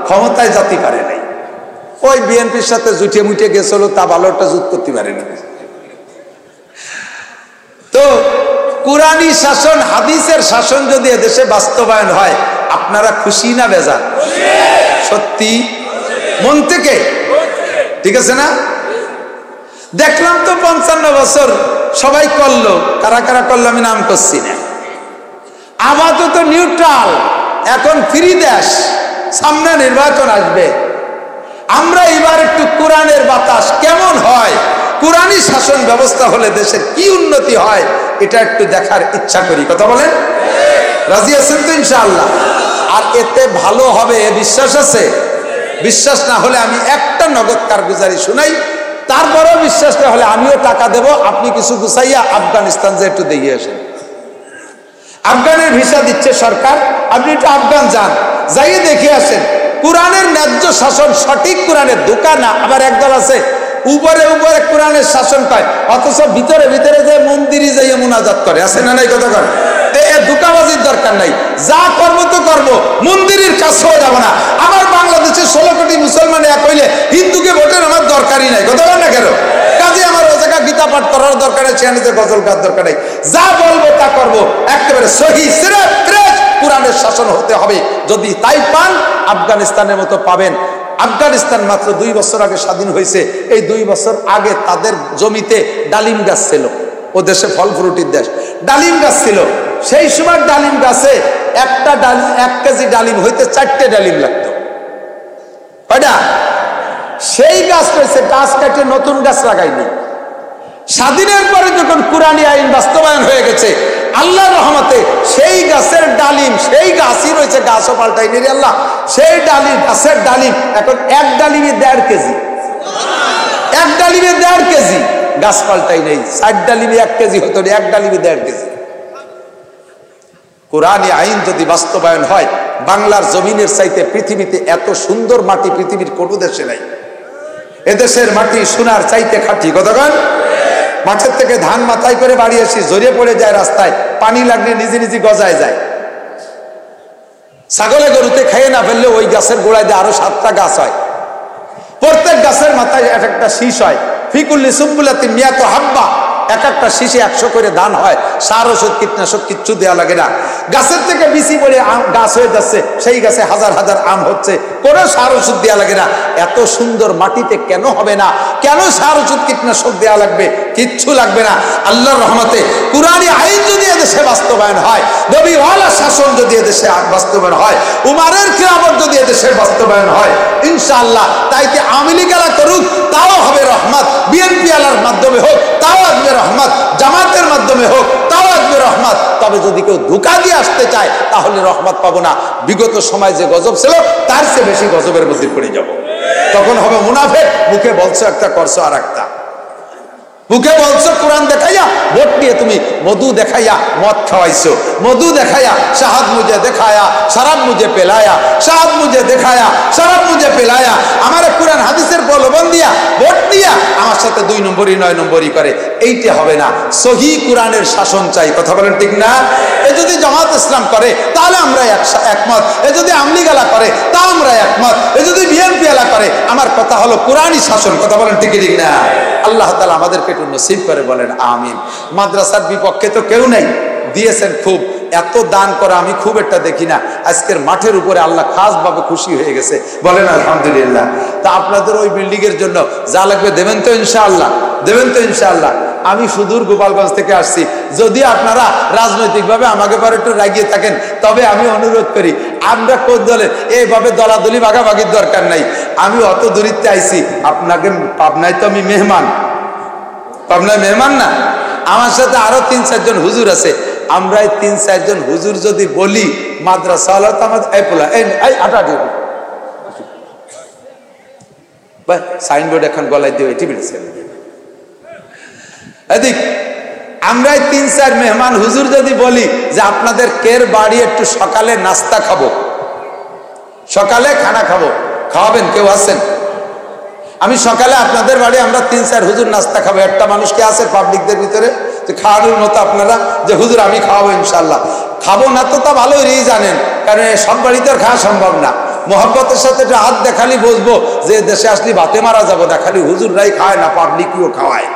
ক্ষমতায় যেতে পারে নাই। ওই বিএনপির সাথে জুটিয়ে মুটিয়ে গেছিল, তা ভালো একটা জুট করতে পারেনি। তো কুরআনী শাসন, হাদিসের শাসন যদি এদেশে বাস্তবায়ন হয়, আপনারা খুশি না বেজার? সত্যি মন থেকে? ঠিক আছে না? দেখলাম তো 55 বছর সবাই করলো, কারা কারা করলো আমি নাম করছি না। আপাতত নিউট্রাল, এখন ফ্রি দেশ, সামনে নির্বাচন আসবে। আমরা এবার একটু কোরআনের বাতাস কেমন হয়, কোরআনী শাসন ব্যবস্থা হলে দেশের কি উন্নতি হয়, এটা একটু দেখার ইচ্ছা করি। কথা বলেন? রাজি আছেন তো ইনশাআল্লাহ? আর এতে ভালো হবে এ বিশ্বাস আছে? বিশ্বাস না হলে আমি একটা নগদ কারগুজারি শুনাই, তারপরেও বিশ্বাস না হলে আমিও টাকা দেব, আপনি কিছু গুছাইয়া আফগানিস্তান যে একটু দেখিয়ে আসেন। আফগানের ভিসা দিচ্ছে সরকার, আপনি একটু আফগান যান, যাইয়ে দেখে আসেন কোরআনের ন্যায্য শাসন সঠিক কোরআনের ধোঁকা না। আবার একদল আছে উপরে উপরে কোরআনের শাসন পায়, অথচ ভিতরে ভিতরে যে মন্দিরে যাইয়ে মুনাজাত করে, আছে না নাই কথা কর? ধোঁকাবাজির দরকার নাই, যা করবো তো করবো, মন্দিরের কাছেও যাবো না। আমার বাংলাদেশের 16 কোটি মুসলমান এক হইলে হিন্দুকে ভোটের আমার দরকারই নাই, কথা বল না কেন? কাজে আমার ও জায়গা গীতা পাঠ করার দরকার নেই, ছিয়ানিতে গজল গাওয়ার দরকার নেই, যা বলবো তা করবো, একেবারে সহি সিরাত ফ্রেশ কোরআনের শাসন হতে হবে। যদি তাই পান আফগানিস্তানের মতো পাবেন। আফগানিস্তান মাত্র 2 বছর আগে স্বাধীন হয়েছে। এই 2 বছর আগে তাদের জমিতে ডালিম গাছ ছিল, ও দেশে ফল ফ্রুটির দেশ, ডালিম গাছ ছিল। সেই সময় ডালিম গাছে একটা ডালিম 1 কেজি ডালিম হইতে 4টে ডালিম লাগতো, কয়টা? সেই গাছ রয়েছে, গাছ কেটে নতুন গাছ লাগাইনি। স্বাধীনের পরে যখন কুরআনী আইন বাস্তবায়ন হয়ে গেছে আল্লাহর রহমতে সেই গাছের ডালিম, সেই গাছই রয়েছে, গাছও পাল্টাইনি রে আল্লাহ। সেই ডালিম, গাছের ডালিম এখন 1 ডালিমে 1.5 কেজি, 1 ডালিমে 1.5 কেজি, গাছ পাল্টাই নেই। 4 ডালিমে 1 কেজি হতো, 1 ডালিমে 1.5 কেজি। কুরআনী আইন যদি বাস্তবায়ন হয়, বাংলার জমিনের চাইতে পৃথিবীতে এত সুন্দর মাটি পৃথিবীর কোনো দেশে নাই। এদেশের মাটি সোনার চাইতে খাঁটি, কতক্ষণ? মাঠের থেকে ধান মাথায় করে বাড়ি আসি, জড়িয়ে পড়ে যায় রাস্তায়, পানি লাগলে নিজে নিজে গজায় যায়। ছাগলে গরুতে খেয়ে না ফেললে ওই গাছের গোড়ায় দিয়ে আরো 7টা গাছ হয়, প্রত্যেক গাছের মাথায় 1-1টা শীষ হয়। ফিকুল্লি সুম্বুলাতিন মিয়াতু হাব্বা, 1-1টা শীষে 100 করে ধান হয়। সার ওষুধ কীটনাশক কিচ্ছু দেওয়া লাগে না। গাছের থেকে বিচি পড়ে গাছ হয়ে যাচ্ছে, সেই গাছে হাজার হাজার আম হচ্ছে, কোনো সার ওষুধ দেওয়া লাগে না। এত সুন্দর মাটিতে কেন হবে না? কেন সার ওষুধ কীটনাশক দেওয়া লাগবে? কিচ্ছু লাগবে না। আল্লাহর রহমতে কুরআনী আইন যদি এদেশে বাস্তবায়ন হয়, নবীওয়ালা শাসন যদি এদেশে বাস্তবায়ন হয়, উমারের খিলাফত যদি এদেশে বাস্তবায়ন হয়, ইনশাআল্লাহ তাইতে আওয়ামী লীগেরা করুক তাও হবে রহমত, বিএনপি আলার মাধ্যমে হোক তাও আসবে রহমত, জামাতের মাধ্যমে হোক তাও আসবে রহমত। তবে যদি কেউ ধোঁকা দিয়ে আসতে চায় তাহলে রহমত পাবো না। বিগত সময় যে গজব ছিল তার চেয়ে বেশি গজবের মধ্যে পড়ে যাব। তখন হবে মুনাফিক, মুখে বলছো একটা, করছো আর একটা। মুখে বলছো কোরআন দেখাইয়া, ভোট নিয়ে তুমি মধু দেখাইয়া মদ খাওয়াইছো, মধু দেখাইয়া শাহাদ মুঝে দেখায়া শরাব মুঝে পেলায়া, শাহাদ মুঝে দেখায়া শরাব মুঝে পেলায়া। আমার কোরআন হাদিসের প্রলোভন দিয়া ভোট দিয়া আমার সাথে 2 নম্বরই 9 নম্বরই করে, এইটা হবে না। সহি কোরআনের শাসন চাই, কথা বলেন ঠিক না? এ যদি জামাত ইসলাম করে তাহলে আমরা একমত, এ যদি আওয়ামী লীগ করে তা আমরা একমত, এ যদি বিএনপি করে, আমার কথা হলো কোরআনই শাসন, কথা বলেন ঠিক ঠিক না? আল্লাহ তাআলা আমাদেরকে একটু নসিব করে বলেন আমিন। মাদ্রাসার বিপক্ষে তো কেউ নেই, দিয়েছেন খুব, এত দান করা আমি খুব একটা দেখি না। আজকের মাঠের উপরে আল্লাহ খাসভাবে খুশি হয়ে গেছে, বলেন আলহামদুলিল্লাহ। তা আপনাদের ওই বিল্ডিং এর জন্য যা লাগবে দেবেন তো ইনশাআল্লাহ? দেবেন তো ইনশাআল্লাহ? আমি সুদূর গোপালগঞ্জ থেকে আসছি, যদি আপনারা রাজনৈতিকভাবে আমাকে পরে একটু রাগিয়ে থাকেন তবে আমি অনুরোধ করি, আমরা কোন দলের এইভাবে দলাদলি ভাগাভাগির দরকার নাই। আমি অত দূরিত্বে আইছি, আপনাকে পাবনায় তো আমি মেহমান, পাবনায় মেহমান না, আমার সাথে আরো 3-4 জন হুজুর আছে। আমরা 3-4 জন হুজুর যদি বলি মাদ্রাসা হলো তো আমাদের এই পোলা এই আটা দিব ভাই, সাইনবোর্ড এখন গলায় দিয়ে টিভি এদিক, আমরা 3-4 মেহমান হুজুর যদি বলি যে আপনাদের কের বাড়ি একটু সকালে নাস্তা খাবো, সকালে খানা খাবো, খাওয়াবেন? কেউ আছেন? আমি সকালে আপনাদের বাড়ি আমরা 3-4 হুজুর নাস্তা খাবো। একটা মানুষ কি আছে পাবলিকদের ভিতরে যে খাওয়ানোর মতো আপনারা যে হুজুর আমি খাওয়াবো ইনশাল্লাহ? খাবো না তো তা ভালোই জানেন, কারণ সব বাড়িতে খাওয়া সম্ভব না। মোহাব্বতের সাথে একটু হাত দেখালি বসবো যে দেশে আসলে ভাতে মারা যাবো না, খালি হুজুররাই খায় না, পাবলিকও খাওয়ায়।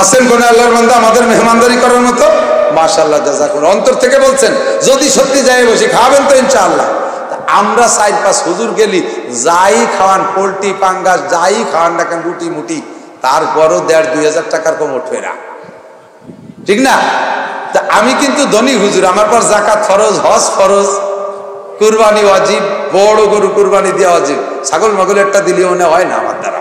আছেন কোন আল্লাহর বান্দা আমাদের মেহমানদারি করার মতো? মাশাআল্লাহ, জাযাকুল্লাহ। অন্তর থেকে বলছেন যদি সত্যি যাই বসি খাবেন তো ইনশাআল্লাহ। আমরা 4-5 হুজুর গেলি, যাই খাওয়ান, পোল্ট্রি পাঙ্গাস যাই খাওয়ান না কেন, রুটি মুটি, তারপরও 1,500-2,000 টাকার কম উঠবে না, ঠিক না? তা আমি কিন্তু ধনী হুজুর, আমার পর যাকাত ফরজ, হজ ফরজ, কুরবানি ওয়াজিব, বড় গরু কুরবানি দেওয়া ওয়াজিব, ছাগল মাগল একটা দিলেও না হয় না আমার দ্বারা।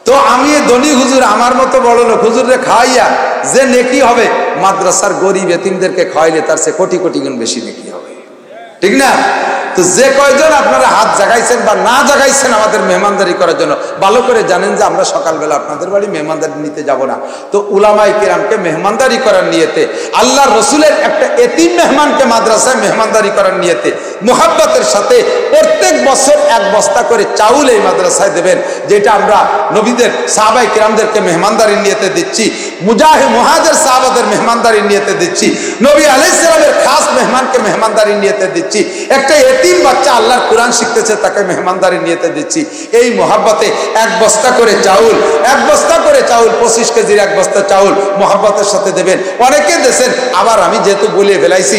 তো আমি ধনী হুজুর, আমার মতো বড় লোক হুজুরে খাওয়াইয়া যে নেকি হবে, মাদ্রাসার গরিব এতিমদেরকে খাওয়াইলে তার চেয়ে কোটি কোটি গুণ বেশি নেকি হবে, ঠিক না? তো যে কয়জন আপনারা হাত জাগাইছেন বা না জাগাইছেন আমাদের মেহমানদারি করার জন্য, ভালো করে জানেন যে আমরা সকালবেলা আপনাদের বাড়ি মেহমানদারি নিতে যাব না। তো উলামায়ে কিরামকে মেহমানদারি করার নিয়তে, আল্লাহ রসুলের একটা এতিম মেহমানকে মাদ্রাসায় মেহমানদারি করার নিয়তে, মুহাব্বতের সাথে প্রত্যেক বস্তা করে চাউল এই মাদ্রাসায় দেবেন, যেটা আমরা নবীদের সাহাবায়ে কিরামদেরকে মেহমানদারি নিয়েতে দিচ্ছি, মুহাজির সাহাবাদের মেহমানদারি নিয়েতে দিচ্ছি, নবী আলাইহিস সালামের খাস মেহমানকে মেহমানদারি নিয়েতে দিচ্ছি, একটা এতিম বাচ্চা আল্লাহর কোরআন শিখতেছে তাকে মেহমানদারি নিয়েতে দিচ্ছি। এই মহাব্বতে এক বস্তা করে চাউল, 25 কেজির এক বস্তা চাউল মহাব্বতের সাথে দেবেন। অনেকে দেশেন, আবার আমি যেহেতু বলে ফেলাইছি